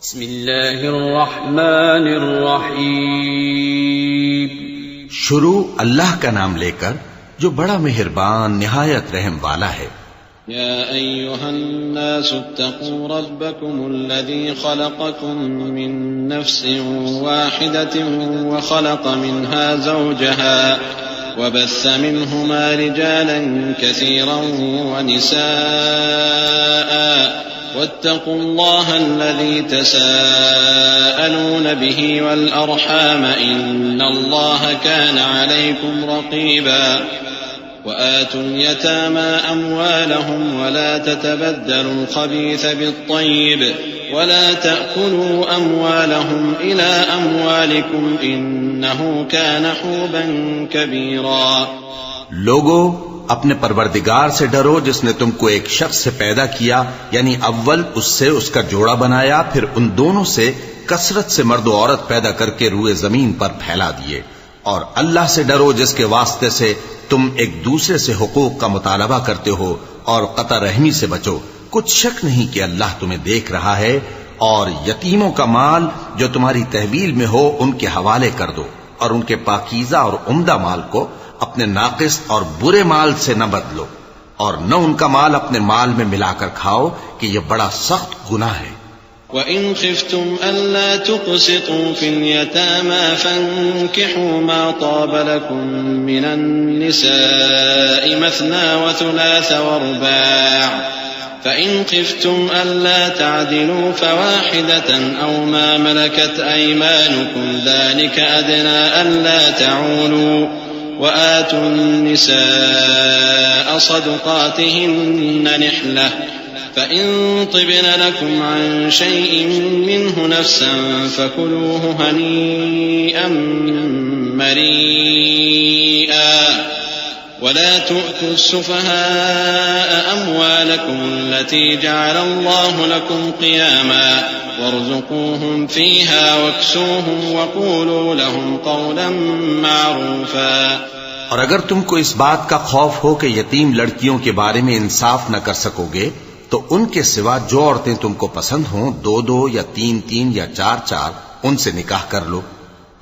بسم اللہ الرحمن الرحیم. شروع اللہ کا نام لے کر جو بڑا مہربان نہایت رحم والا ہے. يا أيها الناس اتقوا ربكم الذي خلقكم من نفس واحدة وخلق منها زوجها وبث منهما رجالا كثيرا ونساء واتقوا الله الذي تساءلون به والأرحام إن الله كان عليكم رقيبا وآتوا اليتامى أموالهم ولا تتبدلوا الخبيث بالطيب ولا تأكلوا أموالهم إلى أموالكم إنه كان حوبا كبيرا. لوگو اپنے پروردگار سے ڈرو جس نے تم کو ایک شخص سے پیدا کیا، یعنی اول اس سے اس کا جوڑا بنایا، پھر ان دونوں سے کثرت سے مرد و عورت پیدا کر کے روئے زمین پر پھیلا دیے. اور اللہ سے ڈرو جس کے واسطے سے تم ایک دوسرے سے حقوق کا مطالبہ کرتے ہو، اور قطع رحمی سے بچو. کچھ شک نہیں کہ اللہ تمہیں دیکھ رہا ہے. اور یتیموں کا مال جو تمہاری تحویل میں ہو ان کے حوالے کر دو، اور ان کے پاکیزہ اور عمدہ مال کو اپنے ناقص اور برے مال سے نہ بدلو، اور نہ ان کا مال اپنے مال میں ملا کر کھاؤ کہ یہ بڑا سخت گناہ ہے. وَإِنْ خِفْتُمْ أَلَّا تُقْسِطُوا فِي الْيَتَامَى فَانكِحُوا مَا طَابَ لَكُم مِّنَ النِّسَاءِ مَثْنَىٰ وَثُلَاثَ وَرُبَاعَ فَإِنْ خِفْتُمْ أَلَّا تَعْدِلُوا فَوَاحِدَةً أَوْ مَا مَلَكَتْ أَيْمَانُكُمْ ذَلِكَ أَدْنَىٰ أَلَّا تَعُولُوا وَآتُوا النِّسَاءَ صَدُقَاتِهِنَّ نِحْلَةً فَإِن طِبْنَ لَكُمْ عَن شَيْءٍ مِّنْهُ نَفْسًا فَكُلُوهُ هَنِيئًا مَّرِيئًا وَلَا تُؤْتُوا السُّفَهَاءَ أَمْوَالَكُمُ الَّتِي جَعَلَ اللَّهُ لَكُمْ قِيَامًا وَارْزُقُوهُمْ فِيهَا وَاكْسُوهُمْ وَقُولُوا لَهُمْ قَوْلًا مَّعْرُوفًا. اور اگر تم کو اس بات کا خوف ہو کہ یتیم لڑکیوں کے بارے میں انصاف نہ کر سکو گے تو ان کے سوا جو عورتیں تم کو پسند ہوں، 2 یا 3 یا 4 ان سے نکاح کر لو.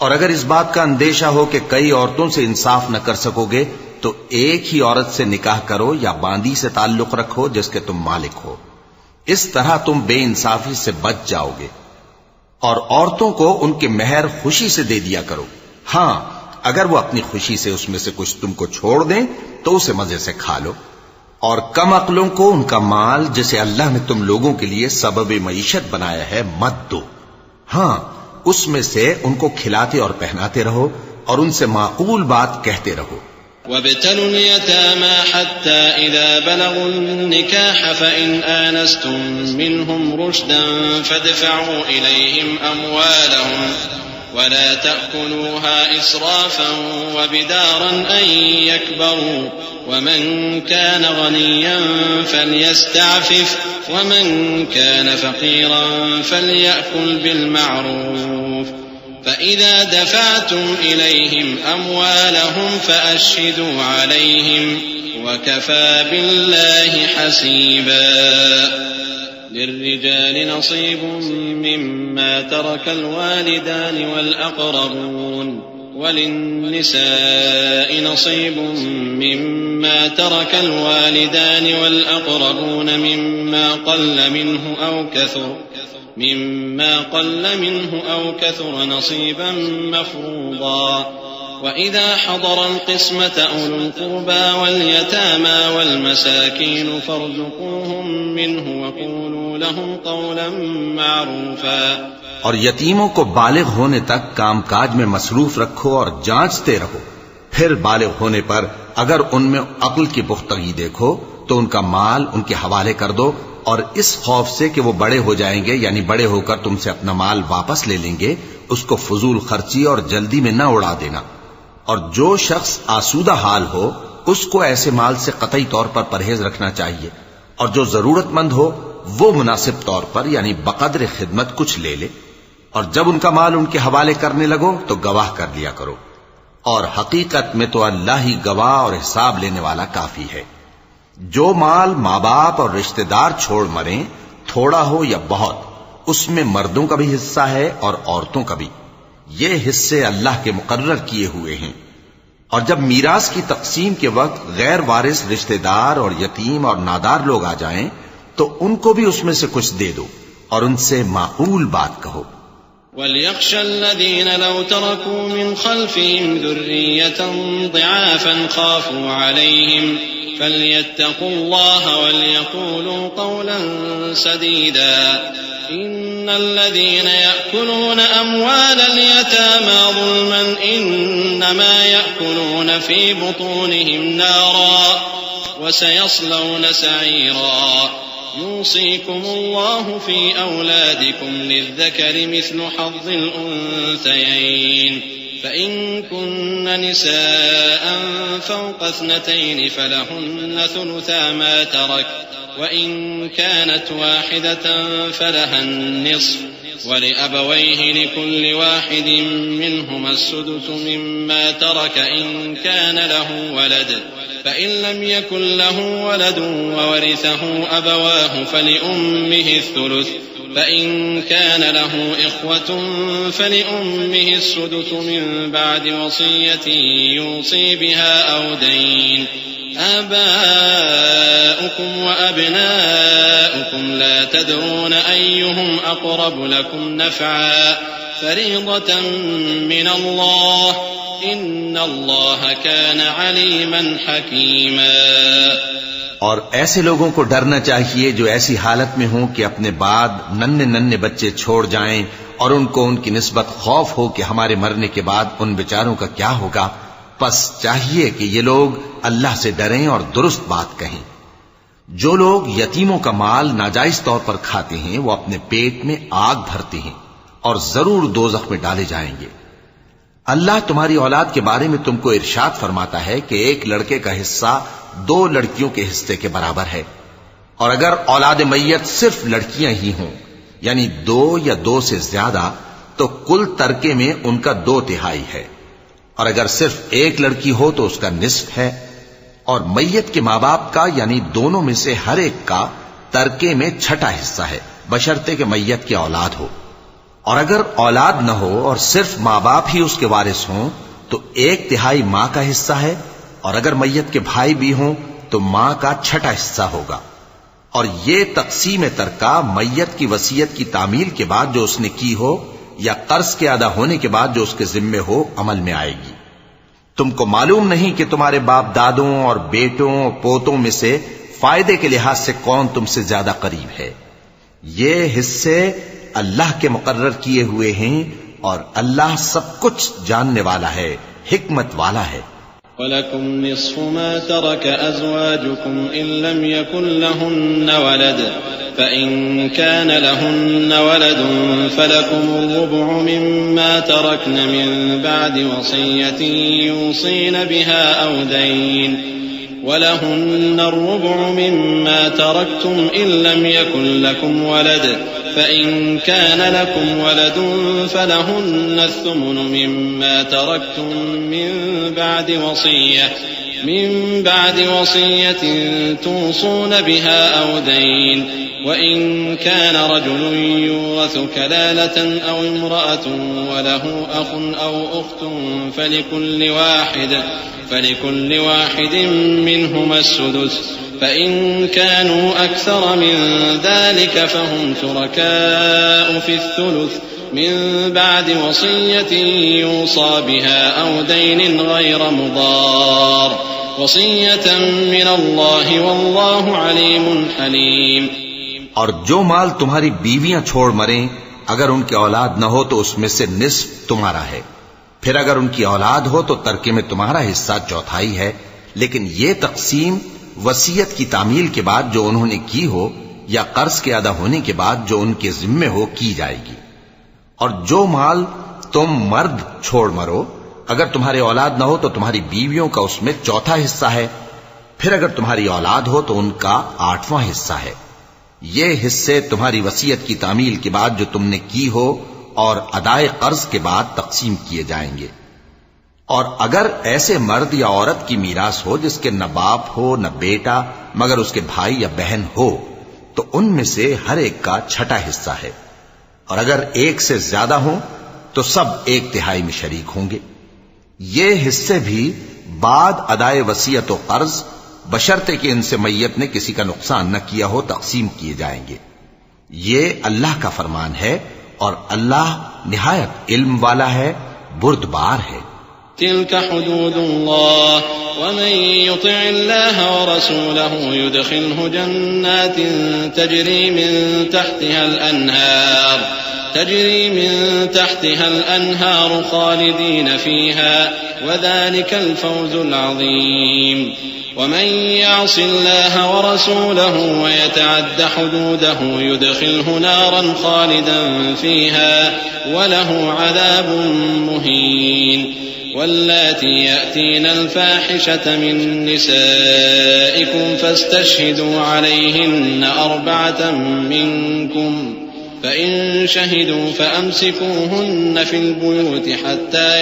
اور اگر اس بات کا اندیشہ ہو کہ کئی عورتوں سے انصاف نہ کر سکو گے تو ایک ہی عورت سے نکاح کرو یا باندی سے تعلق رکھو جس کے تم مالک ہو. اس طرح تم بے انصافی سے بچ جاؤ گے. اور عورتوں کو ان کے مہر خوشی سے دے دیا کرو. ہاں، اگر وہ اپنی خوشی سے اس میں سے کچھ تم کو چھوڑ دیں تو اسے مزے سے کھا لو. اور کم عقلوں کو ان کا مال جسے اللہ نے تم لوگوں کے لیے سبب معیشت بنایا ہے مت دو. ہاں، اس میں سے ان کو کھلاتے اور پہناتے رہو اور ان سے معقول بات کہتے رہو. وابتلوا اليتامى حتى إذا بلغوا النكاح فإن آنستم منهم رشدا فادفعوا إليهم أموالهم ولا تأكلوها إسرافا وبدارا أن يكبروا ومن كان غنيا فليستعفف ومن كان فقيرا فليأكل بالمعروف فإذا دفعتم إليهم أموالهم فأشهدوا عليهم وكفى بالله حسيبا. للرجال نصيب مما ترك الوالدان والأقربون وللنساء نصيب مما ترك الوالدان والأقربون مما قل منه أو كثر نصيبا مفروضا. وإذا حضر القسمة أولو القربى واليتامى والمساكين فارزقوهم منه وقولوا لهم قولا معروفا. اور یتیموں کو بالغ ہونے تک کام کاج میں مصروف رکھو اور جانچتے رہو. پھر بالغ ہونے پر اگر ان میں عقل کی پختگی دیکھو تو ان کا مال ان کے حوالے کر دو، اور اس خوف سے کہ وہ بڑے ہو جائیں گے، یعنی بڑے ہو کر تم سے اپنا مال واپس لے لیں گے، اس کو فضول خرچی اور جلدی میں نہ اڑا دینا. اور جو شخص آسودہ حال ہو اس کو ایسے مال سے قطعی طور پر پرہیز رکھنا چاہیے، اور جو ضرورت مند ہو وہ مناسب طور پر یعنی بقدر خدمت کچھ لے لے. اور جب ان کا مال ان کے حوالے کرنے لگو تو گواہ کر لیا کرو، اور حقیقت میں تو اللہ ہی گواہ اور حساب لینے والا کافی ہے. جو مال ماں باپ اور رشتہ دار چھوڑ مریں، تھوڑا ہو یا بہت، اس میں مردوں کا بھی حصہ ہے اور عورتوں کا بھی. یہ حصے اللہ کے مقرر کیے ہوئے ہیں. اور جب میراث کی تقسیم کے وقت غیر وارث رشتہ دار اور یتیم اور نادار لوگ آ جائیں تو ان کو بھی اس میں سے کچھ دے دو اور ان سے معقول بات کہو. وَلْيَخْشَ الَّذِينَ لَوْ تَرَكُوا مِنْ خَلْفِهِمْ ذُرِّيَّةً ضِعَافًا خَافُوا عَلَيْهِمْ فَلْيَتَّقُوا اللَّهَ وَلْيَقُولُوا قَوْلًا سَدِيدًا. إِنَّ الَّذِينَ يَأْكُلُونَ أَمْوَالَ الْيَتَامَى ظُلْمًا إِنَّمَا يَأْكُلُونَ فِي بُطُونِهِمْ نَارًا وَسَيَصْلَوْنَ سَعِيرًا. يوصيكم الله في أولادكم للذكر مثل حظ الأنثيين فإن كن نساء فوق 2 فلهن ثلثا ما ترك وإن كانت واحدة فلها النصف ولأبويه لكل واحد منهما السدس مما ترك إن كان له ولد فإن لم يكن له ولد وورثه أبواه فلأمه الثلث فإن كان له إخوة فلأمه السدس من بعد وصية يوصي بها أو دين. آباؤكم وأبناؤكم لا تدرون أيهم أقرب لكم نفعا فريضة من الله إن الله كان عليما حكيما. اور ایسے لوگوں کو ڈرنا چاہیے جو ایسی حالت میں ہوں کہ اپنے بعد ننھے بچے چھوڑ جائیں اور ان کو ان کی نسبت خوف ہو کہ ہمارے مرنے کے بعد ان بیچاروں کا کیا ہوگا. پس چاہیے کہ یہ لوگ اللہ سے ڈریں اور درست بات کہیں. جو لوگ یتیموں کا مال ناجائز طور پر کھاتے ہیں وہ اپنے پیٹ میں آگ بھرتے ہیں اور ضرور دوزخ میں ڈالے جائیں گے. اللہ تمہاری اولاد کے بارے میں تم کو ارشاد فرماتا ہے کہ ایک لڑکے کا حصہ 2 لڑکیوں کے حصے کے برابر ہے. اور اگر اولاد میت صرف لڑکیاں ہی ہوں یعنی 2 یا 2 سے زیادہ تو کل ترکے میں ان کا 2/3 ہے. اور اگر صرف ایک لڑکی ہو تو اس کا نصف ہے. اور میت کے ماں باپ کا یعنی دونوں میں سے ہر ایک کا ترکے میں 6واں حصہ ہے بشرطے کہ میت کی اولاد ہو. اور اگر اولاد نہ ہو اور صرف ماں باپ ہی اس کے وارث ہوں تو 1/3 ماں کا حصہ ہے. اور اگر میت کے بھائی بھی ہوں تو ماں کا 6واں حصہ ہوگا. اور یہ تقسیم ترکہ میت کی وصیت کی تعمیل کے بعد جو اس نے کی ہو یا قرض کے ادا ہونے کے بعد جو اس کے ذمے ہو عمل میں آئے گی. تم کو معلوم نہیں کہ تمہارے باپ دادوں اور بیٹوں اور پوتوں میں سے فائدے کے لحاظ سے کون تم سے زیادہ قریب ہے. یہ حصے اللہ کے مقرر کیے ہوئے ہیں اور اللہ سب کچھ جاننے والا ہے، حکمت والا ہے. وَلَكُمْ نِصْفُ مَا تَرَكَ أَزْوَاجُكُمْ إِن لَّمْ يَكُن لَّهُنَّ وَلَدٌ فَإِن كَانَ لَهُنَّ وَلَدٌ فَلَكُمُ الرُّبُعُ مِمَّا تَرَكْنَ مِن بَعْدِ وَصِيَّةٍ يُوصِينَ بِهَا أَوْ دَيْنٍ وَلَهُنَّ الرُّبُعُ مِمَّا تَرَكْتُمْ إِن لَّمْ يَكُن لَّكُمْ وَلَدٌ فَإِن كَانَ لَكُمْ وَلَدٌ فَلَهُنَّ الثُّمُنُ مِمَّا تَرَكْتُم مِّن بَعْدِ وَصِيَّةٍ تُوصُونَ بِهَا أَوْ دَيْنٍ وَإِن كَانَ رَجُلٌ يُورَثُ كَلَالَةً أَوْ امْرَأَةٌ وَلَهُ أَخٌ أَوْ أُخْتٌ فَلِكُلِّ وَاحِدٍ مِّنْهُمَا السُّدُسُ فَإِن كَانُوا أَكْثَرَ مِن ذَلِكَ فَهُمْ شُرَكَاءُ فِي الثُّلُثِ من بعد وصية يوصى بها أو دين غير مضار وصية من الله والله عليم حليم. اور جو مال تمہاری بیویاں چھوڑ مریں اگر ان کی اولاد نہ ہو تو اس میں سے نصف تمہارا ہے. پھر اگر ان کی اولاد ہو تو ترکے میں تمہارا حصہ 1/4 ہے. لیکن یہ تقسیم وصیت کی تعمیل کے بعد جو انہوں نے کی ہو یا قرض کے ادا ہونے کے بعد جو ان کے ذمے ہو کی جائے گی. اور جو مال تم مرد چھوڑ مرو اگر تمہاری اولاد نہ ہو تو تمہاری بیویوں کا اس میں 1/4 حصہ ہے. پھر اگر تمہاری اولاد ہو تو ان کا 8واں حصہ ہے. یہ حصے تمہاری وصیت کی تعمیل کے بعد جو تم نے کی ہو اور ادائے قرض کے بعد تقسیم کیے جائیں گے. اور اگر ایسے مرد یا عورت کی میراث ہو جس کے نہ باپ ہو نہ بیٹا مگر اس کے بھائی یا بہن ہو تو ان میں سے ہر ایک کا 6واں حصہ ہے. اور اگر ایک سے زیادہ ہوں تو سب 1/3 میں شریک ہوں گے۔ یہ حصے بھی بعد ادائے وصیت و قرض بشرطے کہ ان سے میت نے کسی کا نقصان نہ کیا ہو تقسیم کیے جائیں گے۔ یہ اللہ کا فرمان ہے اور اللہ نہایت علم والا ہے، بردبار ہے۔ تلك حدود الله ومن يطع الله ورسوله يدخله جنات تجري من تحتها الأنهار خالدين فيها وذلك الفوز العظيم ومن يعص الله ورسوله ويتعد حدوده يدخله نارا خالدا فيها وله عذاب مهين واللاتي يأتين الفاحشة من نسائكم فاستشهدوا عليهن 4 منكم فإن شهدوا فأمسكوهن في البيوت حتى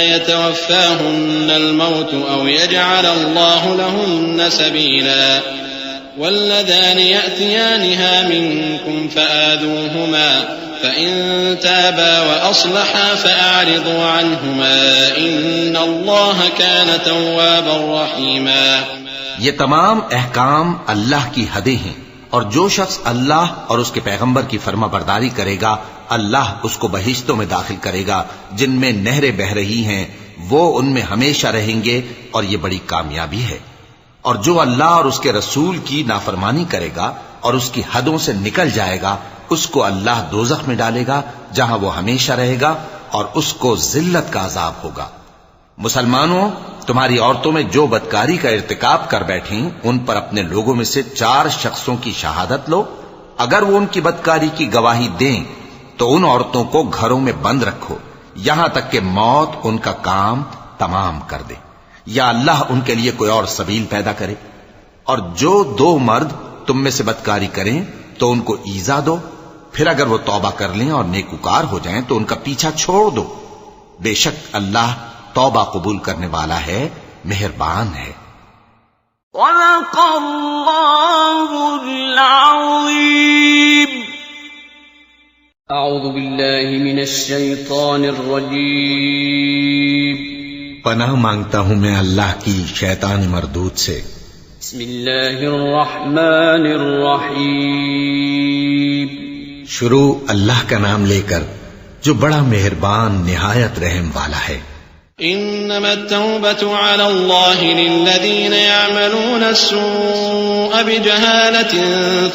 يتوفاهن الموت أو يجعل الله لهن سبيلا واللذان يأتيانها منكم فآذوهما فإن تابا وأصلحا فأعرضوا عنهما إن الله كان توابا رحيما۔ یہ تمام احکام اللہ کی حدیں ہیں، اور جو شخص اللہ اور اس کے پیغمبر کی فرما برداری کرے گا اللہ اس کو بہشتوں میں داخل کرے گا جن میں نہریں بہ رہی ہیں، وہ ان میں ہمیشہ رہیں گے، اور یہ بڑی کامیابی ہے۔ اور جو اللہ اور اس کے رسول کی نافرمانی کرے گا اور اس کی حدوں سے نکل جائے گا اس کو اللہ دوزخ میں ڈالے گا جہاں وہ ہمیشہ رہے گا، اور اس کو ذلت کا عذاب ہوگا۔ مسلمانوں، تمہاری عورتوں میں جو بدکاری کا ارتکاب کر بیٹھیں ان پر اپنے لوگوں میں سے 4 شخصوں کی شہادت لو۔ اگر وہ ان کی بدکاری کی گواہی دیں تو ان عورتوں کو گھروں میں بند رکھو یہاں تک کہ موت ان کا کام تمام کر دے، یا اللہ ان کے لیے کوئی اور سبیل پیدا کرے۔ اور جو 2 مرد تم میں سے بدکاری کریں تو ان کو ایذا دو، پھر اگر وہ توبہ کر لیں اور نیکوکار ہو جائیں تو ان کا پیچھا چھوڑ دو، بے شک اللہ توبہ قبول کرنے والا ہے، مہربان ہے۔ صدق اللہ العظیم۔ اعوذ باللہ من الشیطان الرجیم۔ پناہ مانگتا ہوں میں اللہ کی شیطان مردود سے۔ بسم اللہ الرحمن الرحیم۔ شروع اللہ کا نام لے کر جو بڑا مہربان نہایت رحم والا ہے۔ إنما التوبة على الله للذين يعملون السوء بجهالة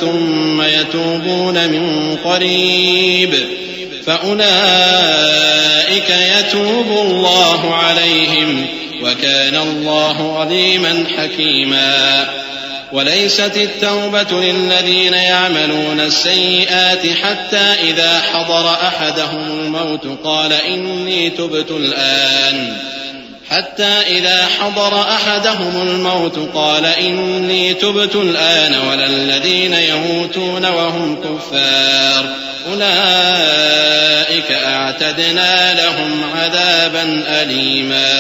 ثم يتوبون من قريب فأولئك يتوب الله عليهم وكان الله عليما حكيما وليست التوبة للذين يعملون السيئات حتى إذا حضر أحدهم الموت قال إني تبت الآن ولا الذين يموتون وهم كفار أولئك أعتدنا لهم عذابا أليما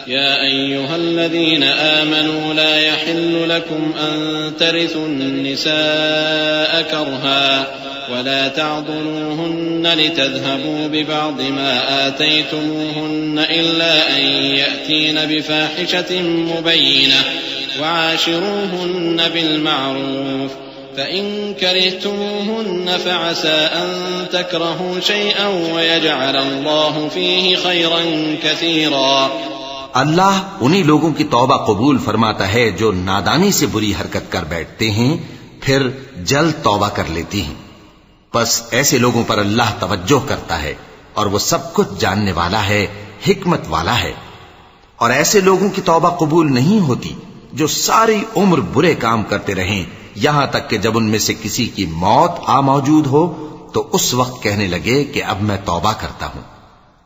يا أيها الذين آمنوا لا يحل لكم أن ترثوا النساء كرها ولا تعضلوهن لتذهبوا ببعض ما آتيتموهن إلا أن يأتين بفاحشة مبينة وعاشروهن بالمعروف فإن كرهتموهن فعسى أن تكرهوا شيئا ويجعل الله فيه خيرا كثيرا۔ اللہ انہی لوگوں کی توبہ قبول فرماتا ہے جو نادانی سے بری حرکت کر بیٹھتے ہیں پھر جلد توبہ کر لیتی ہیں، پس ایسے لوگوں پر اللہ توجہ کرتا ہے اور وہ سب کچھ جاننے والا ہے، حکمت والا ہے۔ اور ایسے لوگوں کی توبہ قبول نہیں ہوتی جو ساری عمر برے کام کرتے رہیں یہاں تک کہ جب ان میں سے کسی کی موت آ موجود ہو تو اس وقت کہنے لگے کہ اب میں توبہ کرتا ہوں،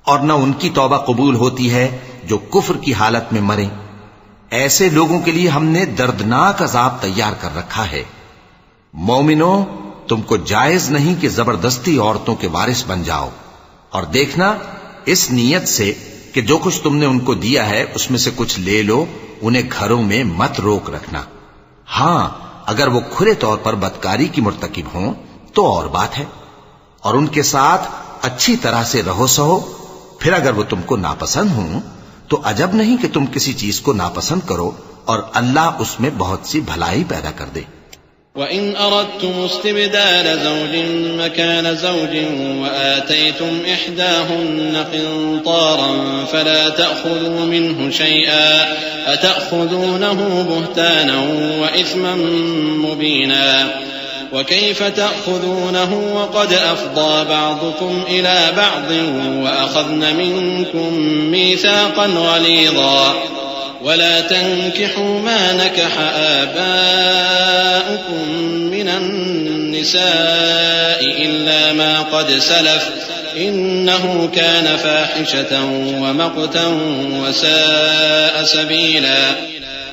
اور نہ ان کی توبہ قبول ہوتی ہے جو کفر کی حالت میں مریں۔ ایسے لوگوں کے لیے ہم نے دردناک عذاب تیار کر رکھا ہے۔ مومنوں، تم کو جائز نہیں کہ زبردستی عورتوں کے وارث بن جاؤ، اور دیکھنا اس نیت سے کہ جو کچھ تم نے ان کو دیا ہے اس میں سے کچھ لے لو، انہیں گھروں میں مت روک رکھنا۔ ہاں، اگر وہ کھلے طور پر بدکاری کی مرتکب ہوں تو اور بات ہے، اور ان کے ساتھ اچھی طرح سے رہو سہو۔ پھر اگر وہ تم کو ناپسند ہوں تو عجب نہیں کہ تم کسی چیز کو ناپسند کرو، اور اللہ اس میں بہت سی بھلائی پیدا کر دے۔ وَإِنْ أَرَدْتُمُ اسْتِبْدَالَ زَوْجٍ مَكَانَ زَوْجٍ وَآتَيْتُمْ إِحْدَاهُنَّ قِنطَارًا فَلَا تَأْخُذُوا مِنْهُ شَيْئًا أَتَأْخُذُونَهُ بُهْتَانًا وَإِثْمًا مُبِينًا وَكَيْفَ تَأْخُذُونَهُ وَقَدْ أَفْضَىٰ بَعْضُكُمْ إِلَىٰ بَعْضٍ وَأَخَذْنَ مِنكُم مِّيثَاقًا غَلِيظًا ولا تنكحوا ما نكح آباؤكم من النساء إلا ما قد سلف إنه كان فاحشة ومقتا وساء سبيلا۔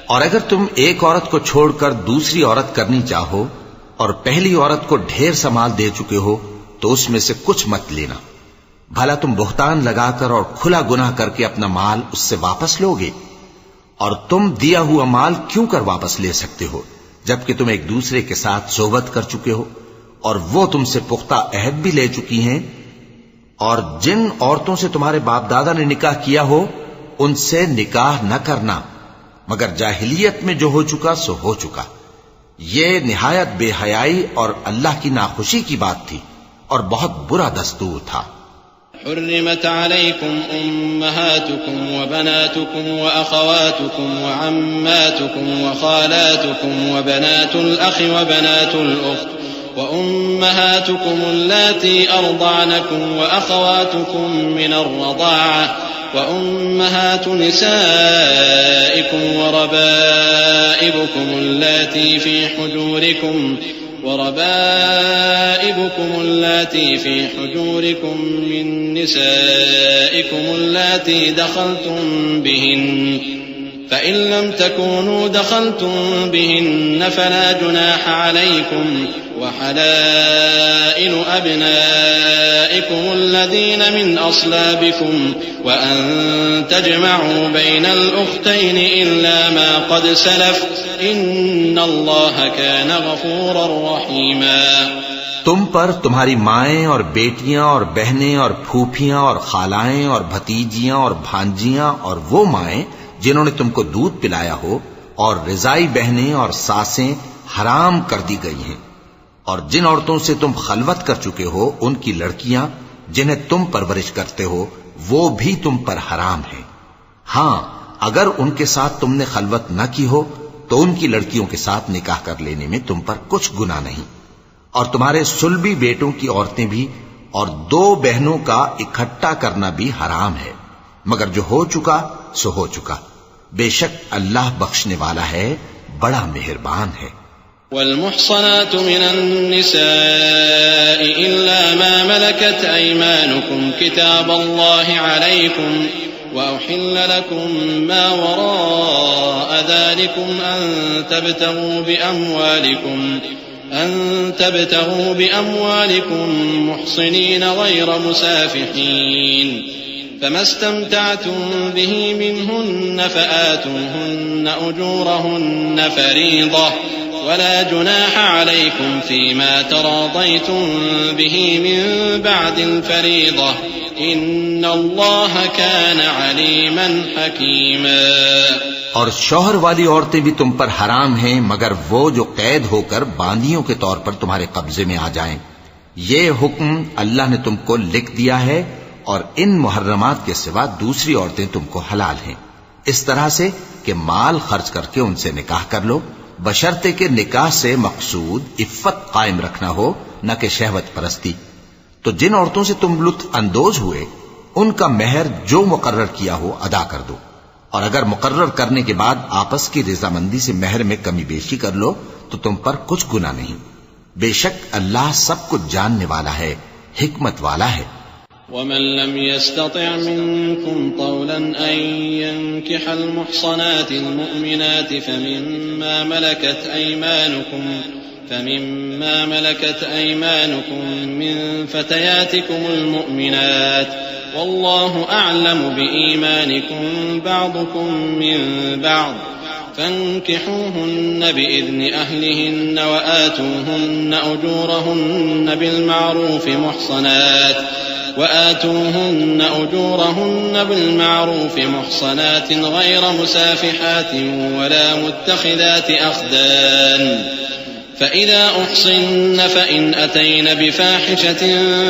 اور اگر تم ایک عورت کو چھوڑ کر دوسری عورت کرنی چاہو اور پہلی عورت کو ڈھیر سا مال دے چکے ہو تو اس میں سے کچھ مت لینا، بھلا تم بہتان لگا کر اور کھلا گناہ کر کے اپنا مال اس سے واپس لوگے؟ اور تم دیا ہوا مال کیوں کر واپس لے سکتے ہو جبکہ تم ایک دوسرے کے ساتھ صحبت کر چکے ہو اور وہ تم سے پختہ عہد بھی لے چکی ہیں؟ اور جن عورتوں سے تمہارے باپ دادا نے نکاح کیا ہو ان سے نکاح نہ کرنا مگر جاہلیت میں جو ہو چکا سو ہو چکا۔ یہ نہایت بے حیائی اور اللہ کی ناخوشی کی بات تھی اور بہت برا دستور تھا۔ حرمت عليكم أمهاتكم وبناتكم وأخواتكم وعماتكم وخالاتكم وبنات الأخ وبنات الأخت وأمهاتكم اللاتي أرضعنكم وأخواتكم من الرضاعة وأمهات نسائكم وربائبكم اللاتي في حجوركم من نسائكم اللاتي دخلتم بهن فإن لم تكونوا دخلتم بهن فلا جناح عليكم وحلائل أبنائكم الذين من أصلابكم وأن تجمعوا بين الأختين إلا ما قد سلف إن الله كان غفورا رحيما۔ تم پر تمہاری مائیں اور بیٹیاں اور بہنیں اور پھوپھیاں اور خالائیں اور بھتیجیاں اور بھانجیاں اور وہ مائیں جنہوں نے تم کو دودھ پلایا ہو اور رضائی بہنیں اور ساسیں حرام کر دی گئی ہیں، اور جن عورتوں سے تم خلوت کر چکے ہو ان کی لڑکیاں جنہیں تم پرورش کرتے ہو وہ بھی تم پر حرام ہیں۔ ہاں اگر ان کے ساتھ تم نے خلوت نہ کی ہو تو ان کی لڑکیوں کے ساتھ نکاح کر لینے میں تم پر کچھ گناہ نہیں، اور تمہارے صلبی بیٹوں کی عورتیں بھی اور دو بہنوں کا اکٹھا کرنا بھی حرام ہے، مگر جو ہو چکا سو ہو چکا، بے شک اللہ بخشنے والا ہے، بڑا مہربان ہے۔ والمحصنات من النساء إلا ما ملكت أيمانكم كتاب الله عليكم وأحل لكم ما وراء ذلكم أن تبتغوا بأموالكم محصنين غير مسافحين فما استمتعتم به منهن فآتوهن أجورهن فريضة ولا جناح عليكم فيما تراضيتم به من بعد الفريضة إن الله كان عليما حكيما۔ اور شوہر والی عورتیں بھی تم پر حرام ہیں مگر وہ جو قید ہو کر باندیوں کے طور پر تمہارے قبضے میں آ جائیں۔ یہ حکم اللہ نے تم کو لکھ دیا ہے، اور ان محرمات کے سوا دوسری عورتیں تم کو حلال ہیں، اس طرح سے کہ مال خرچ کر کے ان سے نکاح کر لو، بشرطے کہ نکاح سے مقصود عفت قائم رکھنا ہو نہ کہ شہوت پرستی۔ تو جن عورتوں سے تم لطف اندوز ہوئے ان کا مہر جو مقرر کیا ہو ادا کر دو، اور اگر مقرر کرنے کے بعد آپس کی رضامندی سے مہر میں کمی بیشی کر لو تو تم پر کچھ گناہ نہیں، بے شک اللہ سب کچھ جاننے والا ہے، حکمت والا ہے۔ ومن لم يستطع منكم طولا أن ينكح المحصنات المؤمنات فمما ملكت أيمانكم من فتياتكم المؤمنات والله أعلم بإيمانكم بعضكم من بعض فانكحوهن بإذن أهلهن وآتوهن أجورهن بالمعروف محصنات غير مسافحات ولا متخذات أخدان فإذا أحصن فإن أتين بفاحشة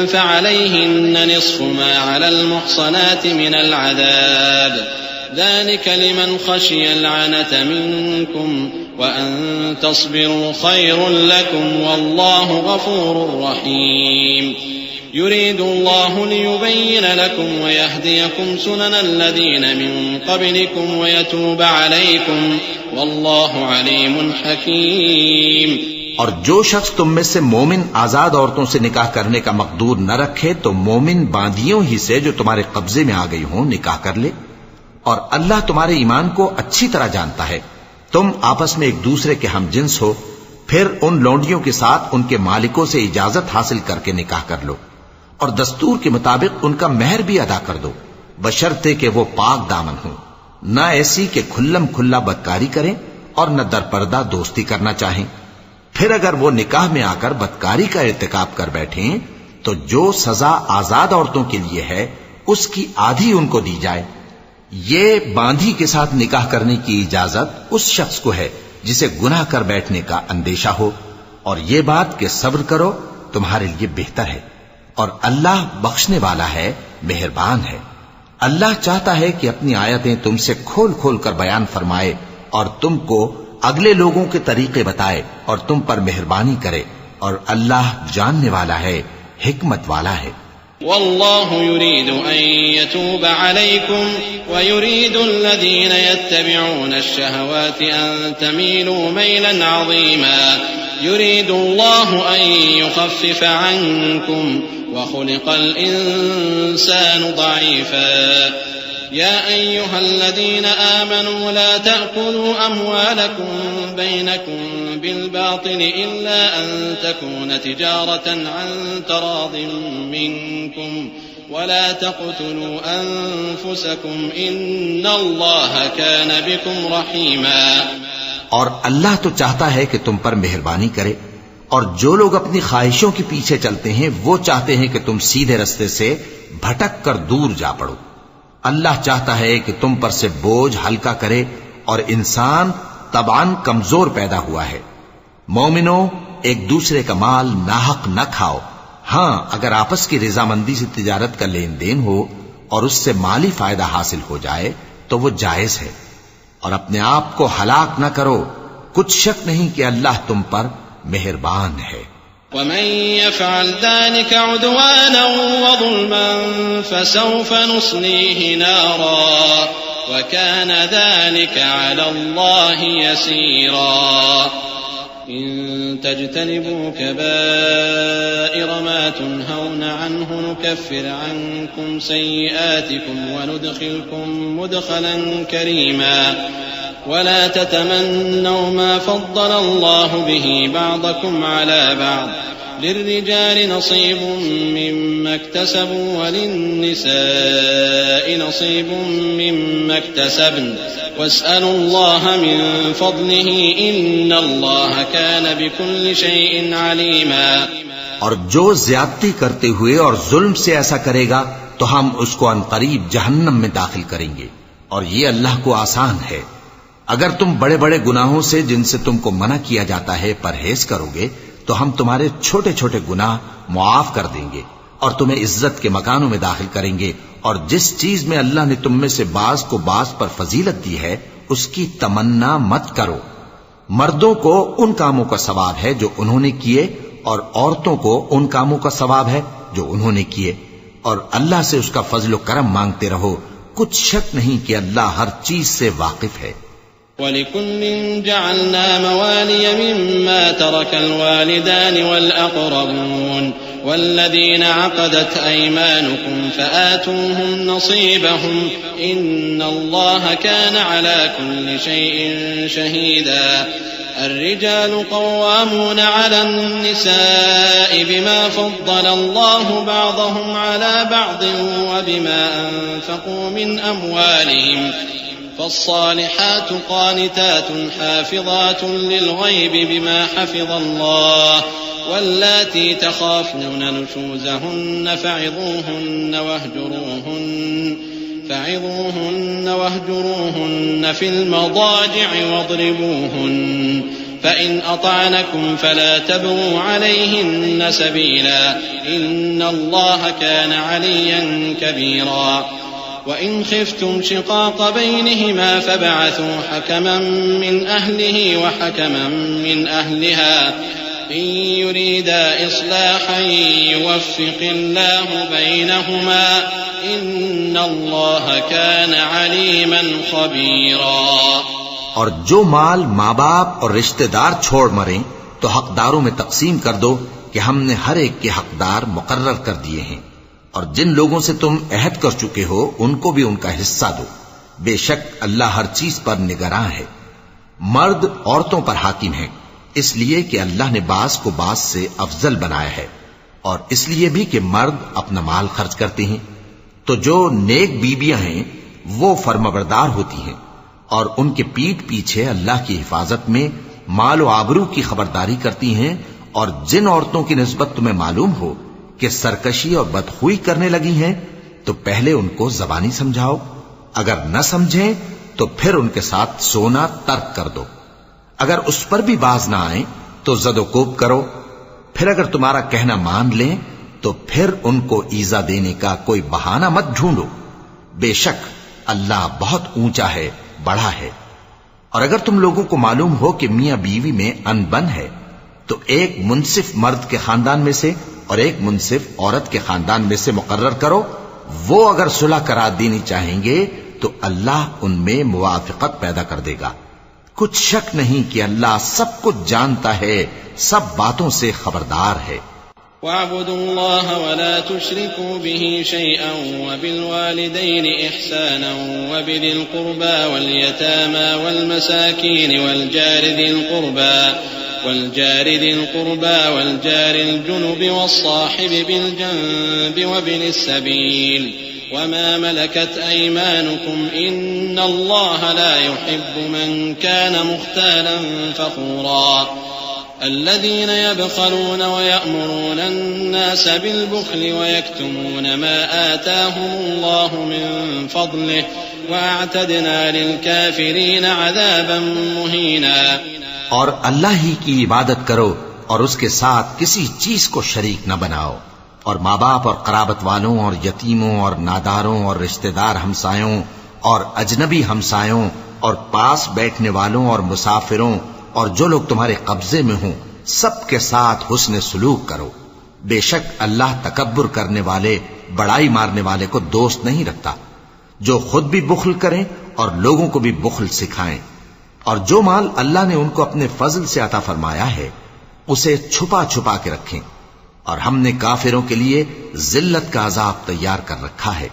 فعليهن نصف ما على المحصنات من العذاب ذلك لمن خشي العنة منكم وأن تصبروا خير لكم والله غفور رحيم يريد الله ليبين لكم ويهديكم سنن الذين من قبلكم ويتوب عليكم والله عليم حكيم. اور جو شخص تم میں سے مومن آزاد عورتوں سے نکاح کرنے کا مقدور نہ رکھے تو مومن باندیوں ہی سے جو تمہارے قبضے میں آ گئی ہوں نکاح کر لے، اور اللہ تمہارے ایمان کو اچھی طرح جانتا ہے. تم آپس میں ایک دوسرے کے ہم جنس ہو، پھر ان لونڈیوں کے ساتھ ان کے مالکوں سے اجازت حاصل کر کے نکاح کر لو، اور دستور کے مطابق ان کا مہر بھی ادا کر دو، بشرطے کہ وہ پاک دامن ہوں، نہ ایسی کہ کھلم کھلا بدکاری کریں اور نہ درپردہ دوستی کرنا چاہیں. پھر اگر وہ نکاح میں آ کر بدکاری کا ارتکاب کر بیٹھیں تو جو سزا آزاد عورتوں کے لیے ہے اس کی آدھی ان کو دی جائے. یہ باندھی کے ساتھ نکاح کرنے کی اجازت اس شخص کو ہے جسے گناہ کر بیٹھنے کا اندیشہ ہو، اور یہ بات کہ صبر کرو تمہارے لیے بہتر ہے، اور اللہ بخشنے والا ہے، مہربان ہے. اللہ چاہتا ہے کہ اپنی آیتیں تم سے کھول کھول کر بیان فرمائے اور تم کو اگلے لوگوں کے طریقے بتائے اور تم پر مہربانی کرے، اور اللہ جاننے والا ہے، حکمت والا ہے. والله يريد أن يتوب عليكم ويريد الذين يتبعون الشهوات أن تميلوا ميلا عظيما يريد الله أن يخفف عنكم وخلق الإنسان ضعيفا يا أيها الذين آمنوا لا تأكلوا أموالكم بينكم بالباطل إلا أن تكون تجارة عن تراض منكم ولا تقتلوا أنفسكم إن الله كان بكم رحيما. اور اللہ تو چاہتا ہے کہ تم پر مہربانی کرے، اور جو لوگ اپنی خواہشوں کے پیچھے چلتے ہیں وہ چاہتے ہیں کہ تم سیدھے رستے سے بھٹک کر دور جا پڑو. اللہ چاہتا ہے کہ تم پر سے بوجھ ہلکا کرے، اور انسان طبعاً کمزور پیدا ہوا ہے. مومنوں، ایک دوسرے کا مال ناحق نہ کھاؤ. ہاں، اگر آپس کی رضامندی سے تجارت کا لین دین ہو اور اس سے مالی فائدہ حاصل ہو جائے تو وہ جائز ہے. اور اپنے آپ کو ہلاک نہ کرو، کچھ شک نہیں کہ اللہ تم پر مہربان ہے. ومن يفعل ذلك عدوانا وظلما فسوف نصليه نارا وكان ذلك على الله يسيرا. إن تجتنبوا كبائر ما تنهون عنه نكفر عنكم سيئاتكم وندخلكم مدخلا كريما. ولا تتمنوا ما فضل الله به بعضكم على بعض للرجال نصيب مما اكتسبوا وللنساء نصيب مما اكتسبن واسألوا الله من فضله إن الله كان بكل شيء عليما. اور جو زیادتی کرتے ہوئے اور ظلم سے ایسا کرے گا تو ہم اس کو عنقریب جہنم میں داخل کریں گے، اور یہ اللہ کو آسان ہے. اگر تم بڑے بڑے گناہوں سے جن سے تم کو منع کیا جاتا ہے پرہیز کرو گے تو ہم تمہارے چھوٹے چھوٹے گناہ معاف کر دیں گے اور تمہیں عزت کے مکانوں میں داخل کریں گے. اور جس چیز میں اللہ نے تم میں سے بعض کو بعض پر فضیلت دی ہے اس کی تمنا مت کرو. مردوں کو ان کاموں کا ثواب ہے جو انہوں نے کیے، اور عورتوں کو ان کاموں کا ثواب ہے جو انہوں نے کیے، اور اللہ سے اس کا فضل و کرم مانگتے رہو. کچھ شک نہیں کہ اللہ ہر چیز سے واقف ہے. وَلِكُلٍّ جَعَلْنَا مَوَالِيَ مِمَّا تَرَكَ الْوَالِدَانِ وَالْأَقْرَبُونَ وَالَّذِينَ عَقَدَتْ أَيْمَانُكُمْ فَآتُوهُمْ نَصِيبَهُمْ إِنَّ اللَّهَ كَانَ عَلَى كُلِّ شَيْءٍ شَهِيدًا. الرجال قوامون على النساء بما فضل الله بعضهم على بعض وبما أنفقوا من أموالهم فالصالحات قانتات حافظات للغيب بما حفظ الله واللاتي تخافون نشوزهن فعظوهن واهجروهن في المضاجع واضربوهن فإن أطعنكم فلا تبغوا عليهن سبيلا إن الله كان عليا كبيرا وإن خفتم شقاق بينهما فابعثوا حكما من أهله وحكما من أهلها إن يريدا إصلاحا يوفق الله بينهما إن الله كان عليما خبيرا۔ اور جو مال ماں باپ اور رشتہ دار چھوڑ مریں تو حقداروں میں تقسیم کر دو کہ ہم نے ہر ایک کے حقدار مقرر کر دیے ہیں، اور جن لوگوں سے تم عہد کر چکے ہو ان کو بھی ان کا حصہ دو، بے شک اللہ ہر چیز پر نگراں ہے۔ مرد عورتوں پر حاکم ہیں اس لیے کہ اللہ نے بعض کو بعض سے افضل بنایا ہے، اور اس لیے بھی کہ مرد اپنا مال خرچ کرتے ہیں، تو جو نیک بیویاں ہیں وہ فرمانبردار ہوتی ہیں اور ان کے پیٹھ پیچھے اللہ کی حفاظت میں مال و آبرو کی خبرداری کرتی ہیں، اور جن عورتوں کی نسبت تمہیں معلوم ہو کہ سرکشی اور بدخوئی کرنے لگی ہیں تو پہلے ان کو زبانی سمجھاؤ، اگر نہ سمجھیں تو پھر ان کے ساتھ سونا ترک کر دو، اگر اس پر بھی باز نہ آئیں تو زد و کوب کرو، پھر اگر تمہارا کہنا مان لیں تو پھر ان کو ایذا دینے کا کوئی بہانہ مت ڈھونڈو، بے شک اللہ بہت اونچا ہے، بڑا ہے۔ اور اگر تم لوگوں کو معلوم ہو کہ میاں بیوی میں انبن ہے تو ایک منصف مرد کے خاندان میں سے اور ایک منصف عورت کے خاندان میں سے مقرر کرو، وہ اگر صلح کرا دینی چاہیں گے تو اللہ ان میں موافقت پیدا کر دے گا۔ کچھ شک نہیں کہ اللہ سب کچھ جانتا ہے، سب باتوں سے خبردار ہے۔ وَاعْبُدُوا اللَّهَ وَلَا تُشْرِكُوا بِهِ شَيْئًا وَبِالْوَالِدَيْنِ إِحْسَانًا وَبِذِي الْقُرْبَى وَالْيَتَامَى وَالْمَسَاكِينِ وَالْجَارِ ذِي الْقُرْبَى وَالْجَارِ الْجُنُبِ وَالصَّاحِبِ بِالْجَنبِ وَابْنِ السَّبِيلِ وَمَا مَلَكَتْ أَيْمَانُكُمْ إِنَّ اللَّهَ لَا يُحِبُّ مَنْ كَانَ مُخْتَالًا فَخُورًا۔ الذين يبخلون ويأمرون الناس بالبخل ويكتمون ما آتاهم الله من فضله وأعتدنا للكافرين عذابا مهينا۔ اور اللہ ہی کی عبادت کرو اور اس کے ساتھ کسی چیز کو شریک نہ بناؤ، اور ماں باپ اور قرابت والوں اور یتیموں اور ناداروں اور رشتہ دار ہمسایوں اور اجنبی ہمسایوں اور پاس بیٹھنے والوں اور مسافروں اور جو لوگ تمہارے قبضے میں ہوں سب کے ساتھ حسن سلوک کرو، بے شک اللہ تکبر کرنے والے بڑائی مارنے والے کو دوست نہیں رکھتا۔ جو خود بھی بخل کریں اور لوگوں کو بھی بخل سکھائیں، اور جو مال اللہ نے ان کو اپنے فضل سے عطا فرمایا ہے اسے چھپا چھپا کے رکھیں، اور ہم نے کافروں کے لیے ذلت کا عذاب تیار کر رکھا ہے۔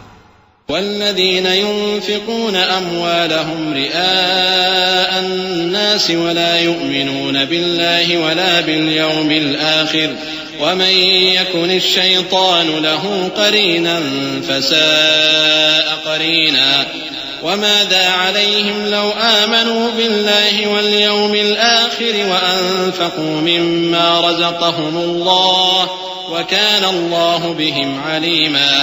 والذين ينفقون أموالهم رئاء الناس ولا يؤمنون بالله ولا باليوم الآخر ومن يكن الشيطان له قرينا فساء قرينا وماذا عليهم لو آمنوا بالله واليوم الآخر وأنفقوا مما رزقهم الله وكان الله بهم عليما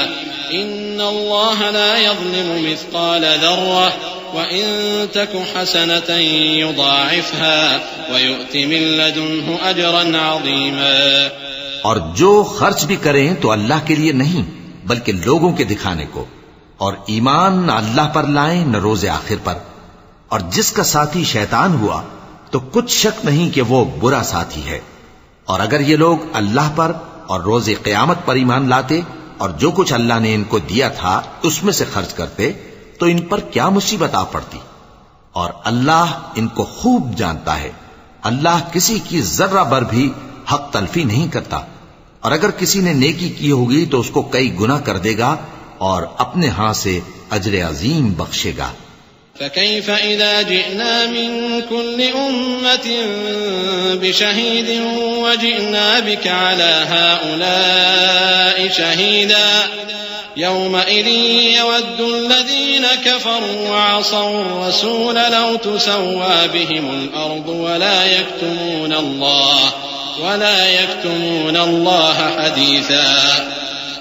إن الله لا يظلم مثقال ذرة وإن تك حسنة يضاعفها ويؤت من لدنه أجرا عظيما۔ اور جو خرچ بھی کریں تو اللہ کے لیے نہیں بلکہ لوگوں کے دکھانے کو، اور ایمان نہ اللہ پر لائیں نہ روز آخر پر، اور جس کا ساتھی شیطان ہوا تو کچھ شک نہیں کہ وہ برا ساتھی ہے۔ اور اگر یہ لوگ اللہ پر اور روز قیامت پر ایمان لاتے اور جو کچھ اللہ نے ان کو دیا تھا اس میں سے خرچ کرتے تو ان پر کیا مصیبت آ پڑتی، اور اللہ ان کو خوب جانتا ہے۔ اللہ کسی کی ذرہ بر بھی حق تلفی نہیں کرتا، اور اگر کسی نے نیکی کی ہوگی تو اس کو کئی گنا کر دے گا اور اپنے ہاں سے اجر عظیم بخشے گا۔ فكيف إذا جئنا من كل أمة بشهيد وجئنا بك على هؤلاء شهيدا يومئذ يود الذين كفروا وعصوا الرسول لو تسوى بهم الأرض ولا يكتمون الله حديثا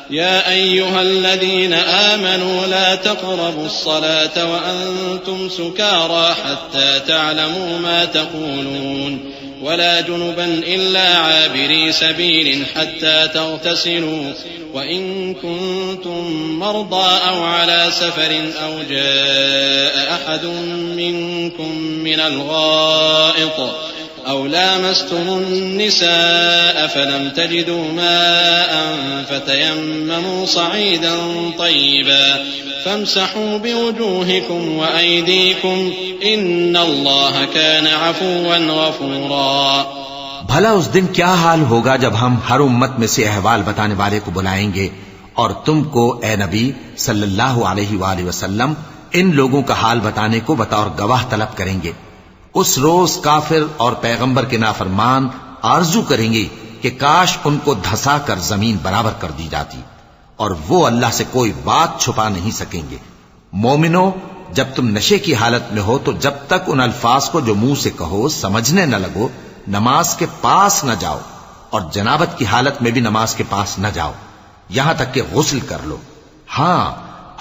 يا أيها الذين آمنوا لا تقربوا الصلاة وأنتم سكارى حتى تعلموا ما تقولون ولا جنبا إلا عابري سبيل حتى تغتسلوا وإن كنتم مرضى أو على سفر أو جاء أحد منكم من الغائط أو لامستم النساء فلم تجدوا ماء فتيمموا صعيدا طيبا فامسحوا بوجوهكم وأيديكم إن الله كان عفوا غفورا. بھلا اس دن کیا حال ہوگا جب ہم ہر امت میں سے احوال بتانے والے کو بلائیں گے اور تم کو اے نبی صلی اللہ علیہ وآلہ وسلم ان لوگوں کا حال بتانے کو بطور گواہ طلب کریں گے. اس روز کافر اور پیغمبر کے نافرمان آرزو کریں گے کہ کاش ان کو دھسا کر زمین برابر کر دی جاتی، اور وہ اللہ سے کوئی بات چھپا نہیں سکیں گے. مومنو، جب تم نشے کی حالت میں ہو تو جب تک ان الفاظ کو جو منہ سے کہو سمجھنے نہ لگو نماز کے پاس نہ جاؤ، اور جنابت کی حالت میں بھی نماز کے پاس نہ جاؤ یہاں تک کہ غسل کر لو. ہاں،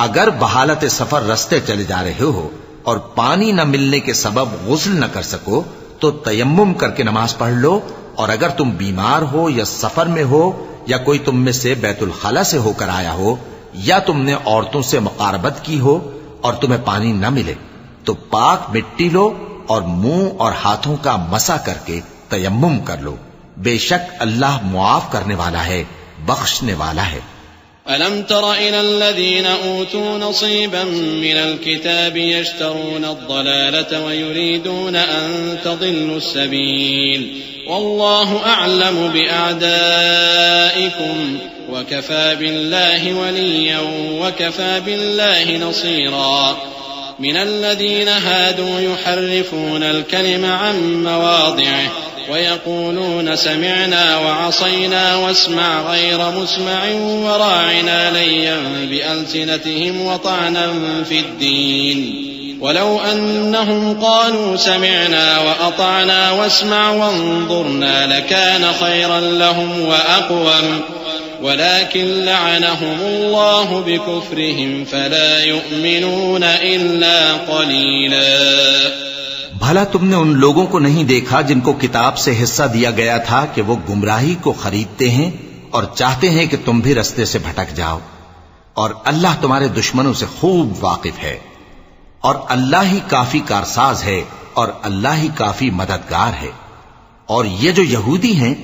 اگر بحالت سفر رستے چلے جا رہے ہو اور پانی نہ ملنے کے سبب غسل نہ کر سکو تو تیمم کر کے نماز پڑھ لو، اور اگر تم بیمار ہو یا سفر میں ہو یا کوئی تم میں سے بیت الخلا سے ہو کر آیا ہو یا تم نے عورتوں سے مقاربت کی ہو اور تمہیں پانی نہ ملے تو پاک مٹی لو اور منہ اور ہاتھوں کا مسح کر کے تیمم کر لو. بے شک اللہ معاف کرنے والا ہے، بخشنے والا ہے. ألم تر إلى الذين أوتوا نصيبا من الكتاب يشترون الضلالة ويريدون أن تضلوا السبيل والله أعلم بأعدائكم وكفى بالله وليا وكفى بالله نصيرا. من الذين هادوا يحرفون الكلم عن مواضعه ويقولون سمعنا وعصينا واسمع غير مسمع وراعنا ليا بألسنتهم وطعنا في الدين ولو أنهم قالوا سمعنا وأطعنا واسمع وانظرنا لكان خيرا لهم وأقوم ولكن لعنهم الله بكفرهم فلا يؤمنون إلا قليلا. بھلا تم نے ان لوگوں کو نہیں دیکھا جن کو کتاب سے حصہ دیا گیا تھا کہ وہ گمراہی کو خریدتے ہیں اور چاہتے ہیں کہ تم بھی رستے سے بھٹک جاؤ، اور اللہ تمہارے دشمنوں سے خوب واقف ہے، اور اللہ ہی کافی کارساز ہے اور اللہ ہی کافی مددگار ہے. اور یہ جو یہودی ہیں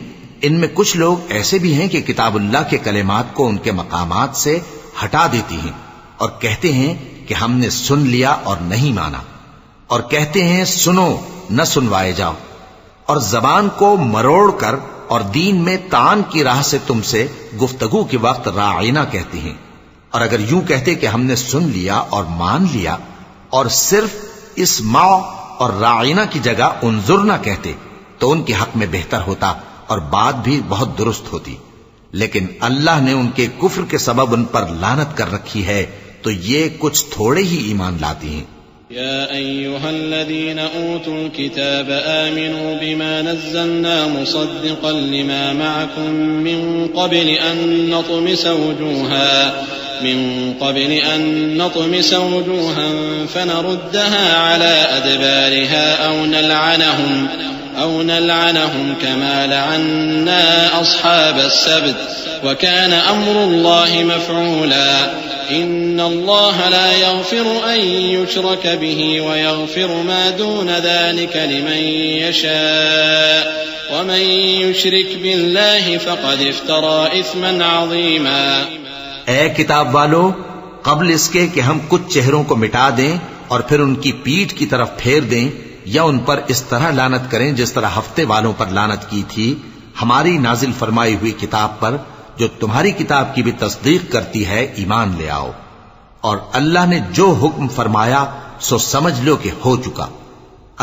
ان میں کچھ لوگ ایسے بھی ہیں کہ کتاب اللہ کے کلمات کو ان کے مقامات سے ہٹا دیتی ہیں اور کہتے ہیں کہ ہم نے سن لیا اور نہیں مانا، اور کہتے ہیں سنو نہ سنوائے جاؤ، اور زبان کو مروڑ کر اور دین میں طعن کی راہ سے تم سے گفتگو کے وقت راعینا کہتے ہیں. اور اگر یوں کہتے کہ ہم نے سن لیا اور مان لیا اور صرف اسمع اور راعینا کی جگہ انظرنا کہتے تو ان کے حق میں بہتر ہوتا اور بات بھی بہت درست ہوتی. لیکن اللہ نے ان کے کفر کے سبب ان پر لعنت کر رکھی ہے تو یہ کچھ تھوڑے ہی ایمان لاتی ہیں. يا أيها الذين أوتوا الكتاب آمنوا بما نزلنا مصدقا لما معكم من قبل أن نطمس وجوها فنردها على أدبارها أو نلعنهم كما لعنا أصحاب السبت وكان أمر الله مفعولا. إن الله لا يغفر أن يشرك به ويغفر ما دون ذلك لمن يشاء ومن يشرك بالله فقد افترى إثما عظيما. اے کتاب والو، قبل اس کے کہ ہم کچھ چہروں کو مٹا دیں اور پھر ان کی پیٹھ کی طرف پھیر دیں یا ان پر اس طرح لعنت کریں جس طرح ہفتے والوں پر لعنت کی تھی، ہماری نازل فرمائی ہوئی کتاب پر جو تمہاری کتاب کی بھی تصدیق کرتی ہے ایمان لے آؤ. اور اللہ نے جو حکم فرمایا سو سمجھ لو کہ ہو چکا.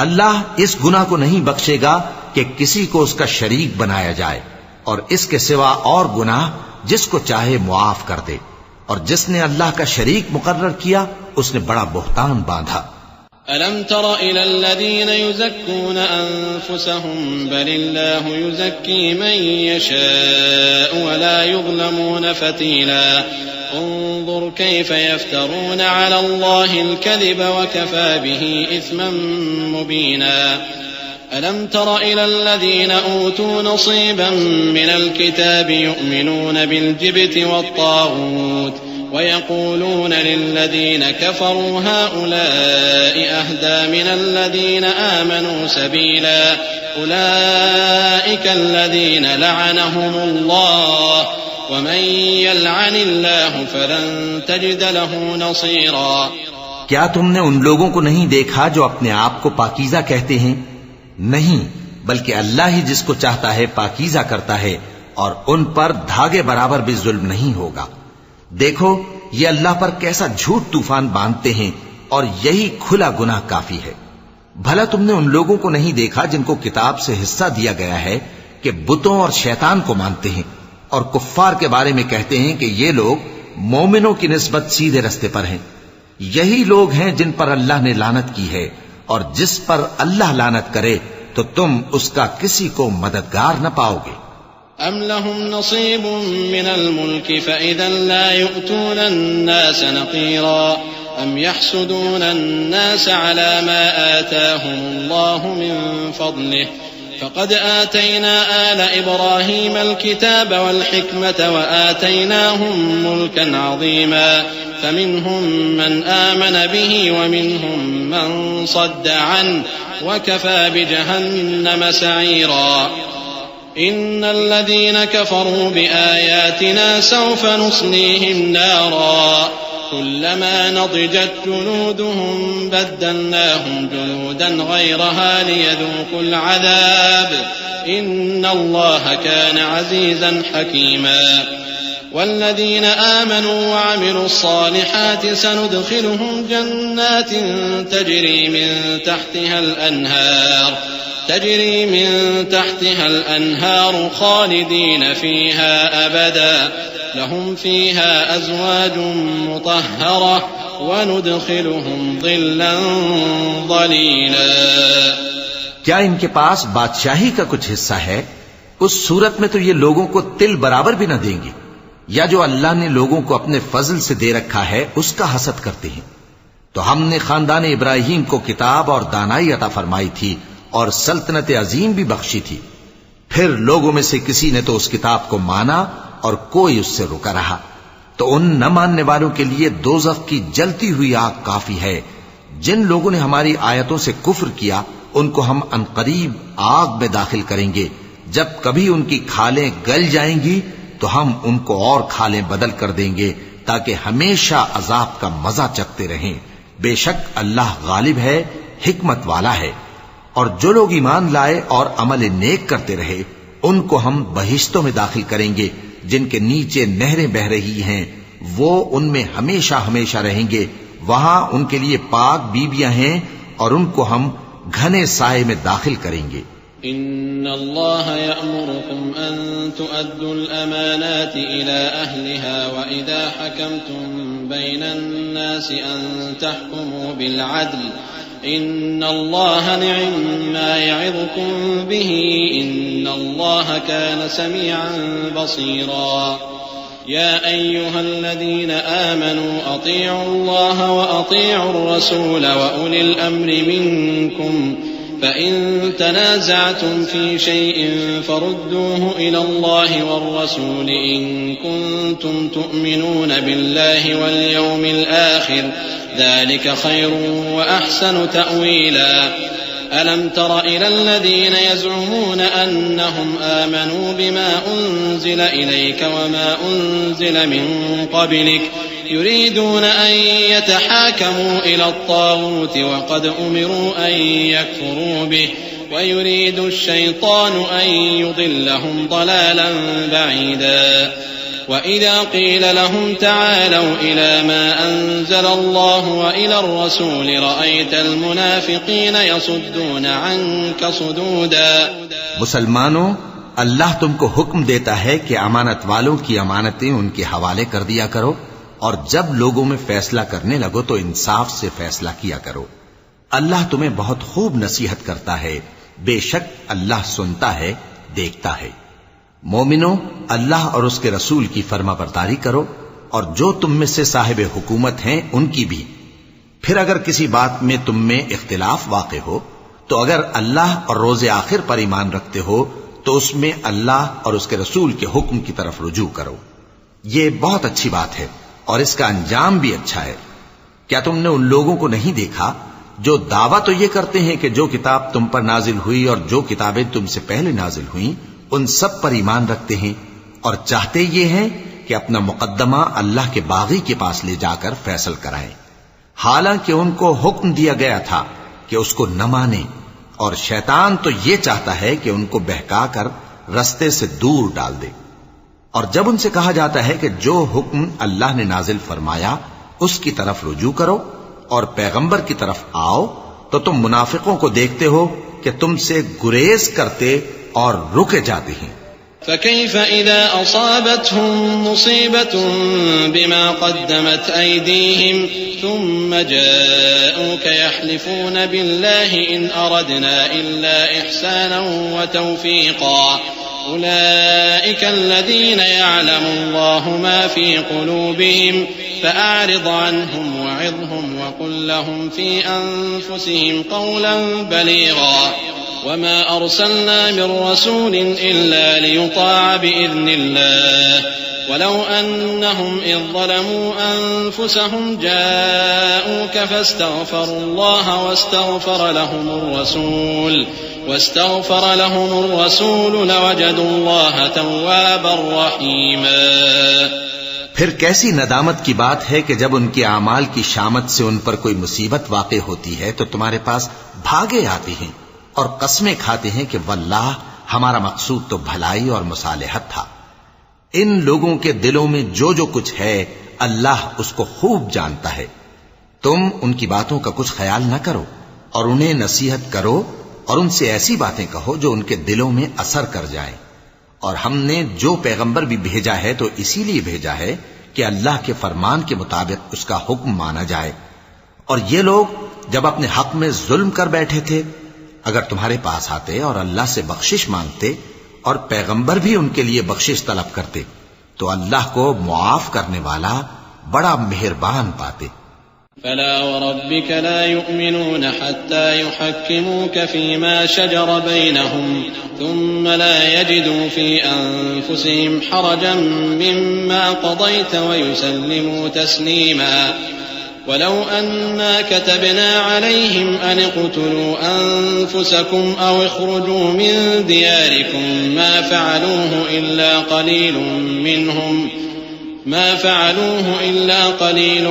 اللہ اس گناہ کو نہیں بخشے گا کہ کسی کو اس کا شریک بنایا جائے، اور اس کے سوا اور گناہ جس کو چاہے معاف کر دے. اور جس نے اللہ کا شریک مقرر کیا اس نے بڑا بہتان باندھا۔ ألم تر إلى الذين يزكون أنفسهم بل الله يزكي من يشاء ولا يظلمون فتيلا انظر كيف يفترون على الله الكذب وكفى به إثما مبينا ألم تر إلى الذين أوتوا نصيبا من الكتاب يؤمنون بالجبت والطاغوت ويقولون للذين كفروا هؤلاء أهدى من الذين آمنوا سبيلا أولئك الذين لعنهم الله ومن يلعن الله فلن تجد له نصيرا۔ کیا تم نے ان لوگوں کو نہیں دیکھا جو اپنے آپ کو پاکیزہ کہتے ہیں؟ نہیں، بلکہ اللہ ہی جس کو چاہتا ہے پاکیزہ کرتا ہے، اور ان پر دھاگے برابر بھی ظلم نہیں ہوگا۔ دیکھو یہ اللہ پر کیسا جھوٹ طوفان باندھتے ہیں، اور یہی کھلا گناہ کافی ہے۔ بھلا تم نے ان لوگوں کو نہیں دیکھا جن کو کتاب سے حصہ دیا گیا ہے کہ بتوں اور شیطان کو مانتے ہیں، اور کفار کے بارے میں کہتے ہیں کہ یہ لوگ مومنوں کی نسبت سیدھے رستے پر ہیں۔ یہی لوگ ہیں جن پر اللہ نے لعنت کی ہے، اور جس پر اللہ لعنت کرے تو تم اس کا کسی کو مددگار نہ پاؤ گے۔ أم لهم نصيب من الملك فإذا لا يؤتون الناس نقيرا أم يحسدون الناس على ما آتاهم الله من فضله فقد آتينا آل إبراهيم الكتاب والحكمة وآتيناهم ملكا عظيما فمنهم من آمن به ومنهم من صد عنه وكفى بجهنم سعيرا إن الذين كفروا بآياتنا سوف نصليهم نارا كلما نضجت جلودهم بدلناهم جلودا غيرها ليذوقوا العذاب إن الله كان عزيزا حكيما والذين آمنوا وعملوا الصالحات سندخلهم جنات تجري من تحتها الأنهار خالدين فيها أبدا لهم فيها أزواج مطهرة وندخلهم ظلا ظليلا۔ کیا ان کے پاس بادشاہی کا کچھ حصہ ہے؟ اس صورت میں تو یہ لوگوں کو تل برابر بھی نہ دیں گے، یا جو اللہ نے لوگوں کو اپنے فضل سے دے رکھا ہے اس کا حسد کرتے ہیں۔ تو ہم نے خاندان ابراہیم کو کتاب اور دانائی عطا فرمائی تھی اور سلطنت عظیم بھی بخشی تھی، پھر لوگوں میں سے کسی نے تو اس کتاب کو مانا اور کوئی اس سے رکا رہا، تو ان نہ ماننے والوں کے لیے دوزخ کی جلتی ہوئی آگ کافی ہے۔ جن لوگوں نے ہماری آیتوں سے کفر کیا ان کو ہم عنقریب آگ میں داخل کریں گے، جب کبھی ان کی کھالیں گل جائیں گی تو ہم ان کو اور کھالیں بدل کر دیں گے تاکہ ہمیشہ عذاب کا مزہ چکھتے رہیں۔ بے شک اللہ غالب ہے، حکمت والا ہے۔ اور جو لوگ ایمان لائے اور عمل نیک کرتے رہے ان کو ہم بہشتوں میں داخل کریں گے جن کے نیچے نہریں بہ رہی ہیں، وہ ان میں ہمیشہ ہمیشہ رہیں گے، وہاں ان کے لیے پاک بیویاں ہیں اور ان کو ہم گھنے سائے میں داخل کریں گے۔ إن الله يأمركم أن تؤدوا الأمانات إلى أهلها وإذا حكمتم بين الناس أن تحكموا بالعدل إن الله نعم ما يعظكم به إن الله كان سميعا بصيرا يا أيها الذين آمنوا أطيعوا الله وأطيعوا الرسول وأولي الأمر منكم فإن تنازعتم في شيء فردوه إلى الله والرسول إن كنتم تؤمنون بالله واليوم الآخر ذلك خير وأحسن تأويلا ألم تر إلى الذين يزعمون أنهم آمنوا بما أنزل إليك وما أنزل من قبلك يريدون أن يتحاكموا إلى الطاغوت وقد أمروا أن يكفروا به ويريد الشيطان أن يضلهم ضلالا بعيدا وإذا قيل لهم تعالوا إلى ما أنزل الله وإلى الرسول رأيت المنافقين يصدون عنك صدودا۔ مسلمانوں، اللہ تم کو حکم دیتا ہے کہ امانت والوں کی امانتیں ان کے حوالے کر دیا کرو اور جب لوگوں میں فیصلہ کرنے لگو تو انصاف سے فیصلہ کیا کرو. اللہ تمہیں بہت خوب نصیحت کرتا ہے، بے شک اللہ سنتا ہے، دیکھتا ہے. مومنو، اللہ اور اس کے رسول کی فرما برداری کرو، اور جو تم میں سے صاحب حکومت ہیں ان کی بھی. پھر اگر کسی بات میں تم میں اختلاف واقع ہو تو اگر اللہ اور روز آخر پر ایمان رکھتے ہو تو اس میں اللہ اور اس کے رسول کے حکم کی طرف رجوع کرو. یہ بہت اچھی بات ہے اور اس کا انجام بھی اچھا ہے. کیا تم نے ان لوگوں کو نہیں دیکھا جو دعویٰ تو یہ کرتے ہیں کہ جو کتاب تم پر نازل ہوئی اور جو کتابیں تم سے پہلے نازل ہوئیں ان سب پر ایمان رکھتے ہیں، اور چاہتے یہ ہیں کہ اپنا مقدمہ اللہ کے باغی کے پاس لے جا کر فیصل کرائیں، حالانکہ ان کو حکم دیا گیا تھا کہ اس کو نہ مانیں، اور شیطان تو یہ چاہتا ہے کہ ان کو بہکا کر رستے سے دور ڈال دے. اور جب ان سے کہا جاتا ہے کہ جو حکم اللہ نے نازل فرمایا اس کی طرف رجوع کرو اور پیغمبر کی طرف آؤ تو تم منافقوں کو دیکھتے ہو کہ تم سے گریز کرتے اور رکے جاتے ہیں. فكيف إذا أصابتهم مصيبة بما قدمت أيديهم ثم جاءوك يحلفون بالله إن أردنا إلا إحسانا وتوفيقا أولئك الذين يعلم الله ما في قلوبهم فأعرض عنهم وعظهم وقل لهم في أنفسهم قولا بليغا وما أرسلنا من رسول إلا ليطاع بإذن الله ولو أنهم إذ ظلموا أنفسهم جاءوك فاستغفروا الله واستغفر لهم الرسول لوجدوا الله توابا رحيما. پھر کیسی ندامت کی بات ہے کہ جب ان کے اعمال کی شامت سے ان پر کوئی مصیبت واقع ہوتی ہے تو تمہارے پاس بھاگے آتے ہیں اور قسمیں کھاتے ہیں کہ واللہ ہمارا مقصود تو بھلائی اور مصالحت تھا. ان لوگوں کے دلوں میں جو کچھ ہے اللہ اس کو خوب جانتا ہے. تم ان کی باتوں کا کچھ خیال نہ کرو اور انہیں نصیحت کرو اور ان سے ایسی باتیں کہو جو ان کے دلوں میں اثر کر جائیں. اور ہم نے جو پیغمبر بھی بھیجا ہے تو اسی لیے بھیجا ہے کہ اللہ کے فرمان کے مطابق اس کا حکم مانا جائے. اور یہ لوگ جب اپنے حق میں ظلم کر بیٹھے تھے اگر تمہارے پاس آتے اور اللہ سے بخشش مانگتے اور پیغمبر بھی ان کے لیے بخشش طلب کرتے تو اللہ کو معاف کرنے والا بڑا مہربان پاتے. فلا وربك لا يؤمنون حتى يحكموك فيما شجر بينهم ثم لا يجدوا في أنفسهم حرجا مما قضيت ويسلموا تسليما. ولو أنا كتبنا عليهم أن اقتلوا أنفسكم أو اخرجوا من دياركم ما فعلوه إلا قليل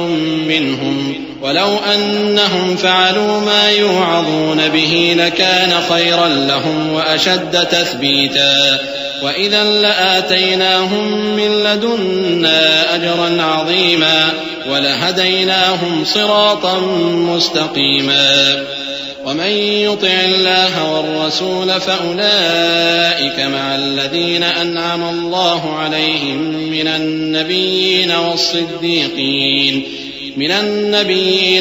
منهم ولو أنهم فعلوا ما يوعظون به لكان خيرا لهم وأشد تثبيتا وإذا لآتيناهم من لدنا أجرا عظيما ولهديناهم صراطا مستقيما. ومن يطع الله والرسول فأولئك مع الذين أنعم الله عليهم من النبيين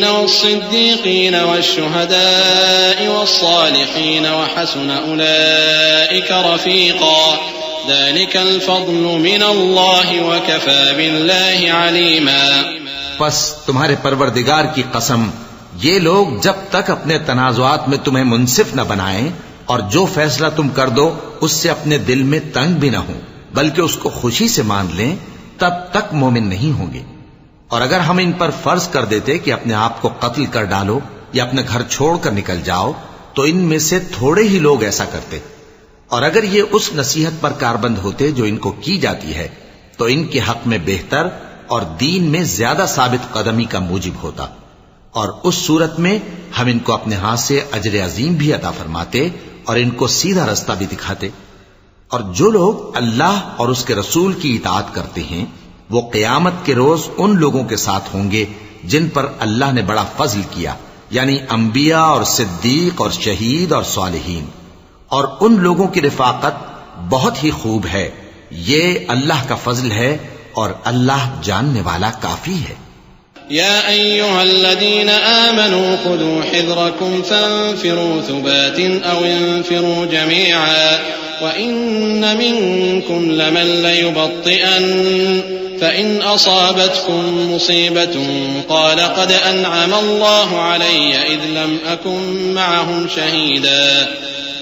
والصديقين والشهداء والصالحين وحسن أولئك رفيقا. ذلك الفضل من الله وكفى بالله عليما. پس تمہارے پروردگار کی قسم یہ لوگ جب تک اپنے تنازعات میں تمہیں منصف نہ بنائیں اور جو فیصلہ تم کر دو اس سے اپنے دل میں تنگ بھی نہ ہوں بلکہ اس کو خوشی سے مان لیں تب تک مومن نہیں ہوں گے. اور اگر ہم ان پر فرض کر دیتے کہ اپنے آپ کو قتل کر ڈالو یا اپنے گھر چھوڑ کر نکل جاؤ تو ان میں سے تھوڑے ہی لوگ ایسا کرتے. اور اگر یہ اس نصیحت پر کاربند ہوتے جو ان کو کی جاتی ہے تو ان کے حق میں بہتر اور دین میں زیادہ ثابت قدمی کا موجب ہوتا. اور اس صورت میں ہم ان کو اپنے ہاتھ سے اجر عظیم بھی عطا فرماتے اور ان کو سیدھا رستہ بھی دکھاتے. اور جو لوگ اللہ اور اس کے رسول کی اطاعت کرتے ہیں وہ قیامت کے روز ان لوگوں کے ساتھ ہوں گے جن پر اللہ نے بڑا فضل کیا، یعنی انبیاء اور صدیق اور شہید اور صالحین. اور ان لوگوں کی رفاقت بہت ہی خوب ہے. یہ اللہ کا فضل ہے اور اللہ جاننے والا کافی ہے۔ يا أيها الذين آمنوا خذوا حذركم فانفروا ثبات أو انفروا جميعا وإن منكم لمن ليبطئن فإن أصابتكم مصيبة قال قد أنعم الله علي إذ لم أكن معهم شهيدا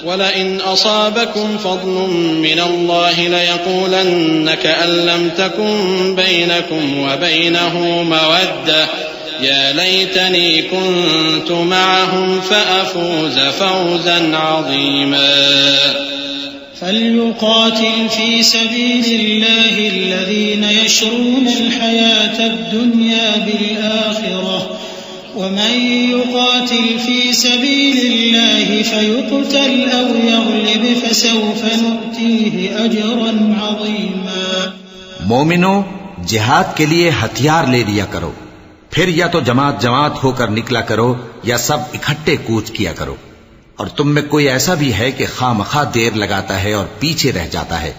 ولئن أصابكم فضل من الله ليقولن كأن لم تكن بينكم وبينه مودة يا ليتني كنت معهم فأفوز فوزا عظيما فليقاتل في سبيل الله الذين يشرون الحياة الدنيا بالآخرة ومن يقاتل في سبيل الله فيقتل أو يغلب فسوف نؤتيه أجرا عظيما۔ مومنو، جہاد کے لیے ہتھیار لے لیا کرو، پھر یا تو جماعت جماعت ہو کر نکلا کرو یا سب اکٹھے کوچ کیا کرو، اور تم میں کوئی ایسا بھی ہے کہ خواہ مخواہ دیر لگاتا ہے اور پیچھے رہ جاتا ہے،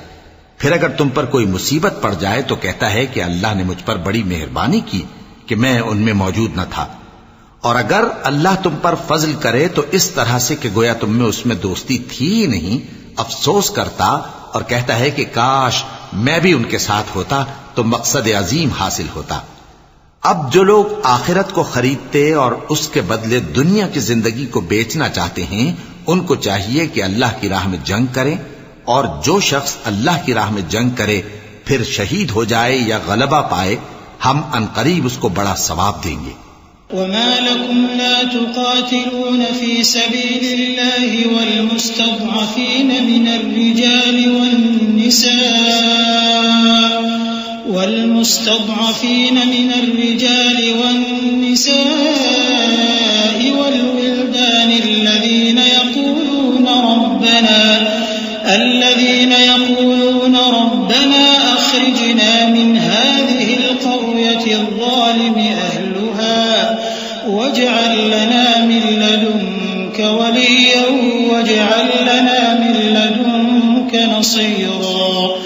پھر اگر تم پر کوئی مصیبت پڑ جائے تو کہتا ہے کہ اللہ نے مجھ پر بڑی مہربانی کی کہ میں ان میں موجود نہ تھا، اور اگر اللہ تم پر فضل کرے تو اس طرح سے کہ گویا تم میں اس میں دوستی تھی ہی نہیں، افسوس کرتا اور کہتا ہے کہ کاش میں بھی ان کے ساتھ ہوتا تو مقصد عظیم حاصل ہوتا۔ اب جو لوگ آخرت کو خریدتے اور اس کے بدلے دنیا کی زندگی کو بیچنا چاہتے ہیں، ان کو چاہیے کہ اللہ کی راہ میں جنگ کریں، اور جو شخص اللہ کی راہ میں جنگ کرے پھر شہید ہو جائے یا غلبہ پائے، ہم عنقریب اس کو بڑا ثواب دیں گے۔ وما لكم لا تقاتلون في سبيل الله والمستضعفين من الرجال والنساء والولدان الذين يقولون ربنا أخرجنا من هذه القرية الظالم أهلها واجعل لنا من لدنك وليا واجعل لنا من لدنك نصيرا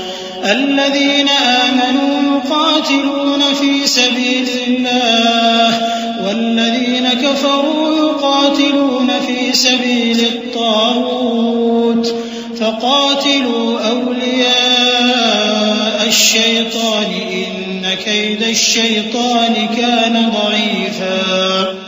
الذين آمنوا يقاتلون في سبيل الله والذين كفروا يقاتلون في سبيل الطاغوت فقاتلوا أولياء الشيطان إن كيد الشيطان كان ضعيفا۔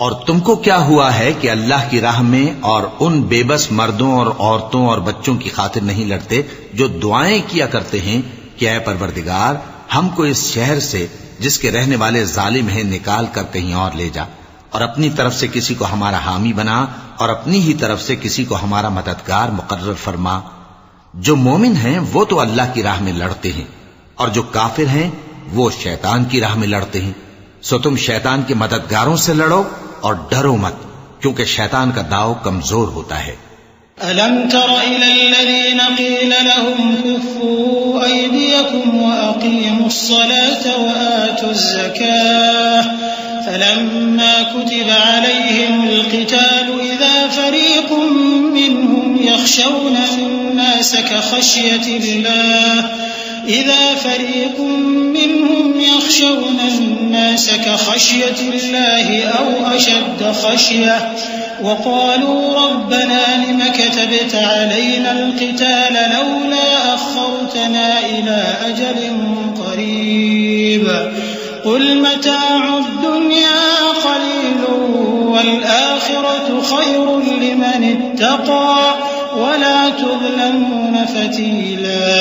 اور تم کو کیا ہوا ہے کہ اللہ کی راہ میں اور ان بے بس مردوں اور عورتوں اور بچوں کی خاطر نہیں لڑتے جو دعائیں کیا کرتے ہیں کہ اے پروردگار ہم کو اس شہر سے جس کے رہنے والے ظالم ہیں نکال کر کہیں اور لے جا، اور اپنی طرف سے کسی کو ہمارا حامی بنا اور اپنی ہی طرف سے کسی کو ہمارا مددگار مقرر فرما۔ جو مومن ہیں وہ تو اللہ کی راہ میں لڑتے ہیں، اور جو کافر ہیں وہ شیطان کی راہ میں لڑتے ہیں، سو تم شیطان کے مددگاروں سے لڑو اور ڈرو مت، کیونکہ شیطان کا داؤ کمزور ہوتا ہے۔ أَلَمْ تَرَ إِلَى الَّذِينَ قِيلَ لَهُمْ كُفُّوا أَيْدِيَكُمْ وَأَقِيمُوا الصَّلَاةَ وَآتُوا الزَّكَاةَ فَلَمَّا كُتِبَ عَلَيْهِمُ الْقِتَالُ إِذَا فَرِيقٌ مِّنْهُمْ يَخْشَوْنَ النَّاسَ كَخَشْيَةِ اللَّهِ أَوْ أَشَدَّ خَشْيَةً وقالوا ربنا لم كتبت علينا القتال لولا أخرتنا إلى أجل قريب قل متاع الدنيا قليل والآخرة خير لمن اتقى ولا تظلمون فتيلا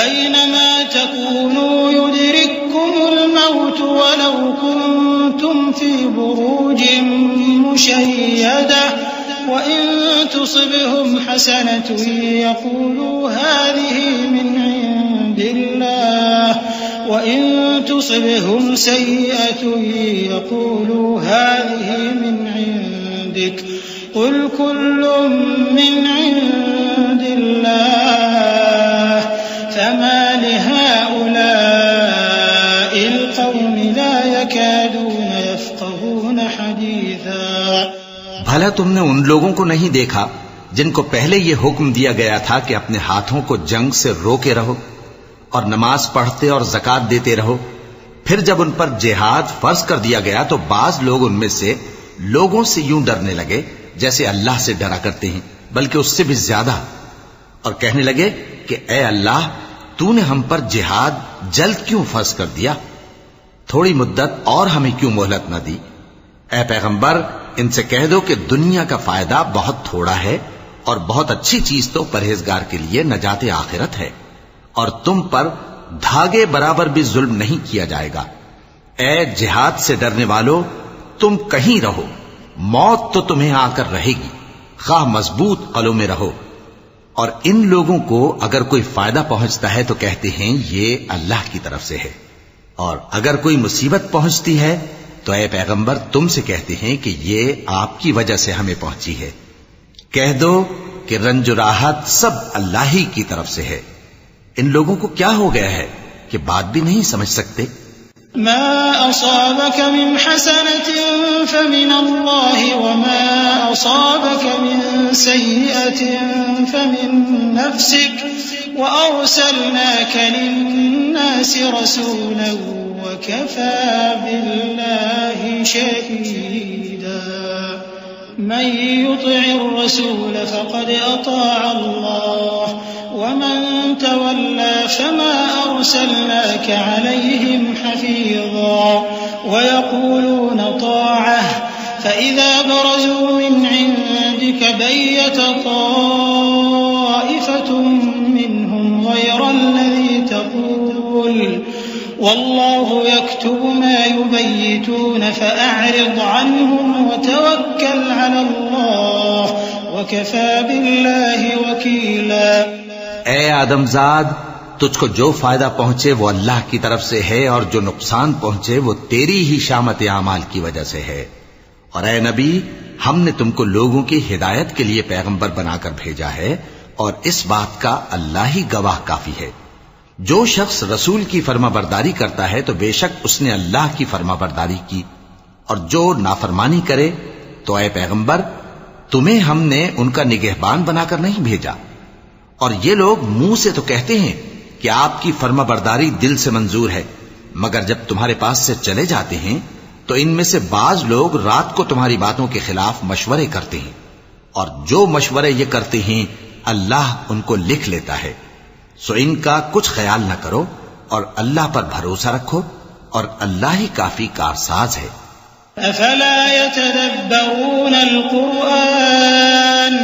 أينما تكونوا يدرككم الموت ولو كنتم في بروج مشيدة وإن تصبهم حسنة يقولوا هذه من عند الله وإن تصبهم سيئة يقولوا هذه من عندك قل كل من عند الله فما لهؤلاء القوم لا يكادون يفقهون حديثا۔ بھلا تم نے ان لوگوں کو نہیں دیکھا جن کو پہلے یہ حکم دیا گیا تھا کہ اپنے ہاتھوں کو جنگ سے روکے رہو، اور نماز پڑھتے اور زکات دیتے رہو۔ پھر جب ان پر جہاد فرض کر دیا گیا تو بعض لوگ ان میں سے لوگوں سے یوں ڈرنے لگے جیسے اللہ سے ڈرا کرتے ہیں، بلکہ اس سے بھی زیادہ، اور کہنے لگے کہ اے اللہ، تو نے ہم پر جہاد جلد کیوں فرض کر دیا؟ تھوڑی مدت اور ہمیں کیوں مہلت نہ دی؟ اے پیغمبر، ان سے کہہ دو کہ دنیا کا فائدہ بہت تھوڑا ہے، اور بہت اچھی چیز تو پرہیزگار کے لیے نجات آخرت ہے، اور تم پر دھاگے برابر بھی ظلم نہیں کیا جائے گا۔ اے جہاد سے ڈرنے والو، تم کہیں رہو، موت تو تمہیں آ کر رہے گی، خواہ مضبوط قلعوں میں رہو۔ اور ان لوگوں کو اگر کوئی فائدہ پہنچتا ہے تو کہتے ہیں یہ اللہ کی طرف سے ہے، اور اگر کوئی مصیبت پہنچتی ہے تو اے پیغمبر تم سے کہتے ہیں کہ یہ آپ کی وجہ سے ہمیں پہنچی ہے۔ کہہ دو کہ رنج و راحت سب اللہ ہی کی طرف سے ہے۔ ان لوگوں کو کیا ہو گیا ہے کہ بات بھی نہیں سمجھ سکتے؟ ما أصابك من حسنة فمن الله وما أصابك من سيئة فمن نفسك وأرسلناك للناس رسولا وكفى بالله شهيدا من يطع الرسول فقد أطاع الله ومن تولى فما أرسلناك عليهم حفيظا ويقولون طاعة فإذا برزوا من عندك بيت طائفة منهم غير الذي تقول والله يكتب ما يبيتون فأعرض عنهم وتوكل على الله وكفى بالله وكيلا۔ اے آدمزاد، تجھ کو جو فائدہ پہنچے وہ اللہ کی طرف سے ہے، اور جو نقصان پہنچے وہ تیری ہی شامت اعمال کی وجہ سے ہے۔ اور اے نبی، ہم نے تم کو لوگوں کی ہدایت کے لیے پیغمبر بنا کر بھیجا ہے، اور اس بات کا اللہ ہی گواہ کافی ہے۔ جو شخص رسول کی فرما برداری کرتا ہے تو بے شک اس نے اللہ کی فرما برداری کی، اور جو نافرمانی کرے تو اے پیغمبر تمہیں ہم نے ان کا نگہبان بنا کر نہیں بھیجا۔ اور یہ لوگ منہ سے تو کہتے ہیں کہ آپ کی فرما برداری دل سے منظور ہے، مگر جب تمہارے پاس سے چلے جاتے ہیں تو ان میں سے بعض لوگ رات کو تمہاری باتوں کے خلاف مشورے کرتے ہیں، اور جو مشورے یہ کرتے ہیں اللہ ان کو لکھ لیتا ہے۔ سو ان کا کچھ خیال نہ کرو اور اللہ پر بھروسہ رکھو، اور اللہ ہی کافی کارساز ہے۔ افلا يتدبرون القرآن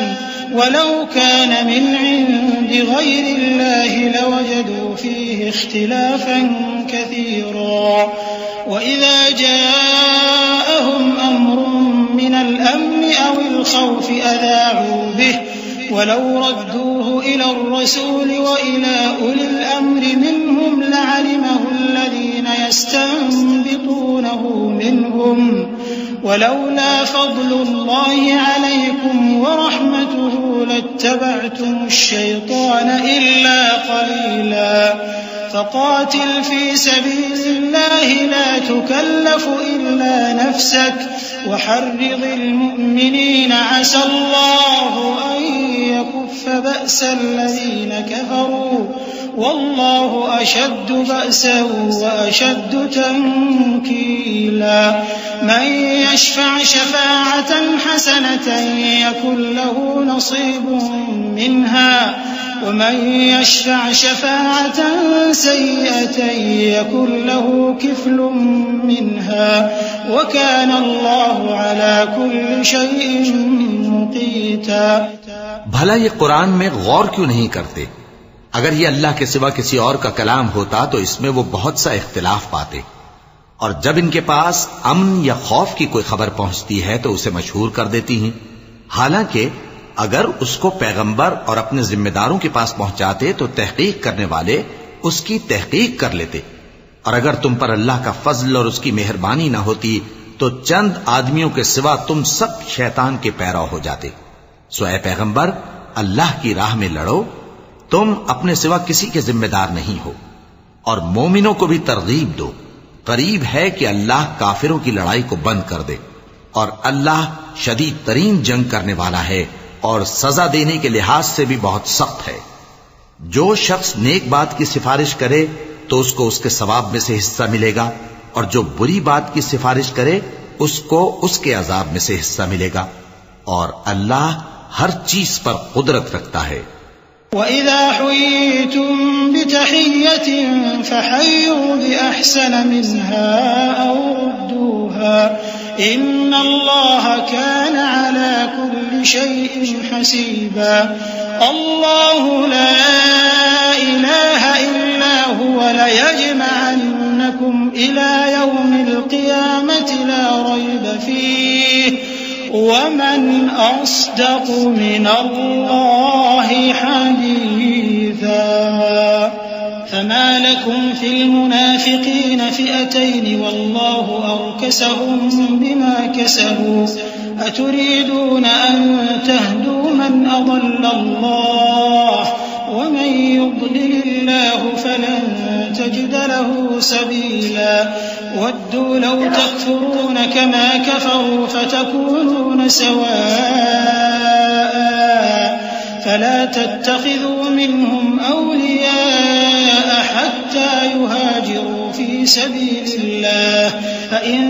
ولو كان من عند غير الله لوجدوا فيه اختلافا كثيرا وإذا جاءهم أمر من الأمن أو الخوف أذاعوا به ولو ردوه إلى الرسول وإلى أولي الأمر منهم لعلمه الذين يستنبطونه منهم ولولا فضل الله عليكم ورحمته لاتبعتم الشيطان إلا قليلا فقاتل في سبيل الله لا تكلف إلا نفسك وحرض المؤمنين عسى الله أن يكف بأس الذين كفروا والله أشد بأسا وأشد تنكيلا من يشفع شفاعة حسنة يكن له نصيب منها ومن يشفع شفاعة سيئة يكن له كفل منها وكان الله على كل شيء مقيتا۔ بھلا یہ قرآن میں غور کیوں نہیں کرتے؟ اگر یہ اللہ کے سوا کسی اور کا کلام ہوتا تو اس میں وہ بہت سا اختلاف پاتے، اور جب ان کے پاس امن یا خوف کی کوئی خبر پہنچتی ہے تو اسے مشہور کر دیتی ہیں، حالانکہ اگر اس کو پیغمبر اور اپنے ذمہ داروں کے پاس پہنچاتے تو تحقیق کرنے والے اس کی تحقیق کر لیتے، اور اگر تم پر اللہ کا فضل اور اس کی مہربانی نہ ہوتی تو چند آدمیوں کے سوا تم سب شیطان کے پیرو ہو جاتے۔ سو اے پیغمبر، اللہ کی راہ میں لڑو، تم اپنے سوا کسی کے ذمہ دار نہیں ہو، اور مومنوں کو بھی ترغیب دو، قریب ہے کہ اللہ کافروں کی لڑائی کو بند کر دے، اور اللہ شدید ترین جنگ کرنے والا ہے اور سزا دینے کے لحاظ سے بھی بہت سخت ہے۔ جو شخص نیک بات کی سفارش کرے تو اس کو اس کے ثواب میں سے حصہ ملے گا، اور جو بری بات کی سفارش کرے اس کو اس کے عذاب میں سے حصہ ملے گا، اور اللہ ہر چیز پر قدرت رکھتا ہے۔ وَإِذَا حُيِّيتُم بِتَحِيَّةٍ فَحَيُّوا بِأَحْسَنَ مِنْهَا أَوْ رُدُّوهَا إِنَّ اللَّهَ كَانَ عَلَى كُلِّ شَيْءٍ حَسِيبًا اللَّهُ لَا إِلَٰهَ إِلَّا هُوَ لَيَجْمَعَنَّكُمْ إِلَىٰ يَوْمِ الْقِيَامَةِ لَا رَيْبَ فِيهِ وَمَنْ أَصْدَقُ مِنَ اللَّهِ حَدِيثًا فَمَا لَكُمْ فِي الْمُنَافِقِينَ فِئَتَيْنِ وَاللَّهُ أَرْكَسَهُم بِمَا كَسَبُوا أَتُرِيدُونَ أَن تَهْدُوا مَنْ أَضَلَّ اللَّهُ وَمَن يُضْلِلِ اللَّهُ فَلَن تَجِدَ لَهُ سَبِيلًا وَدُّوا لَوْ تَكْفُرُونَ كَمَا كَفَرُوا فَتَكُونُونَ سَوَاءً فَلَا تَتَّخِذُوا مِنْهُمْ أَوْلِيَاءَ حَتَّى يُهَاجِرُوا فِي سَبِيلِ اللَّهِ فَإِن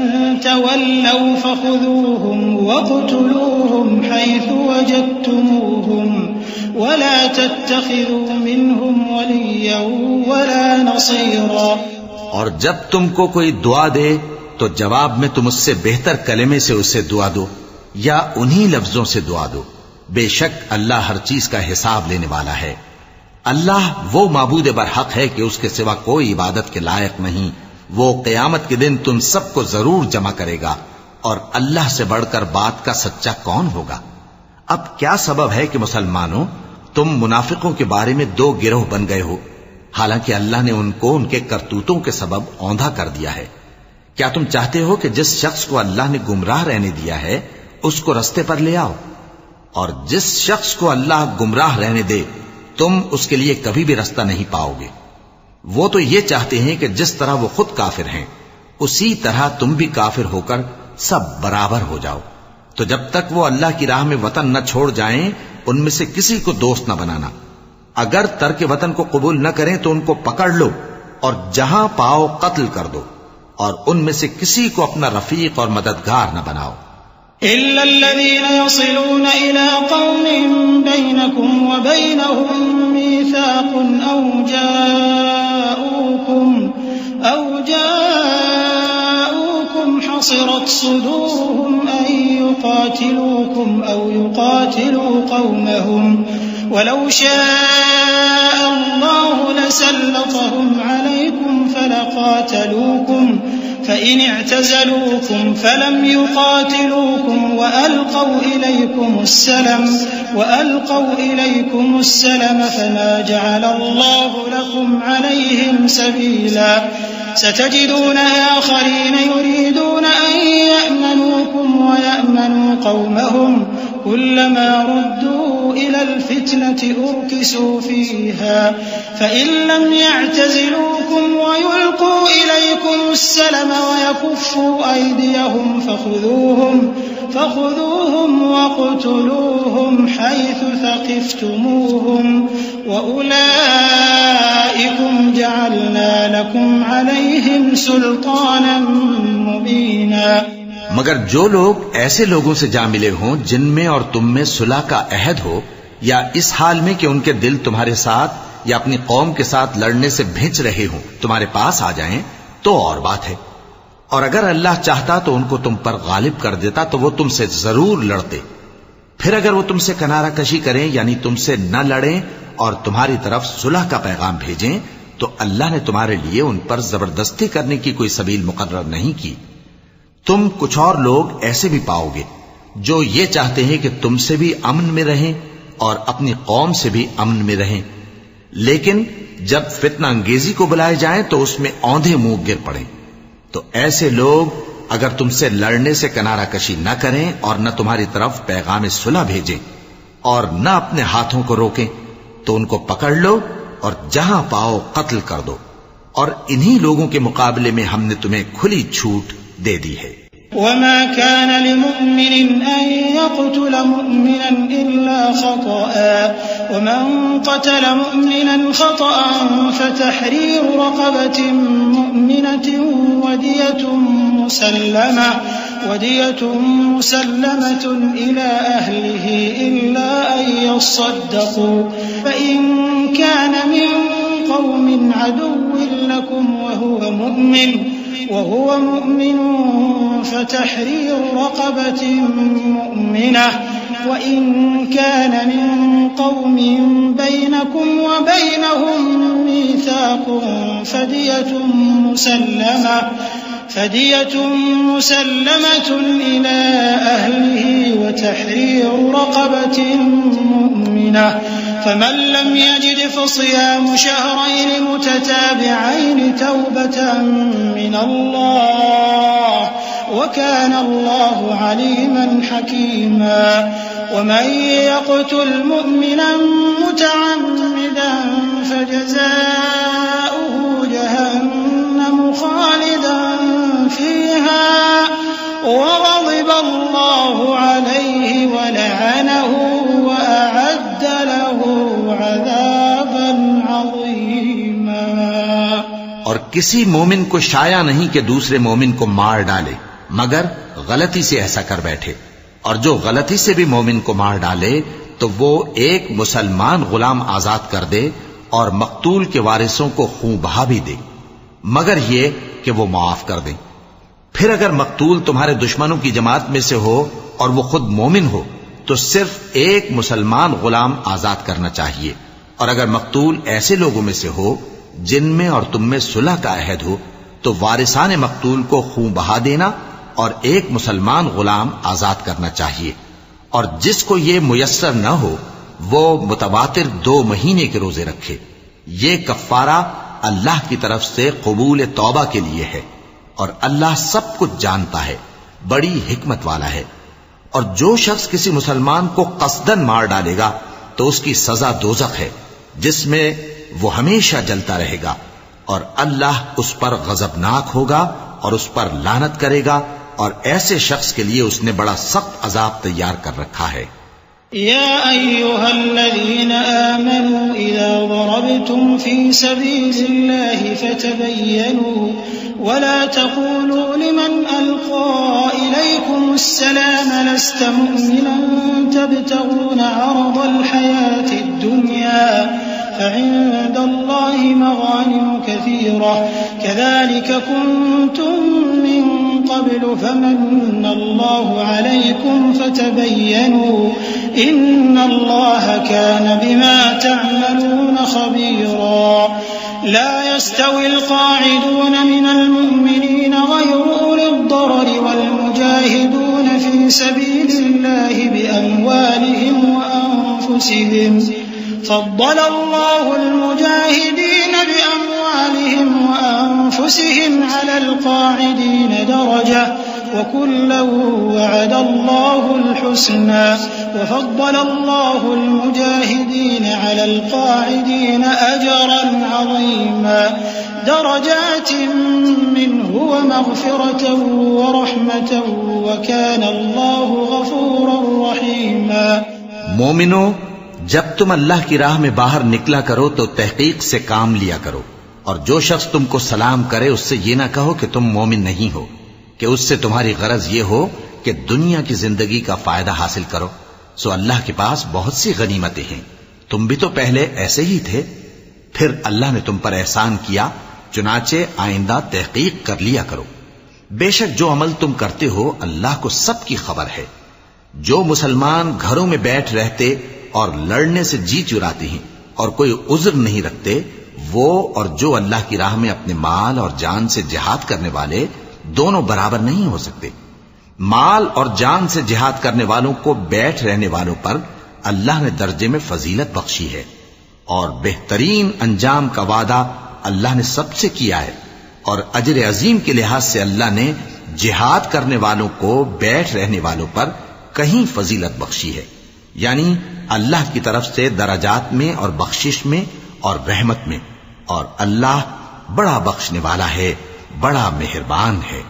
تَوَلَّوْا فَخُذُوهُمْ وَاقْتُلُوهُمْ حَيْثُ وَجَدتُّمُوهُمْ وَلَا تَتَّخِذُوا مِنْهُمْ وَلِيًّا وَلَا نَصِيرًا۔ اور جب تم کو کوئی دعا دے تو جواب میں تم اس سے بہتر کلمے سے اسے دعا دو یا انہی لفظوں سے دعا دو، بے شک اللہ ہر چیز کا حساب لینے والا ہے۔ اللہ وہ معبود برحق ہے کہ اس کے سوا کوئی عبادت کے لائق نہیں۔ وہ قیامت کے دن تم سب کو ضرور جمع کرے گا، اور اللہ سے بڑھ کر بات کا سچا کون ہوگا؟ اب کیا سبب ہے کہ مسلمانوں تم منافقوں کے بارے میں دو گروہ بن گئے ہو، حالانکہ اللہ نے ان کو ان کے کرتوتوں کے سبب اوندھا کر دیا ہے؟ کیا تم چاہتے ہو کہ جس شخص کو اللہ نے گمراہ رہنے دیا ہے اس کو رستے پر لے آؤ، اور جس شخص کو اللہ گمراہ رہنے دے تم اس کے لیے کبھی بھی رستہ نہیں پاؤ گے؟ وہ تو یہ چاہتے ہیں کہ جس طرح وہ خود کافر ہیں اسی طرح تم بھی کافر ہو کر سب برابر ہو جاؤ۔ تو جب تک وہ اللہ کی راہ میں وطن نہ چھوڑ جائیں ان میں سے کسی کو دوست نہ بنانا۔ اگر ترک وطن کو قبول نہ کریں تو ان کو پکڑ لو اور جہاں پاؤ قتل کر دو، اور ان میں سے کسی کو اپنا رفیق اور مددگار نہ بناؤ۔ إِلَّا الَّذِينَ يَصِلُونَ إِلَىٰ قَوْمٍ بَيْنَكُمْ وَبَيْنَهُم مِّيثَاقٌ أَوْ جَاءُوكُمْ حَصِرَتْ صُدُورُهُمْ أَن يُقَاتِلُوكُمْ أَوْ يُقَاتِلُوا قَوْمَهُمْ وَلَوْ شَاءَ اللَّهُ لَسَلَّطَهُمْ عَلَيْكُمْ فَلَقَاتَلُوكُمْ فَإِنِ اعْتَزَلُوكُمْ فَلَمْ يُقَاتِلُوكُمْ وَأَلْقَوْا إِلَيْكُمُ السَّلَمَ فَمَا جَعَلَ اللَّهُ لَكُمْ عَلَيْهِمْ سَبِيلًا سَتَجِدُونَ آخَرِينَ يُرِيدُونَ أَن يَأْمَنُوكُمْ وَيَأْمَنُوا قَوْمَهُمْ كُلَّمَا رُدُّوا إِلَى الْفِتْنَةِ أُرْكِسُوا فِيهَا فَإِن لَّمْ يَعْتَزِلُوكُمْ وَيُلْقُوا إِلَيْكُمُ السَّلَمَ وَيَكُفُّوا أَيْدِيَهُمْ فَخُذُوهُمْ وَاقْتُلُوهُمْ حَيْثُ ثَقِفْتُمُوهُمْ وَأُولَٰئِكُمْ جَعَلْنَا لَكُمْ عَلَيْهِمْ سُلْطَانًا مُّبِينًا۔ مگر جو لوگ ایسے لوگوں سے جا ملے ہوں جن میں اور تم میں صلح کا عہد ہو، یا اس حال میں کہ ان کے دل تمہارے ساتھ یا اپنی قوم کے ساتھ لڑنے سے بھنچ رہے ہوں، تمہارے پاس آ جائیں تو اور بات ہے، اور اگر اللہ چاہتا تو ان کو تم پر غالب کر دیتا تو وہ تم سے ضرور لڑتے۔ پھر اگر وہ تم سے کنارہ کشی کریں یعنی تم سے نہ لڑیں اور تمہاری طرف صلح کا پیغام بھیجیں تو اللہ نے تمہارے لیے ان پر زبردستی کرنے کی کوئی سبیل مقرر نہیں کی۔ تم کچھ اور لوگ ایسے بھی پاؤ گے جو یہ چاہتے ہیں کہ تم سے بھی امن میں رہیں اور اپنی قوم سے بھی امن میں رہیں، لیکن جب فتنہ انگیزی کو بلائے جائیں تو اس میں اوندھے منہ گر پڑیں۔ تو ایسے لوگ اگر تم سے لڑنے سے کنارہ کشی نہ کریں اور نہ تمہاری طرف پیغام صلح بھیجیں اور نہ اپنے ہاتھوں کو روکیں تو ان کو پکڑ لو اور جہاں پاؤ قتل کر دو، اور انہی لوگوں کے مقابلے میں ہم نے تمہیں کھلی چھوٹ دے دی ہے۔ وما كان لمؤمن أن يقتل مؤمنا إلا خطأ ومن قتل مؤمنا خطأ فتحرير رقبة مؤمنة ودية مسلمة إلى أهله إلا أن يصدقوا فإن كان من قوم عدو لكم وهو مؤمن فتحرير رقبة مؤمنة وإن كان من قوم بينكم وبينهم ميثاق فدية مسلمة إلى أهله وتحرير رقبة مؤمنة فمن لم يجد فصيام شهرين متتابعين توبة من الله وكان الله عليما حكيما ومن يقتل مؤمنا متعمدا فجزاؤه جهنم خالدا فيها وغضب الله عليه ولعنه وأعد له عذابا عظيما. اور کسی مومن کو شایع نہیں کہ دوسرے مومن کو مار ڈالے مگر غلطی سے ایسا کر بیٹھے، اور جو غلطی سے بھی مومن کو مار ڈالے تو وہ ایک مسلمان غلام آزاد کر دے اور مقتول کے وارثوں کو خون بہا بھی دے، مگر یہ کہ وہ معاف کر دیں. پھر اگر مقتول تمہارے دشمنوں کی جماعت میں سے ہو اور وہ خود مومن ہو تو صرف ایک مسلمان غلام آزاد کرنا چاہیے، اور اگر مقتول ایسے لوگوں میں سے ہو جن میں اور تم میں صلح کا عہد ہو تو وارثان مقتول کو خون بہا دینا اور ایک مسلمان غلام آزاد کرنا چاہیے. اور جس کو یہ میسر نہ ہو وہ متواتر 2 مہینے کے روزے رکھے. یہ کفارہ اللہ کی طرف سے قبول توبہ کے لیے ہے، اور اللہ سب کچھ جانتا ہے، بڑی حکمت والا ہے. اور جو شخص کسی مسلمان کو قصدن مار ڈالے گا تو اس کی سزا دوزخ ہے جس میں وہ ہمیشہ جلتا رہے گا، اور اللہ اس پر غضبناک ہوگا اور اس پر لعنت کرے گا، اور ایسے شخص کے لیے اس نے بڑا سخت عذاب تیار کر رکھا ہے. يا أيها الذين آمنوا إذا ضربتم في سبيل الله فتبينوا ولا تقولوا لمن ألقى إليكم السلام لست مؤمنا تبتغون عرض الحياة الدنيا فعند الله مغانم كثيرة كذلك كنتم من قبل فمن الله عليكم فتبينوا إن الله كان بما تعملون خبيرا. لا يستوي القاعدون من المؤمنين غير أولي الضرر والمجاهدون في سبيل الله بأموالهم وأنفسهم فضل الله المجاهدين بأموالهم وأنفسهم على القاعدين درجة وكلا وعد الله الحسنى وفضل الله المجاهدين على القاعدين أجرا عظيما درجات منه ومغفرة ورحمة وكان الله غفورا رحيما. مومنو، جب تم اللہ کی راہ میں باہر نکلا کرو تو تحقیق سے کام لیا کرو، اور جو شخص تم کو سلام کرے اس سے یہ نہ کہو کہ تم مومن نہیں ہو، کہ اس سے تمہاری غرض یہ ہو کہ دنیا کی زندگی کا فائدہ حاصل کرو. سو اللہ کے پاس بہت سی غنیمتیں ہیں، تم بھی تو پہلے ایسے ہی تھے، پھر اللہ نے تم پر احسان کیا، چنانچہ آئندہ تحقیق کر لیا کرو. بے شک جو عمل تم کرتے ہو اللہ کو سب کی خبر ہے. جو مسلمان گھروں میں بیٹھ رہتے اور لڑنے سے جی چراتے ہیں اور کوئی عذر نہیں رکھتے، وہ اور جو اللہ کی راہ میں اپنے مال اور جان سے جہاد کرنے والے دونوں برابر نہیں ہو سکتے. مال اور جان سے جہاد کرنے والوں کو بیٹھ رہنے والوں پر اللہ نے درجے میں فضیلت بخشی ہے، اور بہترین انجام کا وعدہ اللہ نے سب سے کیا ہے، اور اجر عظیم کے لحاظ سے اللہ نے جہاد کرنے والوں کو بیٹھ رہنے والوں پر کہیں فضیلت بخشی ہے، یعنی اللہ کی طرف سے درجات میں اور بخشش میں اور رحمت میں، اور اللہ بڑا بخشنے والا ہے، بڑا مہربان ہے.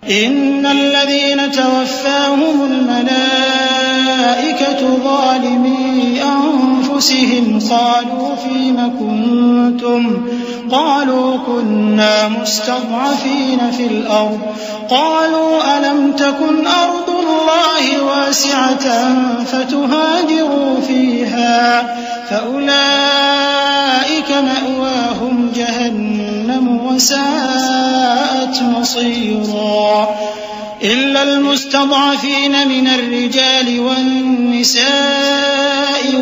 ان الذين توفاهم الملائكة الملائكة ظالمي أنفسهم قالوا فيم كنتم قالوا كنا مستضعفين في الأرض قالوا ألم تكن أرض الله واسعة فتهاجروا فيها فأولئك مأواهم جهنم وساءت مصيرا إلا المستضعفين من الرجال والنساء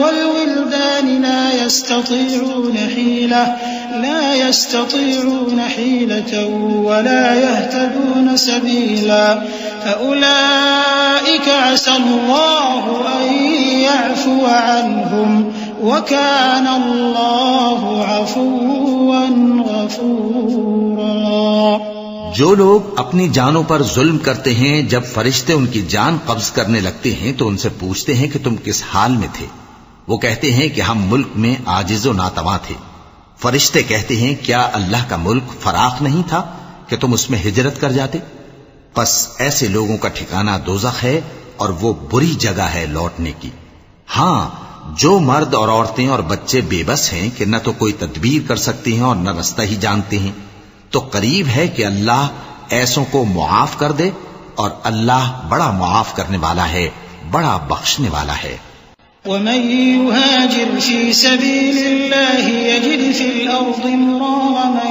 والولدان لا يستطيعون حيلة ولا يهتدون سبيلا فأولئك عسى الله أن يعفو عنهم وكان الله عفوا غفورا. جو لوگ اپنی جانوں پر ظلم کرتے ہیں جب فرشتے ان کی جان قبض کرنے لگتے ہیں تو ان سے پوچھتے ہیں کہ تم کس حال میں تھے. وہ کہتے ہیں کہ ہم ملک میں عاجز و ناتواں تھے. فرشتے کہتے ہیں کیا اللہ کا ملک فراخ نہیں تھا کہ تم اس میں ہجرت کر جاتے؟ پس ایسے لوگوں کا ٹھکانہ دوزخ ہے اور وہ بری جگہ ہے لوٹنے کی. ہاں جو مرد اور عورتیں اور بچے بے بس ہیں کہ نہ تو کوئی تدبیر کر سکتے ہیں اور نہ رستہ ہی جانتے ہیں تو قریب ہے کہ اللہ ایسوں کو معاف کر دے اور اللہ بڑا معاف کرنے والا ہے بڑا بخشنے والا ہے. ومن يهاجر في سبيل الله يجد في الأرض مراغما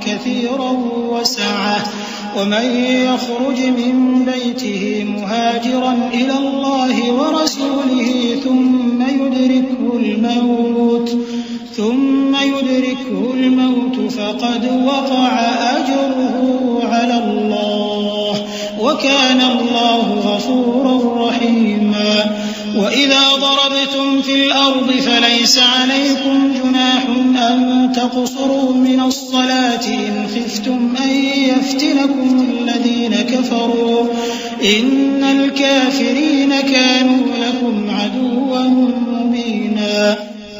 كثيرا وسعة ومن يخرج من بيته مهاجرا إلى الله ورسوله ثم يدركه الموت فقد وقع أجره على الله وكان الله غفورا رحيما. وإذا ضربتم في الأرض فليس عليكم جناح أن تقصروا من الصلاة إن خفتم أن يفتنكم الذين كفروا إن الكافرين كانوا لكم عدوا مبينا.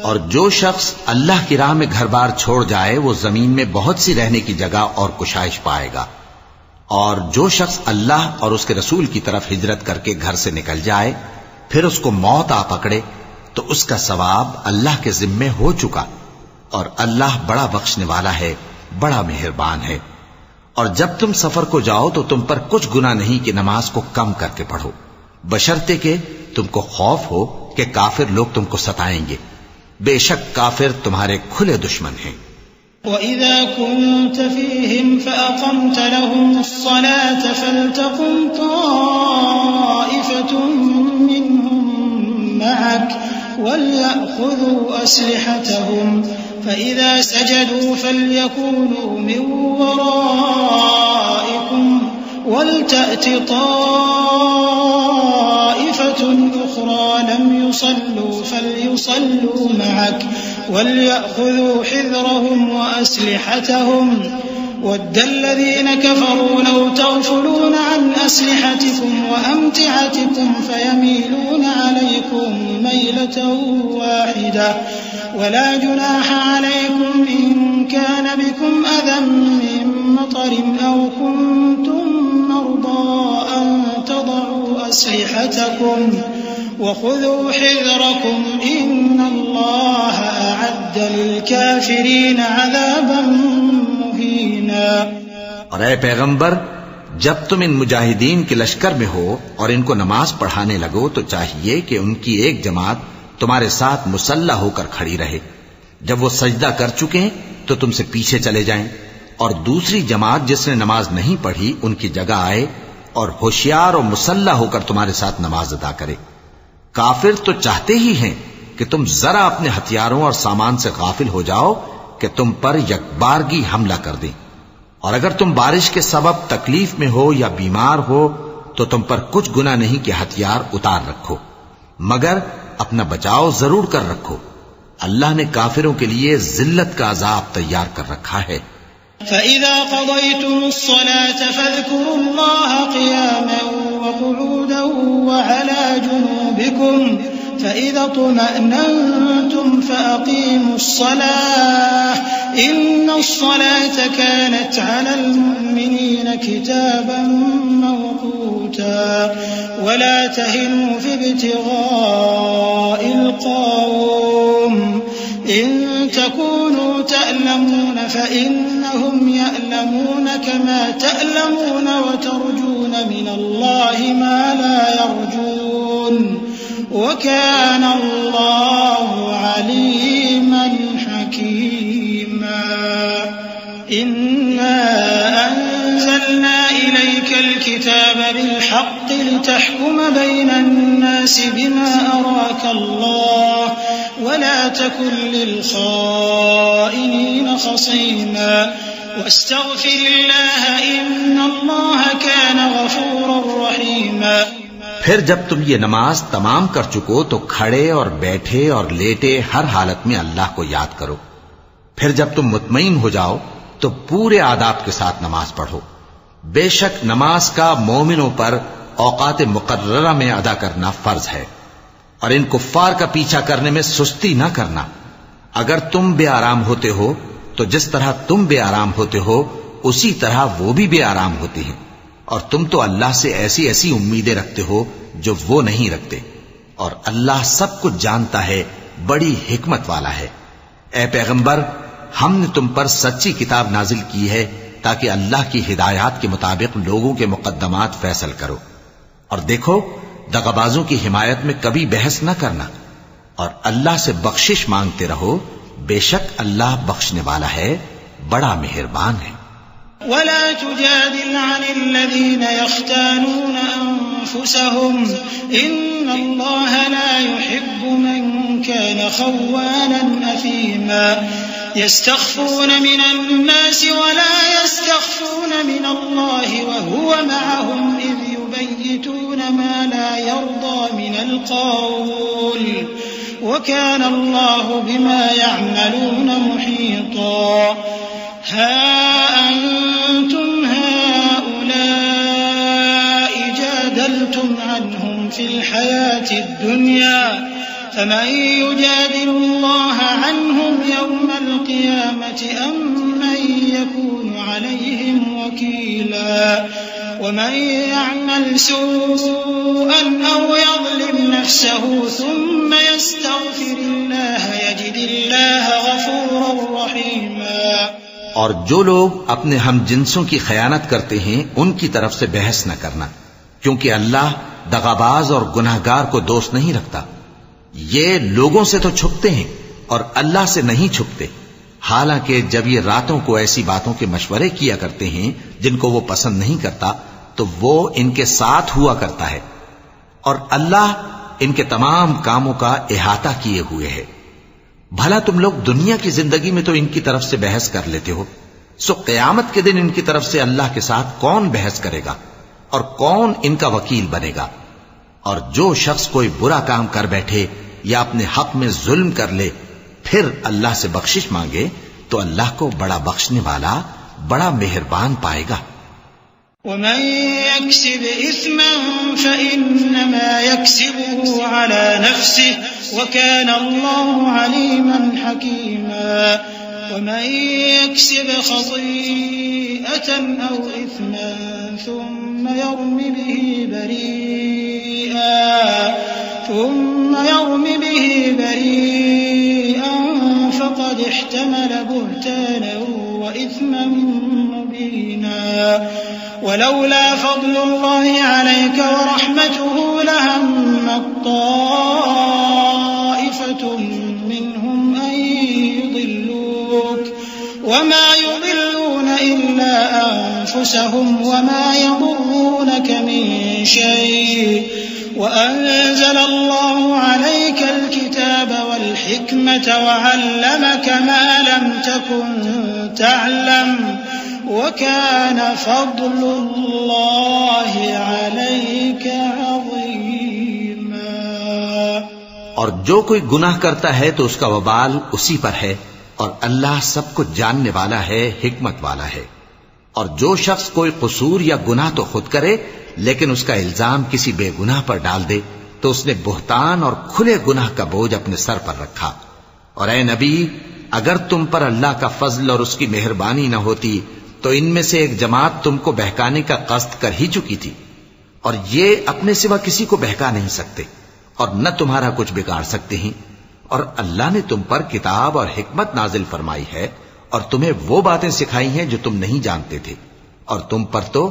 اور جو شخص اللہ کی راہ میں گھر بار چھوڑ جائے وہ زمین میں بہت سی رہنے کی جگہ اور کشائش پائے گا. اور جو شخص اللہ اور اس کے رسول کی طرف ہجرت کر کے گھر سے نکل جائے پھر اس کو موت آ پکڑے تو اس کا ثواب اللہ کے ذمے ہو چکا اور اللہ بڑا بخشنے والا ہے بڑا مہربان ہے. اور جب تم سفر کو جاؤ تو تم پر کچھ گناہ نہیں کہ نماز کو کم کر کے پڑھو بشرطے کہ تم کو خوف ہو کہ کافر لوگ تم کو ستائیں گے. بے شک کافر تمہارے کھلے دشمن ہیں. وَإِذَا كُنْتَ فِيهِمْ فَأَقَمْتَ لَهُمُ الصَّلَاةَ فَلْتَقُمْ طَائِفَةٌ مِّنْهُمْ مَعَكَ وَلْيَأْخُذُوا أَسْلِحَتَهُمْ فَإِذَا سَجَدُوا فَلْيَكُونُوا مِنْ وَرَائِكُمْ وَلْتَأْتِ طَائِفَةٌ أُخْرَى لَمْ يُصَلُّوا فَلْيُصَلُّوا مَعَكَ وَلْيَأْخُذُوا حِذْرَهُمْ وَأَسْلِحَتَهُمْ وَدَّ الَّذِينَ كَفَرُوا لَوْ تَغْفُلُونَ عَنْ أَسْلِحَتِكُمْ وَأَمْتِعَتِكُمْ فَيَمِيلُونَ عَلَيْكُمْ مَيْلَةً وَاحِدَةً وَلَا جُنَاحَ عَلَيْكُمْ إِن كَانَ بِكُمْ أَذًى مِّن مَّطَرٍ أَوْ كُنتُم مَّرْضَىٰ أَن تَضَعُوا أَسْلِحَتَكُمْ وَخُذُوا حِذْرَكُمْ إِنَّ اللَّهَ أَعَدَّ لِلْكَافِرِينَ عَذَابًا مُّهِينًا. اور اے پیغمبر جب تم ان مجاہدین کے لشکر میں ہو اور ان کو نماز پڑھانے لگو تو چاہیے کہ ان کی ایک جماعت تمہارے ساتھ مسلح ہو کر کھڑی رہے. جب وہ سجدہ کر چکے تو تم سے پیچھے چلے جائیں اور دوسری جماعت جس نے نماز نہیں پڑھی ان کی جگہ آئے اور ہوشیار اور مسلح ہو کر تمہارے ساتھ نماز ادا کرے. کافر تو چاہتے ہی ہیں کہ تم ذرا اپنے ہتھیاروں اور سامان سے غافل ہو جاؤ کہ تم پر یکبارگی حملہ کر دیں. اور اگر تم بارش کے سبب تکلیف میں ہو یا بیمار ہو تو تم پر کچھ گناہ نہیں کہ ہتھیار اتار رکھو مگر اپنا بچاؤ ضرور کر رکھو. اللہ نے کافروں کے لیے ذلت کا عذاب تیار کر رکھا ہے. فَإِذَا قَضَيْتُمُ الصَّلَاةَ فَاذْكُرُوا اللَّهَ قِيَامًا وَقُعُودًا وَعَلَى جُنُوبِكُمْ فَإِذَا اطْمَأْنَنْتُمْ فَأَقِيمُوا الصَّلَاةَ إِنَّ الصَّلَاةَ كَانَتْ عَلَى الْمُؤْمِنِينَ كِتَابًا مَّوْقُوتًا. بيوتا ولا تهنوا في ابتغاء القوم إن تكونوا تألمون فإنهم يألمون كما تألمون وترجون من الله ما لا يرجون وكان الله عليما حكيما إنا أنزلنا إليك الكتاب بالحق لتحكم بين الناس بما أراك الله ولا تكن للخائنين خصيما واستغفر الله إن الله كان غفورا رحيما پھر جب تم یہ نماز تمام کر چکو تو کھڑے اور بیٹھے اور لیٹے ہر حالت میں اللہ کو یاد کرو. پھر جب تم مطمئن ہو جاؤ تو پورے آداب کے ساتھ نماز پڑھو. بے شک نماز کا مومنوں پر اوقات مقررہ میں ادا کرنا فرض ہے، اور ان کفار کا پیچھا کرنے میں سستی نہ کرنا. اگر تم بے آرام ہوتے ہو تو جس طرح تم بے آرام ہوتے ہو اسی طرح وہ بھی بے آرام ہوتے ہیں، اور تم تو اللہ سے ایسی ایسی امیدیں رکھتے ہو جو وہ نہیں رکھتے، اور اللہ سب کچھ جانتا ہے، بڑی حکمت والا ہے. اے پیغمبر، ہم نے تم پر سچی کتاب نازل کی ہے تاکہ اللہ کی ہدایات کے مطابق لوگوں کے مقدمات فیصل کرو. اور دیکھو، دغابازوں کی حمایت میں کبھی بحث نہ کرنا، اور اللہ سے بخشش مانگتے رہو، بے شک اللہ بخشنے والا ہے، بڑا مہربان ہے. ولا تجادل عن الذين يختانون أنفسهم إن الله لا يحب من كان خوانا أثيما يستخفون من الناس ولا يستخفون من الله وهو معهم إذ يبيتون ما لا يرضى من القول وكان الله بما يعملون محيطا. ها أنتم هؤلاء جادلتم عنهم في الحياة الدنيا فمن يجادل الله عنهم يوم القيامة أم من يكون عليهم وكيلا. ومن يعمل سوءا أو يظلم نفسه ثم يستغفر الله يجد الله غفورا رحيما. اور جو لوگ اپنے ہم جنسوں کی خیانت کرتے ہیں ان کی طرف سے بحث نہ کرنا، کیونکہ اللہ دغاباز اور گناہگار کو دوست نہیں رکھتا. یہ لوگوں سے تو چھپتے ہیں اور اللہ سے نہیں چھپتے، حالانکہ جب یہ راتوں کو ایسی باتوں کے مشورے کیا کرتے ہیں جن کو وہ پسند نہیں کرتا تو وہ ان کے ساتھ ہوا کرتا ہے، اور اللہ ان کے تمام کاموں کا احاطہ کیے ہوئے ہے. بھلا تم لوگ دنیا کی زندگی میں تو ان کی طرف سے بحث کر لیتے ہو، سو قیامت کے دن ان کی طرف سے اللہ کے ساتھ کون بحث کرے گا اور کون ان کا وکیل بنے گا؟ اور جو شخص کوئی برا کام کر بیٹھے یا اپنے حق میں ظلم کر لے پھر اللہ سے بخشش مانگے تو اللہ کو بڑا بخشنے والا، بڑا مہربان پائے گا. ومن يكسب إثما فإنما يكسبه على نفسه وكان الله عليما حكيما. ومن يكسب خطيئة أو إثما ثم يرم به بريئا فقد احتمل بهتانا وإثما مبينا. ولولا فضل الله عليك ورحمته لهمت طائفة منهم أن يضلوك وما يضلون إلا أنفسهم وما يضرونك من شيء وأنزل الله عليك الكتاب والحكمة وعلمك ما لم تكن تعلم وَكَانَ فَضْلُ اللَّهِ عَلَيْكَ عَظِيمًا. اور جو کوئی گناہ کرتا ہے تو اس کا وبال اسی پر ہے، اور اللہ سب کچھ جاننے والا ہے، حکمت والا ہے. اور جو شخص کوئی قصور یا گناہ تو خود کرے لیکن اس کا الزام کسی بے گناہ پر ڈال دے تو اس نے بہتان اور کھلے گناہ کا بوجھ اپنے سر پر رکھا. اور اے نبی، اگر تم پر اللہ کا فضل اور اس کی مہربانی نہ ہوتی تو ان میں سے ایک جماعت تم کو بہکانے کا قصد کر ہی چکی تھی. اور یہ اپنے سوا کسی کو بہکا نہیں سکتے اور نہ تمہارا کچھ بگاڑ سکتے ہیں، اور اللہ نے تم پر کتاب اور حکمت نازل فرمائی ہے اور تمہیں وہ باتیں سکھائی ہیں جو تم نہیں جانتے تھے، اور تم پر تو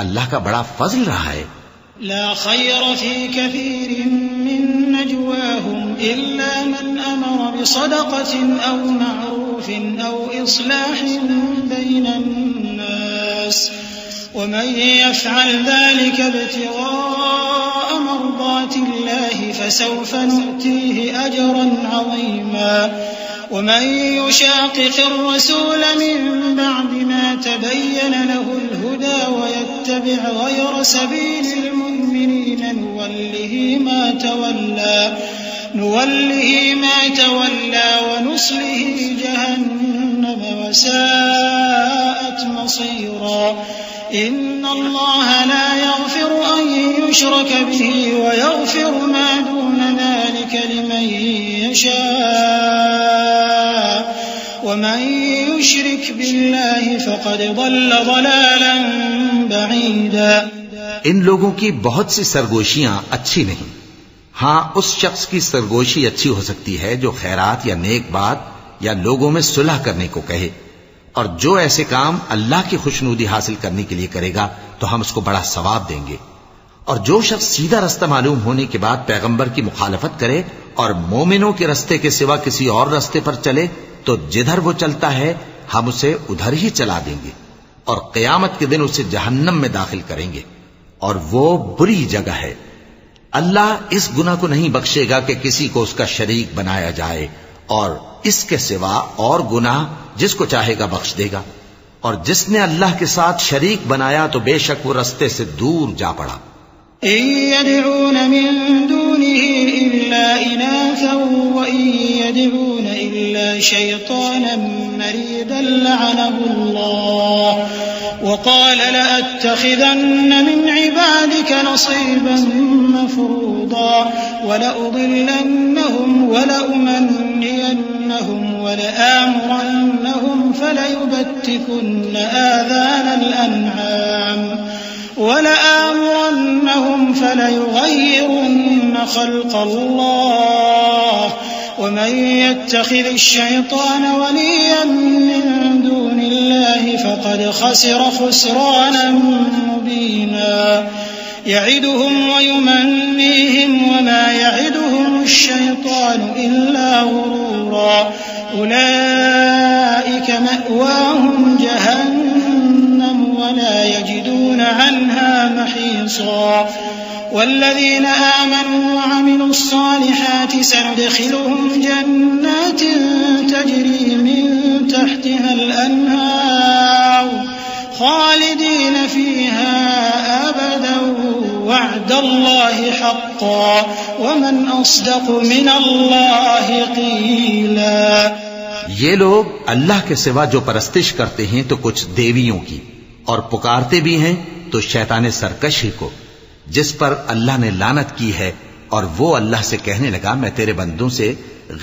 اللہ کا بڑا فضل رہا ہے۔ لا خير في كثير من نجواهم إلا من أمر بصدقة أو معروف أو إصلاح بين الناس ومن يفعل ذلك ابتغاء مرضات الله فسوف نؤتيه أجرا عظيما ومن يشاقق الرسول من بعد ما تبين له الهدى ويتبع غير سبيل المؤمنين نوله ما تولى ونصله جهنم وساءت مصيرا إن الله لا يغفر أن يشرك به ويغفر ما دون ذلك لمن يشاء ومن يشرك بالله فقد ضل ضلالا بعيدا۔ ان لوگوں کی بہت سی سرگوشیاں اچھی نہیں، ہاں اس شخص کی سرگوشی اچھی ہو سکتی ہے جو خیرات یا نیک بات یا لوگوں میں صلح کرنے کو کہے، اور جو ایسے کام اللہ کی خوشنودی حاصل کرنے کے لیے کرے گا تو ہم اس کو بڑا ثواب دیں گے۔ اور جو شخص سیدھا رستہ معلوم ہونے کے بعد پیغمبر کی مخالفت کرے اور مومنوں کے رستے کے سوا کسی اور رستے پر چلے تو جدھر وہ چلتا ہے ہم اسے ادھر ہی چلا دیں گے، اور قیامت کے دن اسے جہنم میں داخل کریں گے، اور وہ بری جگہ ہے۔ اللہ اس گناہ کو نہیں بخشے گا کہ کسی کو اس کا شریک بنایا جائے، اور اس کے سوا اور گناہ جس کو چاہے گا بخش دے گا، اور جس نے اللہ کے ساتھ شریک بنایا تو بے شک وہ رستے سے دور جا پڑا۔ إن يدعون من دونه إلا إناثا وإن يدعون إلا شيطانا مريدا لعنه الله وقال لأتخذن من عبادك نصيبا مفروضا ولأضلنهم ولأمنينهم ولآمرنهم فليبتكن آذان الأنعام ولآمرنهم فليغيرن خلق الله ومن يتخذ الشيطان وليا من دون الله فقد خسر خسرانا مبينا يعدهم ويمنيهم وما يعدهم الشيطان إلا غرورا أولئك مأواهم جهنم ولا يجدون عنها محيصا والذين آمنوا وعملوا الصالحات سندخلهم جنات تجري من تحتها الأنهار خالدين فيها أبدا وعد الله حقا ومن أصدق من الله قيلا۔ یہ لوگ اللہ کے سوا جو پرستش کرتے ہیں تو کچھ دیویوں کی، اور پکارتے بھی ہیں تو شیطان سرکش ہی کو، جس پر اللہ نے لعنت کی ہے، اور وہ اللہ سے کہنے لگا میں تیرے بندوں سے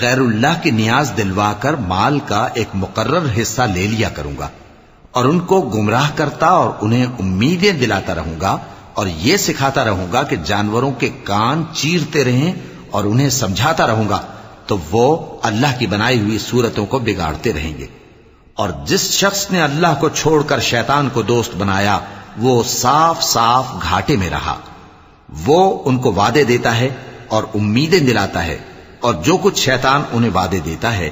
غیر اللہ کی نیاز دلوا کر مال کا ایک مقرر حصہ لے لیا کروں گا، اور ان کو گمراہ کرتا اور انہیں امیدیں دلاتا رہوں گا، اور یہ سکھاتا رہوں گا کہ جانوروں کے کان چیرتے رہیں، اور انہیں سمجھاتا رہوں گا تو وہ اللہ کی بنائی ہوئی صورتوں کو بگاڑتے رہیں گے۔ اور جس شخص نے اللہ کو چھوڑ کر شیطان کو دوست بنایا وہ صاف صاف گھاٹے میں رہا۔ وہ ان کو وعدے دیتا ہے اور امیدیں دلاتا ہے، اور جو کچھ شیطان انہیں وعدے دیتا ہے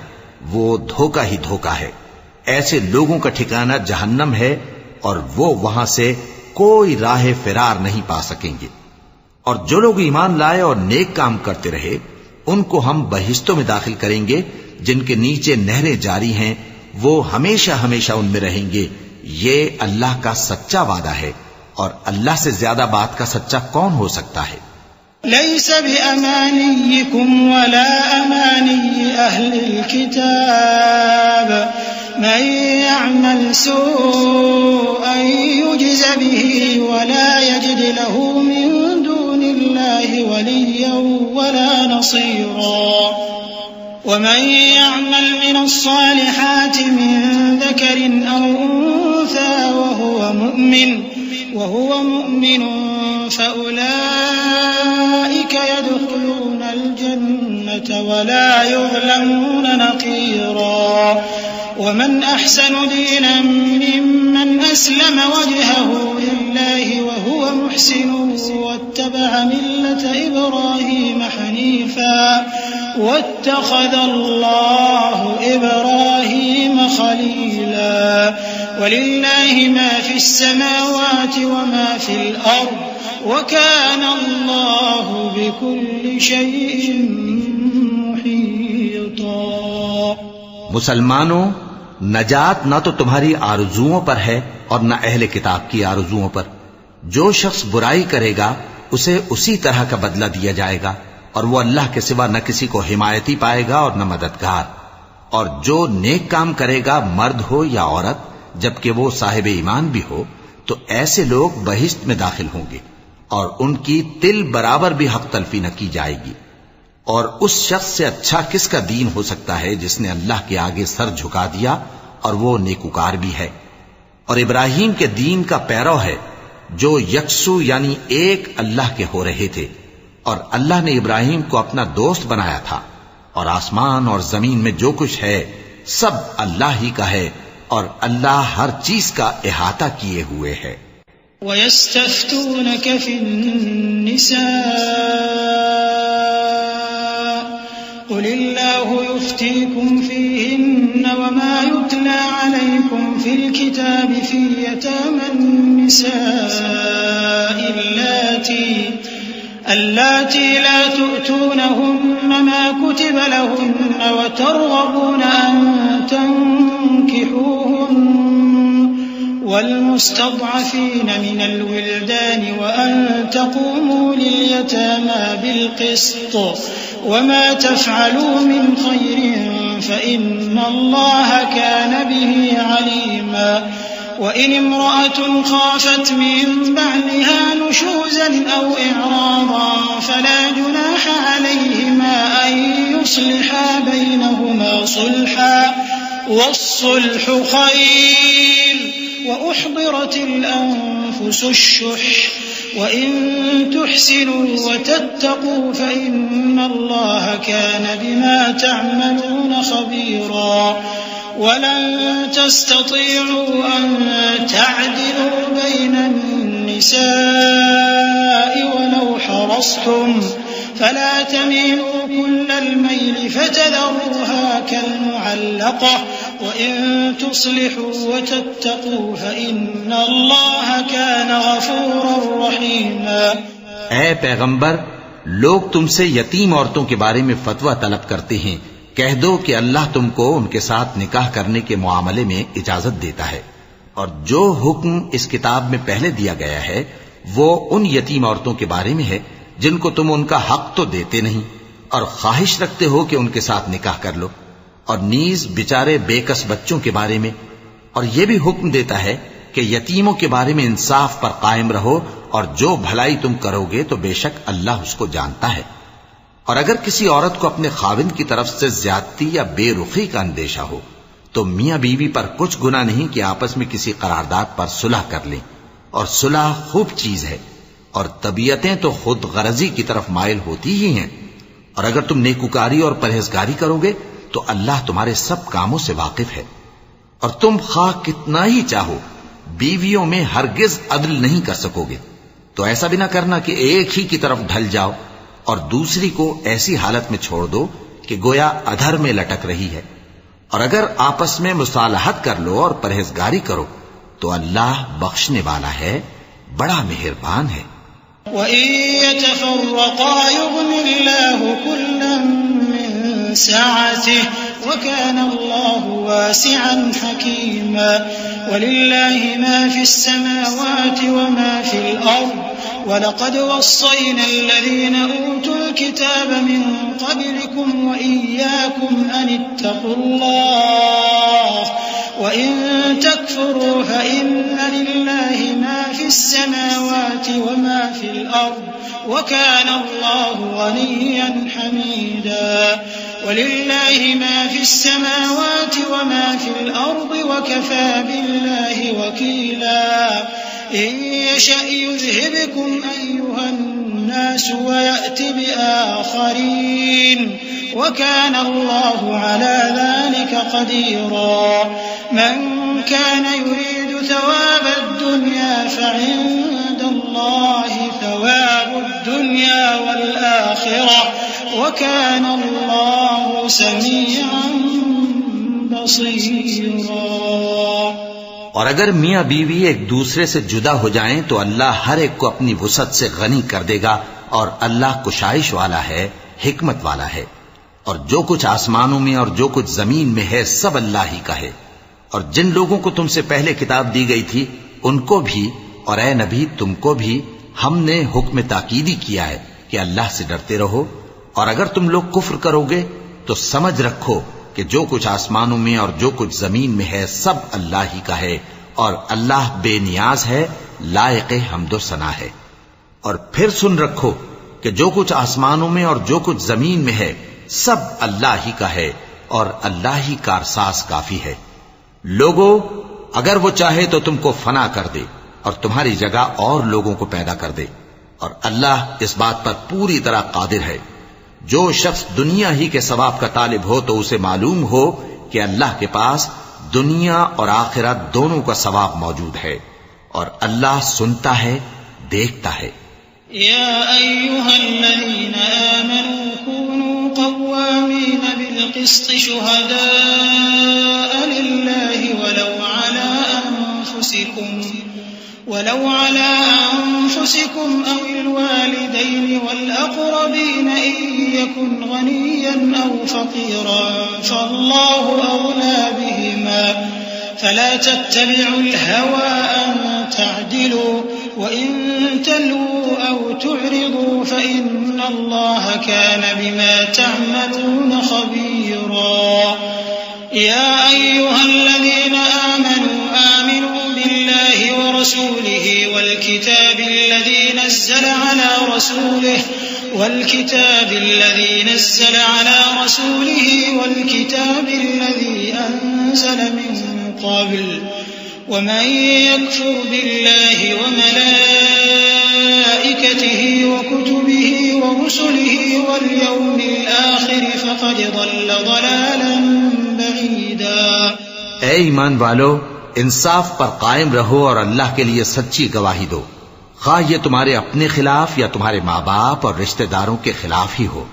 وہ دھوکہ ہی دھوکہ ہے۔ ایسے لوگوں کا ٹھکانہ جہنم ہے، اور وہ وہاں سے کوئی راہ فرار نہیں پا سکیں گے۔ اور جو لوگ ایمان لائے اور نیک کام کرتے رہے ان کو ہم بہشتوں میں داخل کریں گے جن کے نیچے نہریں جاری ہیں، وہ ہمیشہ ہمیشہ ان میں رہیں گے۔ یہ اللہ کا سچا وعدہ ہے، اور اللہ سے زیادہ بات کا سچا کون ہو سکتا ہے؟ ليس بأمانيكم ولا أماني أهل الكتاب من يعمل سوءا يجز به ولا يجد له من دون الله وليا ولا نصيرا۔ ومن يعمل من الصالحات من ذكر أو أنثى وهو مؤمن فأولئك يدخلون الجنة ولا يظلمون نقيرا ومن أحسن دينا ممن أسلم وجهه لله وهو محسن واتبع ملة إبراهيم حنيفا واتخذ الله إبراهيم خليلا ولله ما في السماوات وما في الأرض وكان الله بكل شيء محيطا. مسلمانوں، نجات نہ تو تمہاری آرزوؤں پر ہے اور نہ اہل کتاب کی آرزوؤں پر. جو شخص برائی کرے گا اسے اسی طرح کا بدلہ دیا جائے گا اور وہ اللہ کے سوا نہ کسی کو حمایتی پائے گا اور نہ مددگار. اور جو نیک کام کرے گا مرد ہو یا عورت جبکہ وہ صاحب ایمان بھی ہو تو ایسے لوگ بہشت میں داخل ہوں گے اور ان کی تل برابر بھی حق تلفی نہ کی جائے گی. اور اس شخص سے اچھا کس کا دین ہو سکتا ہے جس نے اللہ کے آگے سر جھکا دیا اور وہ نیکوکار بھی ہے. اور ابراہیم کے دین کا پیرو ہے جو یکسو یعنی ایک اللہ کے ہو رہے تھے. اور اللہ نے ابراہیم کو اپنا دوست بنایا تھا. اور آسمان اور زمین میں جو کچھ ہے سب اللہ ہی کا ہے اور اللہ ہر چیز کا احاطہ کیے ہوئے ہے. وَيَسْتَفْتُونَكَ فِي النِّسَاءِ قُلِ اللَّهُ يُفْتِيكُمْ فِيهِنَّ وَمَا يُتْلَى عَلَيْكُمْ فِي الْكِتَابِ فِي يَتَامَى النِّسَاءِ اللَّاتِي لَا تُؤْتُونَهُنَّ مَا كُتِبَ لَهُنَّ وَتَرْغَبُونَ أَن تَنكِحُوهُنَّ والمستضعفين من الولدان وأن تقوموا لليتامى بالقسط وما تفعلوا من خير فإن الله كان به عليما. وإن امرأة خافت من بعلها نشوزا أو إعراضا فلا جناح عليهما أن يصلحا بينهما صلحا والصلح خير وأحضرت الأنفس الشح وإن تحسنوا وتتقوا فإن الله كان بما تعملون خبيرا. ولن تستطيعوا أن تعدلوا بين النساء ولو حرصتم فلا تميلوا كل الميل فتذروها كالمعلقة وإن تصلحوا وتتقوا فإن الله كان غفورا رحيما. اے پیغمبر، لوگ تم سے یتیم عورتوں کے بارے میں فتویٰ طلب کرتے ہیں. کہہ دو کہ اللہ تم کو ان کے ساتھ نکاح کرنے کے معاملے میں اجازت دیتا ہے اور جو حکم اس کتاب میں پہلے دیا گیا ہے وہ ان یتیم عورتوں کے بارے میں ہے جن کو تم ان کا حق تو دیتے نہیں اور خواہش رکھتے ہو کہ ان کے ساتھ نکاح کر لو. اور نیز بیچارے بے کس بچوں کے بارے میں. اور یہ بھی حکم دیتا ہے کہ یتیموں کے بارے میں انصاف پر قائم رہو اور جو بھلائی تم کرو گے تو بے شک اللہ اس کو جانتا ہے. اور اگر کسی عورت کو اپنے خاوند کی طرف سے زیادتی یا بے رخی کا اندیشہ ہو تو میاں بیوی پر کچھ گناہ نہیں کہ آپس میں کسی قرارداد پر صلح کر لیں. اور صلح خوب چیز ہے اور طبیعتیں تو خود غرضی کی طرف مائل ہوتی ہی ہیں. اور اگر تم نیکوکاری اور پرہیزگاری کرو گے تو اللہ تمہارے سب کاموں سے واقف ہے. اور تم خواہ کتنا ہی چاہو بیویوں میں ہرگز عدل نہیں کر سکو گے. تو ایسا بھی نہ کرنا کہ ایک ہی کی طرف ڈھل جاؤ اور دوسری کو ایسی حالت میں چھوڑ دو کہ گویا ادھر میں لٹک رہی ہے. اور اگر آپس میں مصالحت کر لو اور پرہیزگاری کرو تو اللہ بخشنے والا ہے، بڑا مہربان ہے. وَإِن يَتَفَرَّقَا يُغْنِ اللَّهُ كُلًّا مِّن سَعَتِهِ وَكَانَ اللَّهُ وَاسِعًا حَكِيمًا. وَلِلَّهِ مَا فِي السَّمَاوَاتِ وَمَا فِي الْأَرْضِ وَلَقَدْ وَصَّيْنَا الَّذِينَ أُوتُوا الْكِتَابَ مِن قَبْلِكُمْ وَإِيَّاكُمْ أَنِ اتَّقُوا اللَّهَ وَإِن تَكْفُرُوا فَإِنَّ لِلَّهِ مَا فِي السَّمَاوَاتِ وَمَا فِي الْأَرْضِ وَكَانَ اللَّهُ غَنِيًّا حَمِيدًا. ولله ما في السماوات وما في الأرض وكفى بالله وكيلا إن يشأ يذهبكم أيها الناس ويأت بآخرين وكان الله على ذلك قديرا من كان يريد ثواب الدنيا فعند الله ثواب الدنيا والآخرة وكان الله سميعا بصيرا. اور اگر میاں بیوی ایک دوسرے سے جدا ہو جائیں تو اللہ ہر ایک کو اپنی وسعت سے غنی کر دے گا، اور اللہ کشائش والا ہے، حکمت والا ہے. اور جو کچھ آسمانوں میں اور جو کچھ زمین میں ہے سب اللہ ہی کا ہے. اور جن لوگوں کو تم سے پہلے کتاب دی گئی تھی ان کو بھی اور اے نبی تم کو بھی ہم نے حکم تاکیدی کیا ہے کہ اللہ سے ڈرتے رہو. اور اگر تم لوگ کفر کرو گے تو سمجھ رکھو کہ جو کچھ آسمانوں میں اور جو کچھ زمین میں ہے سب اللہ ہی کا ہے، اور اللہ بے نیاز ہے، لائق حمد و ثنا ہے. اور پھر سن رکھو کہ جو کچھ آسمانوں میں اور جو کچھ زمین میں ہے سب اللہ ہی کا ہے، اور اللہ ہی کارساز کافی ہے. لوگو اگر وہ چاہے تو تم کو فنا کر دے اور تمہاری جگہ اور لوگوں کو پیدا کر دے، اور اللہ اس بات پر پوری طرح قادر ہے. جو شخص دنیا ہی کے ثواب کا طالب ہو تو اسے معلوم ہو کہ اللہ کے پاس دنیا اور آخرت دونوں کا ثواب موجود ہے، اور اللہ سنتا ہے، دیکھتا ہے. يا أيها الذين آمنوا كونوا قوامين بالقسط شهداء لله ولو على أنفسكم أو الوالدين والأقربين إن يكن غنيا أو فقيرا فالله أولى بهما فلا تتبعوا الهوى أن تعدلوا وإن تلووا أو تعرضوا فإن الله كان بما تعملون خبيرا. يا أيها الذين آمنوا بالله ورسوله والكتاب الذي نزل على رسوله والكتاب الذي أنزل من قبل ومن يكفر بالله وملائكته وكتبه ورسله واليوم الآخر فقد ضل ضلالا بعيدا. اے ایمان والو، انصاف پر قائم رہو اور اللہ کے لیے سچی گواہی دو، خواہ یہ تمہارے اپنے خلاف یا تمہارے ماں باپ اور رشتہ داروں کے خلاف ہی ہو.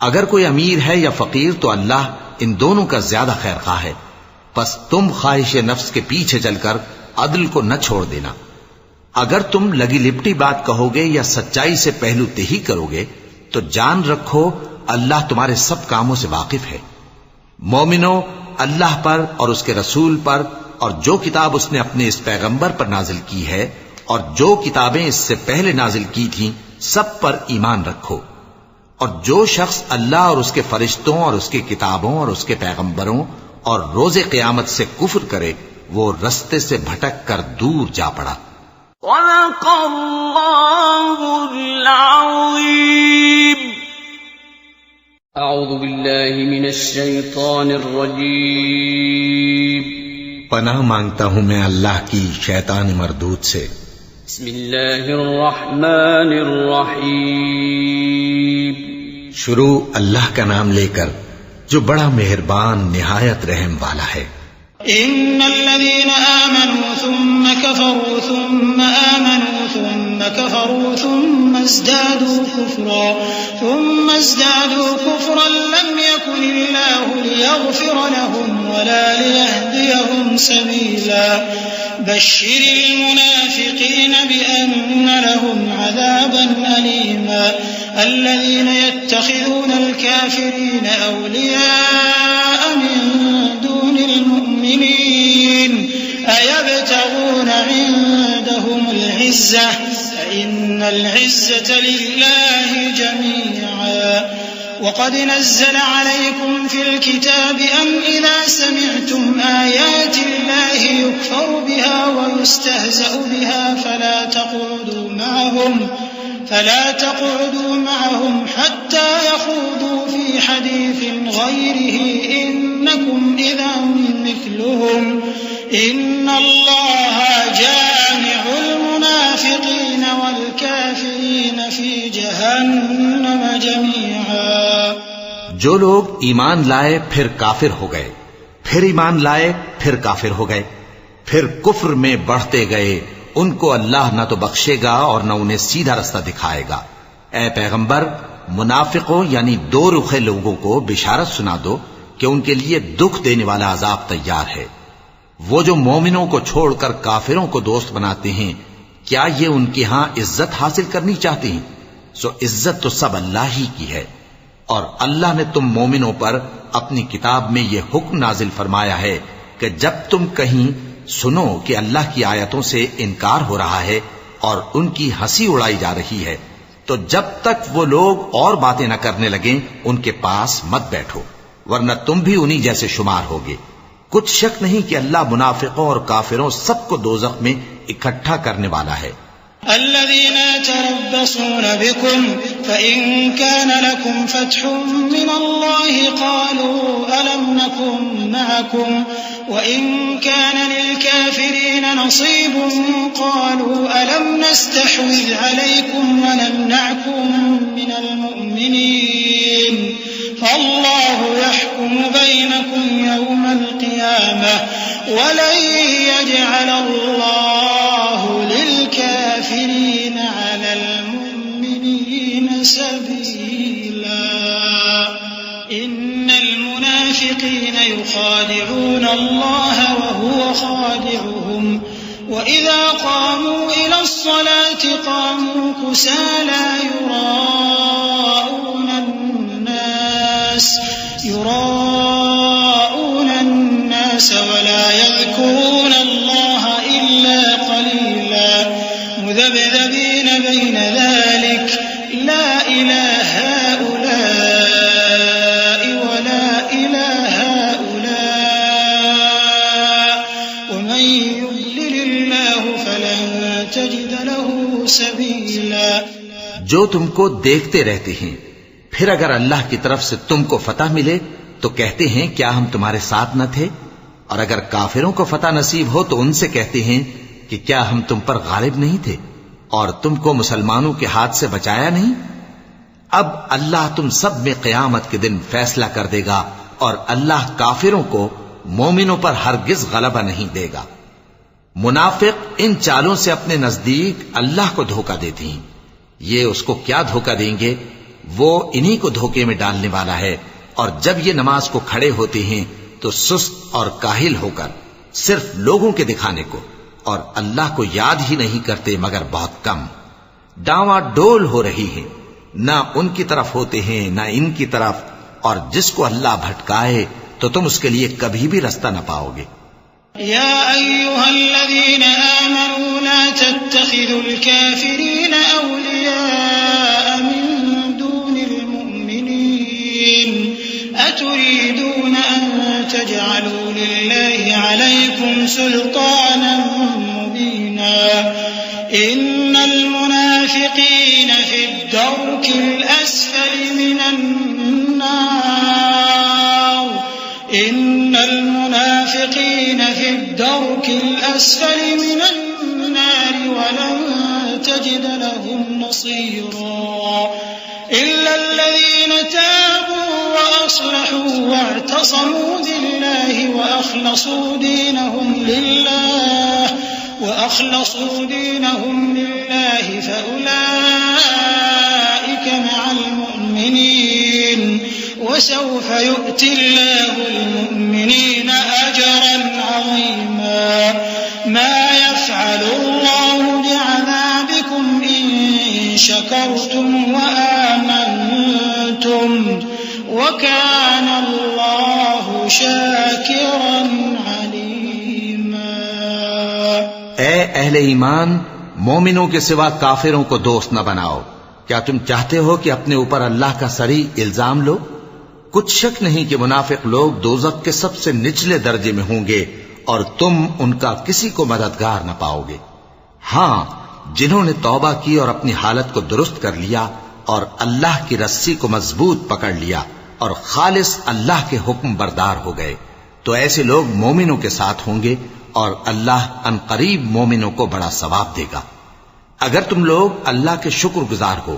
اگر کوئی امیر ہے یا فقیر تو اللہ ان دونوں کا زیادہ خیر خواہ ہے. پس تم خواہش نفس کے پیچھے چل کر عدل کو نہ چھوڑ دینا. اگر تم لگی لپٹی بات کہو گے یا سچائی سے پہلو تہی کرو گے تو جان رکھو اللہ تمہارے سب کاموں سے واقف ہے. مومنو، اللہ پر اور اس کے رسول پر اور جو کتاب اس نے اپنے اس پیغمبر پر نازل کی ہے اور جو کتابیں اس سے پہلے نازل کی تھیں سب پر ایمان رکھو. اور جو شخص اللہ اور اس کے فرشتوں اور اس کی کتابوں اور اس کے پیغمبروں اور روز قیامت سے کفر کرے وہ رستے سے بھٹک کر دور جا پڑا. صدق اللہ العظیم. اعوذ باللہ من الشیطان الرجیم. پناہ مانگتا ہوں میں اللہ کی شیطان مردود سے. بسم اللہ الرحمن الرحیم. شروع اللہ کا نام لے کر جو بڑا مہربان نہایت رحم والا ہے. ان الذين آمنوا ثم كفروا ثم آمنوا ثم كفروا ثم ازدادوا كفرا لم يكن الله ليغفر لهم ولا ليهديهم سبيلا. بشر المنافقين بأن لهم عذابا أليما. الذين يتخذون الكافرين أولياء من دون المؤمنين أيبتغون عندهم العزة فإن العزة لله جميعا. وقد نزل عليكم في الكتاب أن إذا سمعتم آيات الله يكفر بها ويستهزأ بها فلا تقعدوا معهم حتى يخوضوا في في حديث غيره إنكم إذا مثلهم إن الله جامع المنافقين والكافرين في جهنم جميعا. جو لوگ ایمان لائے پھر کافر ہو گئے، پھر ایمان لائے پھر کافر ہو گئے، پھر کفر میں بڑھتے گئے، ان کو اللہ نہ تو بخشے گا اور نہ انہیں سیدھا رستہ دکھائے گا. اے پیغمبر، منافقوں یعنی دو رخے لوگوں کو بشارت سنا دو کہ ان کے لیے دکھ دینے والا عذاب تیار ہے. وہ جو مومنوں کو چھوڑ کر کافروں کو دوست بناتے ہیں، کیا یہ ان کے ہاں عزت حاصل کرنی چاہتے ہیں؟ سو عزت تو سب اللہ ہی کی ہے. اور اللہ نے تم مومنوں پر اپنی کتاب میں یہ حکم نازل فرمایا ہے کہ جب تم کہیں سنو کہ اللہ کی آیتوں سے انکار ہو رہا ہے اور ان کی ہنسی اڑائی جا رہی ہے، تو جب تک وہ لوگ اور باتیں نہ کرنے لگیں ان کے پاس مت بیٹھو، ورنہ تم بھی انہی جیسے شمار ہوگے. کچھ شک نہیں کہ اللہ منافقوں اور کافروں سب کو دوزخ میں اکٹھا کرنے والا ہے. الذين يتربصون بكم فإن كان لكم فتح من الله قالوا ألم نكن معكم وإن كان للكافرين نصيب قالوا ألم نستحوذ عليكم ونمنعكم من المؤمنين فالله يحكم بينكم يوم القيامة ولن يجعل الله للكافرين على المؤمنين سبيلا. إن المنافقين يخادعون الله وهو خادعهم وإذا قاموا إلى الصلاة قاموا كسالى يراءون الناس ولا يذكرون الله إلا قليلا مذبذبين بين ذلك لا إلى هؤلاء ولا إلى هؤلاء ومن يضلل الله فلن تجد له سبيلا. جو تم کو دیکھتے رہتے ہیں، پھر اگر اللہ کی طرف سے تم کو فتح ملے تو کہتے ہیں کیا ہم تمہارے ساتھ نہ تھے، اور اگر کافروں کو فتح نصیب ہو تو ان سے کہتے ہیں کہ کیا ہم تم پر غالب نہیں تھے اور تم کو مسلمانوں کے ہاتھ سے بچایا نہیں. اب اللہ تم سب میں قیامت کے دن فیصلہ کر دے گا اور اللہ کافروں کو مومنوں پر ہرگز غلبہ نہیں دے گا. منافق ان چالوں سے اپنے نزدیک اللہ کو دھوکہ دیتے ہیں. یہ اس کو کیا دھوکہ دیں گے؟ وہ انہی کو دھوکے میں ڈالنے والا ہے. اور جب یہ نماز کو کھڑے ہوتے ہیں تو سست اور کاہل ہو کر صرف لوگوں کے دکھانے کو اور اللہ کو یاد ہی نہیں کرتے مگر بہت کم. ڈاواں ڈول ہو رہی ہے، نہ ان کی طرف ہوتے ہیں نہ ان کی طرف، اور جس کو اللہ بھٹکائے تو تم اس کے لیے کبھی بھی رستہ نہ پاؤ گے. يا أيها الذين آمنوا لا تتخذوا الكافرين أولياء من دون المؤمنين أتريدون أن تجعلوا لله عليكم سلطانا مبينا إن المنافقين في الدرك الأسفل من النار إن المنافقين في الدرك الأسفل من النار ولن تجد لهم نصيرا إلا الذين تابوا وأصلحوا واعتصموا بالله وأخلصوا دينهم لله فأولئك مع المؤمنين وسوف يؤتي الله المؤمنين أجرا عظيما. ما يفعل الله بعذابكم إن شكرتم وآمنتم وكان الله شاكرا عليما. اے اہل ایمان، مومنوں کے سوا کافروں کو دوست نہ بناؤ. کیا تم چاہتے ہو کہ اپنے اوپر اللہ کا صریح الزام لو؟ کچھ شک نہیں کہ منافق لوگ دوزخ کے سب سے نچلے درجے میں ہوں گے اور تم ان کا کسی کو مددگار نہ پاؤ گے. ہاں، جنہوں نے توبہ کی اور اپنی حالت کو درست کر لیا اور اللہ کی رسی کو مضبوط پکڑ لیا اور خالص اللہ کے حکم بردار ہو گئے تو ایسے لوگ مومنوں کے ساتھ ہوں گے اور اللہ ان قریب مومنوں کو بڑا ثواب دے گا۔ اگر تم لوگ اللہ کے شکر گزار ہو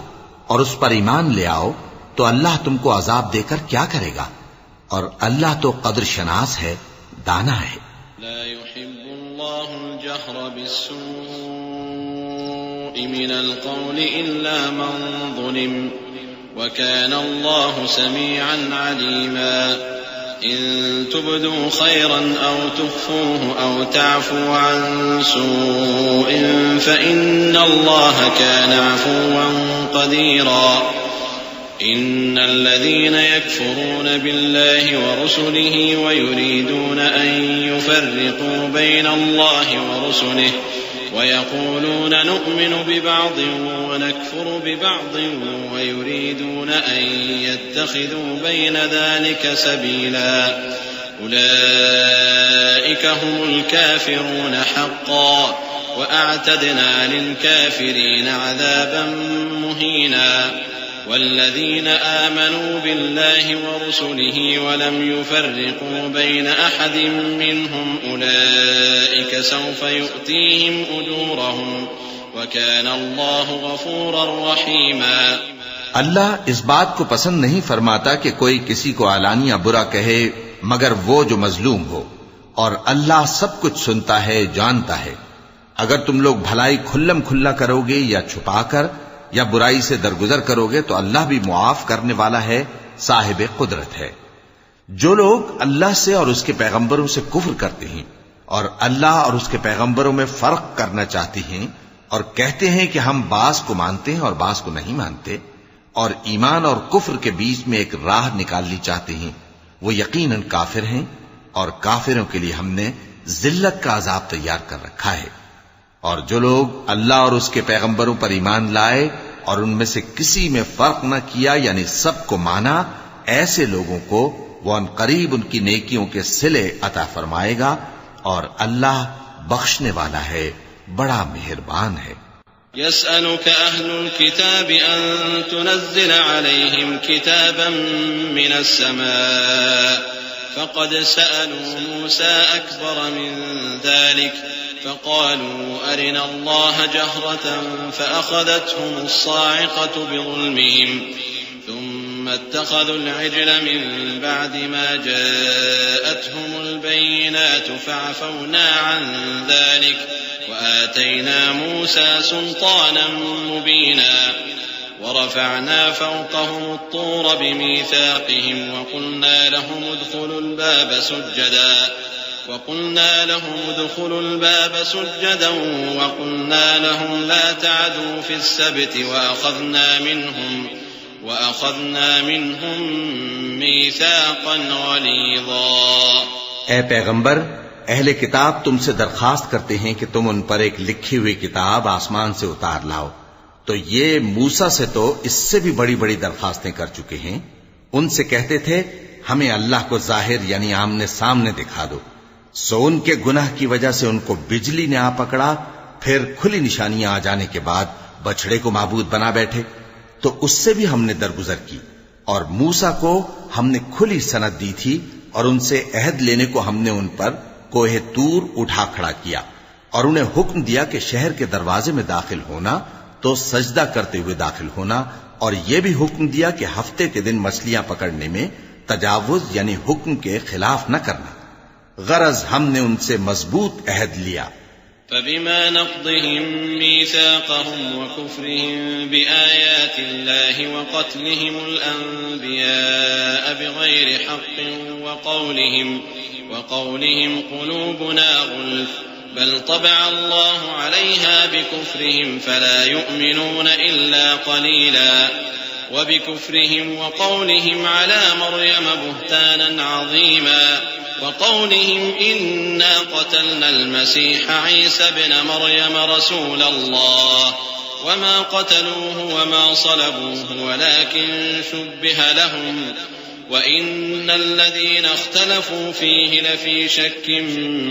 اور اس پر ایمان لے آؤ تو اللہ تم کو عذاب دے کر کیا کرے گا، اور اللہ تو قدر شناس ہے، دانا ہے۔ لا يحب الله الجهر بالسوء من القول إلا من ظلم وكان الله سميعا عليما إن تبدوا خيرا أو تخفوه أو تعفوا عن سوء فإن الله كان عفوا قديرا إن الذين يكفرون بالله ورسله ويريدون أن يفرقوا بين الله ورسله ويقولون نؤمن ببعض ونكفر ببعض ويريدون أن يتخذوا بين ذلك سبيلا أولئك هم الكافرون حقا وأعتدنا للكافرين عذابا مهينا والذين آمنوا بالله ورسله ولم يفرقوا بين أحد منهم أولئك سوف يؤتيهم أجورهم وكان الله غفورا رحيما۔ اللہ اس بات کو پسند نہیں فرماتا کہ کوئی کسی کو علانیہ برا کہے مگر وہ جو مظلوم ہو، اور اللہ سب کچھ سنتا ہے، جانتا ہے۔ اگر تم لوگ بھلائی کھلم کھلا کرو گے یا چھپا کر یا برائی سے درگزر کرو گے تو اللہ بھی معاف کرنے والا ہے، صاحب قدرت ہے۔ جو لوگ اللہ سے اور اس کے پیغمبروں سے کفر کرتے ہیں اور اللہ اور اس کے پیغمبروں میں فرق کرنا چاہتے ہیں اور کہتے ہیں کہ ہم بعض کو مانتے ہیں اور بعض کو نہیں مانتے، اور ایمان اور کفر کے بیچ میں ایک راہ نکالنی چاہتے ہیں، وہ یقیناً کافر ہیں، اور کافروں کے لیے ہم نے ذلت کا عذاب تیار کر رکھا ہے۔ اور جو لوگ اللہ اور اس کے پیغمبروں پر ایمان لائے اور ان میں سے کسی میں فرق نہ کیا یعنی سب کو مانا، ایسے لوگوں کو وہ ان قریب ان کی نیکیوں کے صلے عطا فرمائے گا، اور اللہ بخشنے والا ہے، بڑا مہربان ہے۔ يسألك أهل الكتاب أن تنزل عليهم كتابا من السماء فقد سألوا موسى أكبر من ذلك فقالوا أرنا الله جهرة فأخذتهم الصاعقة بظلمهم ثم اتخذوا العجل من بعد ما جاءتهم البينات فعفونا عن ذلك وآتينا موسى سلطانا مبينا ورفعنا فوقهم الطور بميثاقهم وقلنا لهم ادخلوا الباب سجدا وقلنا لهم لا تعدوا في السبت وأخذنا منهم ميثاقا غليظا۔ اے پیغمبر، اہل کتاب تم سے درخواست کرتے ہیں کہ تم ان پر ایک لکھی ہوئی کتاب آسمان سے اتار لاؤ، تو یہ موسیٰ سے تو اس سے بھی بڑی بڑی درخواستیں کر چکے ہیں۔ ان سے کہتے تھے ہمیں اللہ کو ظاہر یعنی آمنے سامنے دکھا دو، سو ان کے گناہ کی وجہ سے ان کو بجلی نے آ پکڑا، پھر کھلی نشانیاں آ جانے کے بعد بچڑے کو معبود بنا بیٹھے، تو اس سے بھی ہم نے درگزر کی۔ اور موسیٰ کو ہم نے کھلی سند دی تھی، اور ان سے عہد لینے کو ہم نے ان پر کوہ طور اٹھا کھڑا کیا، اور انہیں حکم دیا کہ شہر کے دروازے میں داخل ہونا تو سجدہ کرتے ہوئے داخل ہونا، اور یہ بھی حکم دیا کہ ہفتے کے دن مچھلیاں پکڑنے میں تجاوز یعنی حکم کے خلاف نہ کرنا، غرض ہم نے ان سے مضبوط عہد لیا۔ فبما نقضهم ميثاقهم وكفرهم بآيات الله وقتلهم الأنبياء بغير حق وقولهم قلوبنا غلف بل طبع الله عليها بكفرهم فلا يؤمنون إلا قليلا وبكفرهم وقولهم على مريم بهتانا عظيما وقولهم إنا قتلنا المسيح عيسى ابن مريم رسول الله وما قتلوه وما صلبوه ولكن شبه لهم وإن الذين اختلفوا فيه لفي شك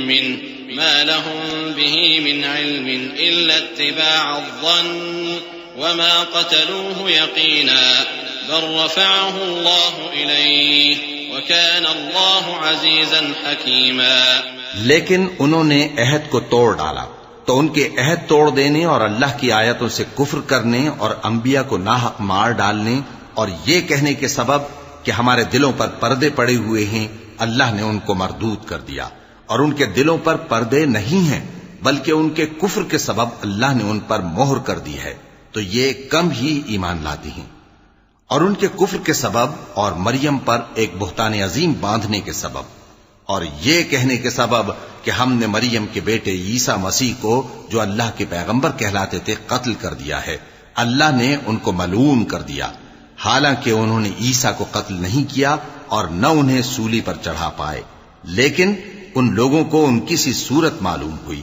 منه ما لهم به من علم إلا اتباع الظن وما قتلوه يقينا بل رفعه الله إليه وكان الله عزيزا حكيما. لیکن انہوں نے عہد کو توڑ ڈالا تو ان کے عہد توڑ دینے اور اللہ کی آیتوں سے کفر کرنے اور انبیاء کو ناحق مار ڈالنے اور یہ کہنے کے سبب کہ ہمارے دلوں پر پردے پڑے ہوئے ہیں اللہ نے ان کو مردود کر دیا، اور ان کے دلوں پر پردے نہیں ہیں بلکہ ان کے کفر کے سبب اللہ نے ان پر مہر کر دی ہے، تو یہ کم ہی ایمان لاتی ہیں۔ اور ان کے کفر کے سبب اور مریم پر ایک بہتان عظیم باندھنے کے سبب اور یہ کہنے کے سبب کہ ہم نے مریم کے بیٹے عیسیٰ مسیح کو جو اللہ کے پیغمبر کہلاتے تھے قتل کر دیا ہے، اللہ نے ان کو ملعون کر دیا، حالانکہ انہوں نے عیسیٰ کو قتل نہیں کیا اور نہ انہیں سولی پر چڑھا پائے، لیکن ان لوگوں کو ان کی سی صورت معلوم ہوئی،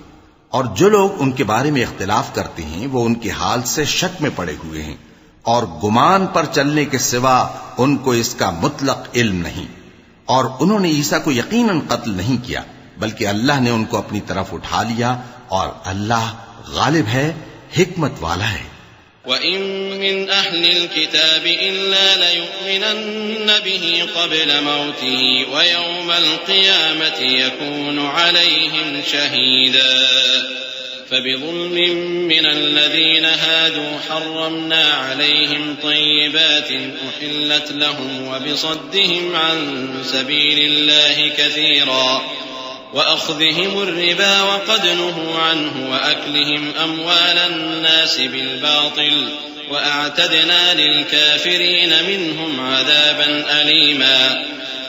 اور جو لوگ ان کے بارے میں اختلاف کرتے ہیں وہ ان کے حال سے شک میں پڑے ہوئے ہیں، اور گمان پر چلنے کے سوا ان کو اس کا مطلق علم نہیں، اور انہوں نے عیسیٰ کو یقیناً قتل نہیں کیا بلکہ اللہ نے ان کو اپنی طرف اٹھا لیا، اور اللہ غالب ہے، حکمت والا ہے۔ وَإِن مِّنْ أَهْلِ الْكِتَابِ إِلَّا لَيُؤْمِنَنَّ بِهِ قَبْلَ مَوْتِهِ وَيَوْمَ الْقِيَامَةِ يَكُونُ عَلَيْهِمْ شَهِيدًا فَبِظُلْمٍ مِّنَ الَّذِينَ هَادُوا حَرَّمْنَا عَلَيْهِمْ طَيِّبَاتٍ أُحِلَّتْ لَهُمْ وَبِصَدِّهِمْ عَن سَبِيلِ اللَّهِ كَثِيرًا وَأَخْذِهِمُ الرِّبَا وَقَدْ نُهُوا عَنْهُ وَأَكْلِهِمْ أَمْوَالَ النَّاسِ بِالْبَاطِلِ وَأَعْتَدْنَا لِلْكَافِرِينَ مِنْهُمْ عَذَابًا أَلِيمًا.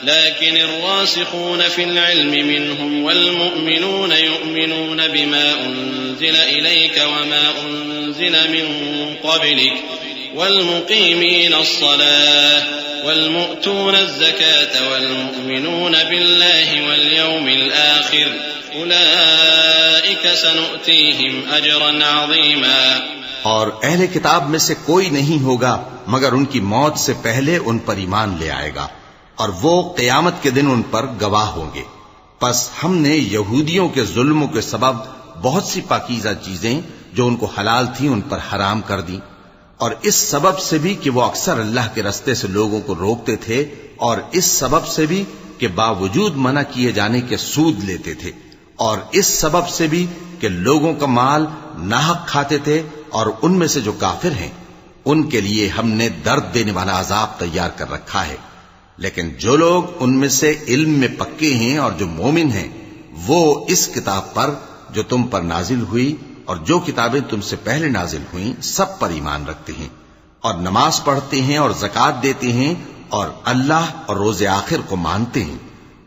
لكن الراسخون في العلم منهم والمؤمنون يؤمنون بما أنزل إليك وما أنزل من قبلك والمقيمين الصلاة والمؤتون الزكاة والمؤمنون بالله واليوم الآخر أولئك سنؤتيهم أجرا عظيما. اور اہل کتاب میں سے کوئی نہیں ہوگا مگر ان کی موت سے پہلے ان پر ایمان لے آئے گا، اور وہ قیامت کے دن ان پر گواہ ہوں گے۔ پس ہم نے یہودیوں کے ظلموں کے سبب بہت سی پاکیزہ چیزیں جو ان کو حلال تھیں ان پر حرام کر دیں، اور اس سبب سے بھی کہ وہ اکثر اللہ کے رستے سے لوگوں کو روکتے تھے، اور اس سبب سے بھی کہ باوجود منع کیے جانے کے سود لیتے تھے، اور اس سبب سے بھی کہ لوگوں کا مال ناحق کھاتے تھے، اور ان میں سے جو کافر ہیں ان کے لیے ہم نے درد دینے والا عذاب تیار کر رکھا ہے۔ لیکن جو لوگ ان میں سے علم میں پکے ہیں اور جو مومن ہیں وہ اس کتاب پر جو تم پر نازل ہوئی اور جو کتابیں تم سے پہلے نازل ہوئیں سب پر ایمان رکھتے ہیں، اور نماز پڑھتے ہیں اور زکوٰۃ دیتے ہیں اور اللہ اور روز آخر کو مانتے ہیں،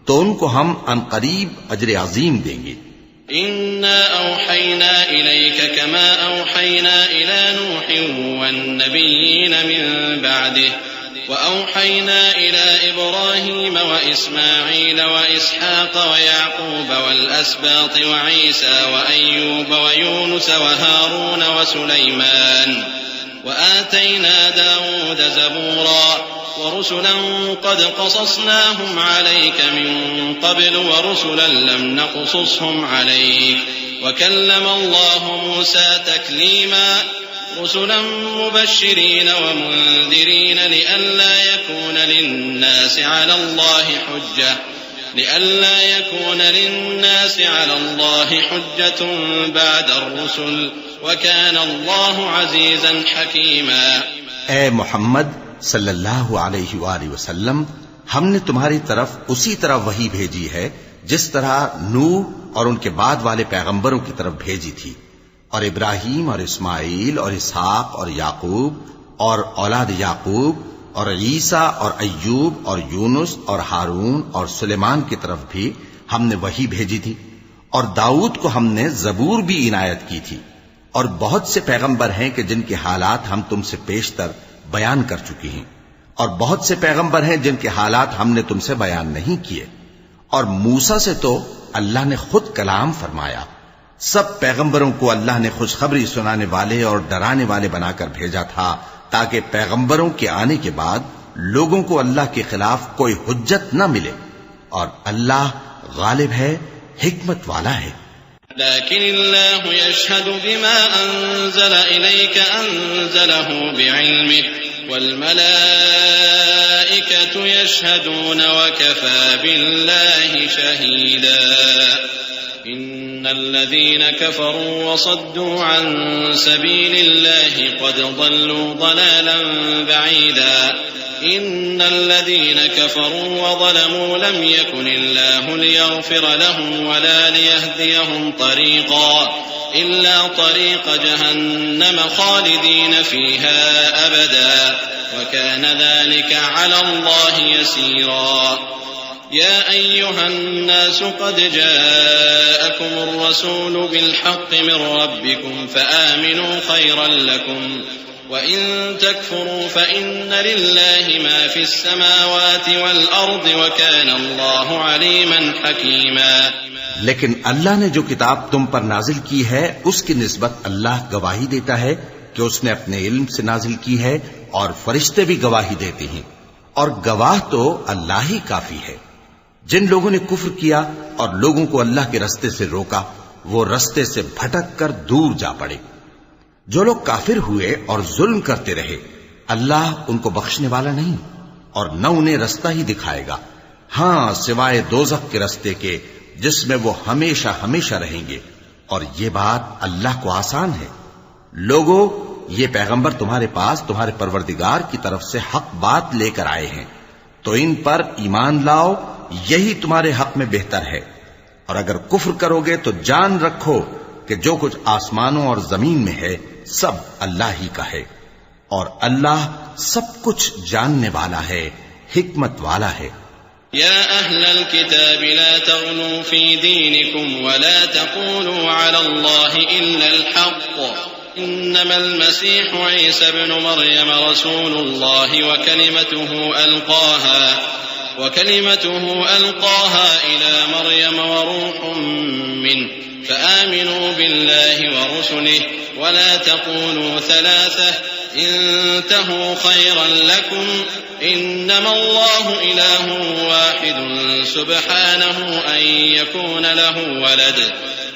تو ان کو ہم عنقریب اجر عظیم دیں گے۔ إنا أوحينا إليك كما أوحينا إلى نوح والنبيين من بعده وأوحينا إلى إبراهيم وإسماعيل وإسحاق ويعقوب والأسباط وعيسى وأيوب ويونس وهارون وسليمان وآتينا داود زبورا ورسلا قد قصصناهم عليك من قبل ورسلا لم نقصصهم عليك وكلم الله موسى تكليما رسلا مبشرين ومنذرين لئلا يكون للناس على الله حجة بعد الرسل وكان الله عزيزا حكيما. اے محمد صلی اللہ علیہ وآلہ وسلم، ہم نے تمہاری طرف اسی طرح وحی بھیجی ہے جس طرح نوح اور ان کے بعد والے پیغمبروں کی طرف بھیجی تھی، اور ابراہیم اور اسماعیل اور اسحاق اور یعقوب اور اولاد یعقوب اور عیسیٰ اور ایوب اور یونس اور ہارون اور سلیمان کی طرف بھی ہم نے وحی بھیجی تھی، اور داؤد کو ہم نے زبور بھی عنایت کی تھی، اور بہت سے پیغمبر ہیں کہ جن کے حالات ہم تم سے پیشتر بیان کر چکی ہیں، اور بہت سے پیغمبر ہیں جن کے حالات ہم نے تم سے بیان نہیں کیے، اور موسیٰ سے تو اللہ نے خود کلام فرمایا۔ سب پیغمبروں کو اللہ نے خوشخبری سنانے والے اور ڈرانے والے بنا کر بھیجا تھا تاکہ پیغمبروں کے آنے کے بعد لوگوں کو اللہ کے خلاف کوئی حجت نہ ملے، اور اللہ غالب ہے، حکمت والا ہے۔ لكن الله يشهد بما أنزل إليك أنزله بعلمه والملائكة يشهدون وكفى بالله شهيدا إن الذين كفروا وصدوا عن سبيل الله قد ضلوا ضلالا بعيدا إن الذين كفروا وظلموا لم يكن الله ليغفر لهم ولا ليهديهم طريقا إلا طريق جهنم خالدين فيها أبدا وكان ذلك على الله يسيرا يا أيها الناس قد جاءكم الرسول بالحق من ربكم فآمنوا خيرا لكم وإن تكفروا فإن لله ما في السماوات والأرض وكان الله عليما حكيما لیکن اللہ نے جو کتاب تم پر نازل کی ہے اس کی نسبت اللہ گواہی دیتا ہے کہ اس نے اپنے علم سے نازل کی ہے اور فرشتے بھی گواہی دیتے ہیں اور گواہ تو اللہ ہی کافی ہے جن لوگوں نے کفر کیا اور لوگوں کو اللہ کے رستے سے روکا وہ رستے سے بھٹک کر دور جا پڑے جو لوگ کافر ہوئے اور ظلم کرتے رہے اللہ ان کو بخشنے والا نہیں اور نہ انہیں رستہ ہی دکھائے گا ہاں سوائے دوزخ کے رستے کے جس میں وہ ہمیشہ ہمیشہ رہیں گے اور یہ بات اللہ کو آسان ہے لوگو یہ پیغمبر تمہارے پاس تمہارے پروردگار کی طرف سے حق بات لے کر آئے ہیں تو ان پر ایمان لاؤ یہی تمہارے حق میں بہتر ہے اور اگر کفر کرو گے تو جان رکھو کہ جو کچھ آسمانوں اور زمین میں ہے سب اللہ ہی کا ہے اور اللہ سب کچھ جاننے والا ہے حکمت والا ہے يا أهل الكتاب لا تغلوا في دينكم ولا تقولوا على الله إلا الحق إنما المسيح عيسى ابن مريم رسول الله وكلمته ألقاها إلى مريم وروح منه فآمنوا بالله ورسله ولا تقولوا ثلاثة انتهوا خيرا لكم إنما الله إله واحد سبحانه أن يكون له ولد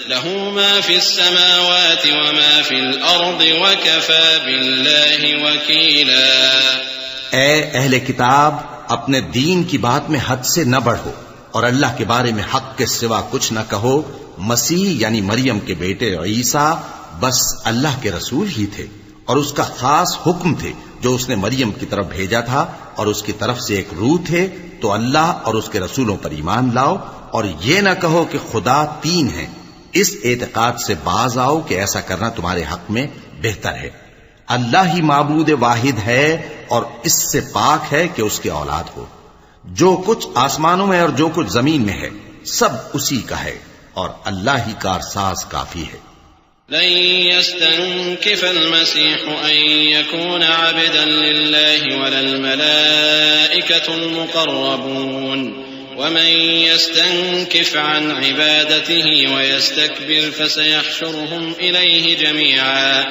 له ما في السماوات وما في الأرض وكفى بالله وكيلا اے اہل کتاب اپنے دین کی بات میں حد سے نہ بڑھو اور اللہ کے بارے میں حق کے سوا کچھ نہ کہو مسیح یعنی مریم کے بیٹے عیسیٰ بس اللہ کے رسول ہی تھے اور اس کا خاص حکم تھے جو اس نے مریم کی طرف بھیجا تھا اور اس کی طرف سے ایک روح تھے تو اللہ اور اس کے رسولوں پر ایمان لاؤ اور یہ نہ کہو کہ خدا تین ہیں اس اعتقاد سے باز آؤ کہ ایسا کرنا تمہارے حق میں بہتر ہے اللہ ہی معبود واحد ہے اور اس سے پاک ہے کہ اس کے اولاد ہو جو کچھ آسمانوں میں اور جو کچھ زمین میں ہے سب اسی کا ہے اور اللہ ہی کارساز کافی ہے لن يستنكف المسيح أن يكون عبدا لله ولا الملائكة المقربون ومن يستنكف عن عبادته ويستكبر فسيحشرهم إليه جميعا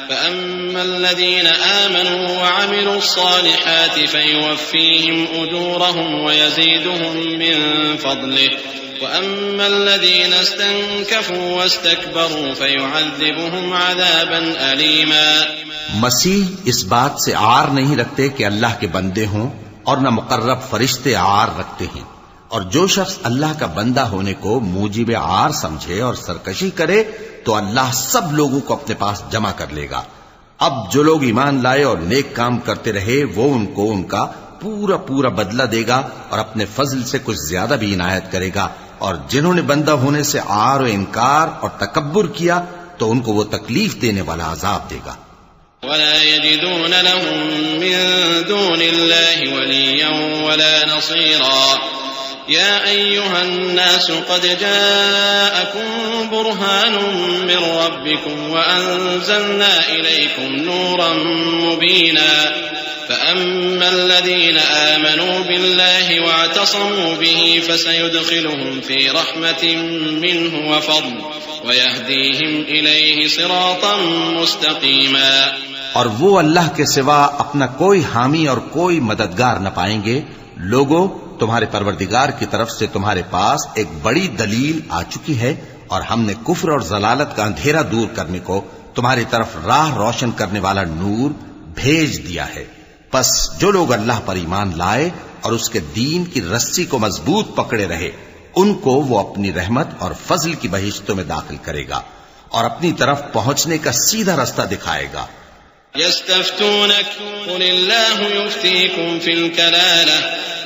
فأما الذين آمنوا وعملوا الصالحات فيوفيهم أجورهم ويزيدهم من فضله وأما الذين استنكفوا واستكبروا فيعذبهم عذابا أليما مسیح اس بات سے عار نہیں رکھتے کہ اللہ کے بندے ہوں اور نہ مقرب فرشتے عار رکھتے ہیں اور جو شخص اللہ کا بندہ ہونے کو موجب عار سمجھے اور سرکشی کرے تو اللہ سب لوگوں کو اپنے پاس جمع کر لے گا اب جو لوگ ایمان لائے اور نیک کام کرتے رہے وہ ان کو ان کا پورا پورا بدلہ دے گا اور اپنے فضل سے کچھ زیادہ بھی عنایت کرے گا اور جنہوں نے بندہ ہونے سے عار و انکار اور تکبر کیا تو ان کو وہ تکلیف دینے والا عذاب دے گا ولا يجدون لهم من دون الله وليا ولا نصيرا يا أيها الناس قد جاءكم برهان من ربكم وأنزلنا إليكم نورا مبينا فأما الذين آمنوا بالله واعتصموا به فسيدخلهم في رحمة منه وفضل ويهديهم إليه صراطا مستقيما اور وہ اللہ کے سوا اپنا کوئی حامی اور کوئی مددگار نہ پائیں گے لوگوں تمہارے پروردگار کی طرف سے تمہارے پاس ایک بڑی دلیل آ چکی ہے اور ہم نے کفر اور ضلالت کا اندھیرا دور کرنے کو تمہاری طرف راہ روشن کرنے والا نور بھیج دیا ہے بس جو لوگ اللہ پر ایمان لائے اور اس کے دین کی رسی کو مضبوط پکڑے رہے ان کو وہ اپنی رحمت اور فضل کی بہشتوں میں داخل کرے گا اور اپنی طرف پہنچنے کا سیدھا رستہ دکھائے گا. يستفتونك قل الله يفتيكم في الكلالة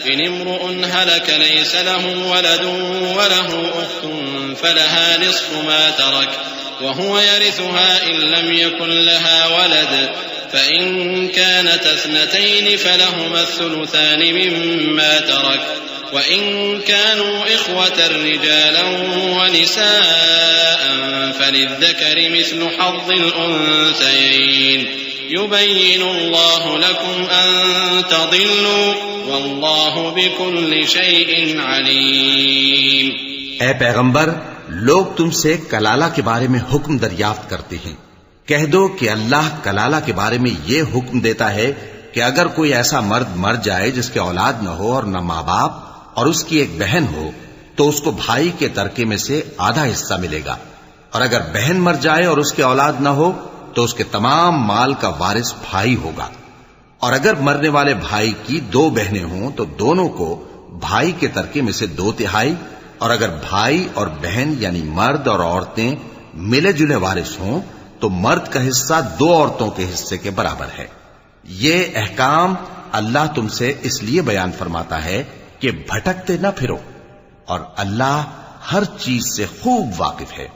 إن امرؤ هلك ليس له ولد وله أخت فلها نصف ما ترك وهو يرثها إن لم يكن لها ولد فإن كانت اثنتين فلهما الثلثان مما ترك وإن كانوا إخوة رجالا ونساء فللذكر مثل حظ الأنثيين يبين الله لكم أن تضلوا والله بكل شيء عليم. اے پیغمبر، لوگ تم سے کلالہ کے بارے میں حکم دریافت کرتے ہیں. کہہ دو کہ اللہ کلالہ کے بارے میں یہ حکم دیتا ہے کہ اگر کوئی ایسا مرد مر جائے جس کے اولاد نہ ہو اور نہ ماں باپ اور اس کی ایک بہن ہو تو اس کو بھائی کے ترکے میں سے آدھا حصہ ملے گا، اور اگر بہن مر جائے اور اس کے اولاد نہ ہو تو اس کے تمام مال کا وارث بھائی ہوگا. اور اگر مرنے والے بھائی کی 2 بہنیں ہوں تو دونوں کو بھائی کے ترکے میں سے 2/3، اور اگر بھائی اور بہن یعنی مرد اور عورتیں ملے جلے وارث ہوں تو مرد کا حصہ 2 عورتوں کے حصے کے برابر ہے. یہ احکام اللہ تم سے اس لیے بیان فرماتا ہے کہ بھٹکتے نہ پھرو، اور اللہ ہر چیز سے خوب واقف ہے.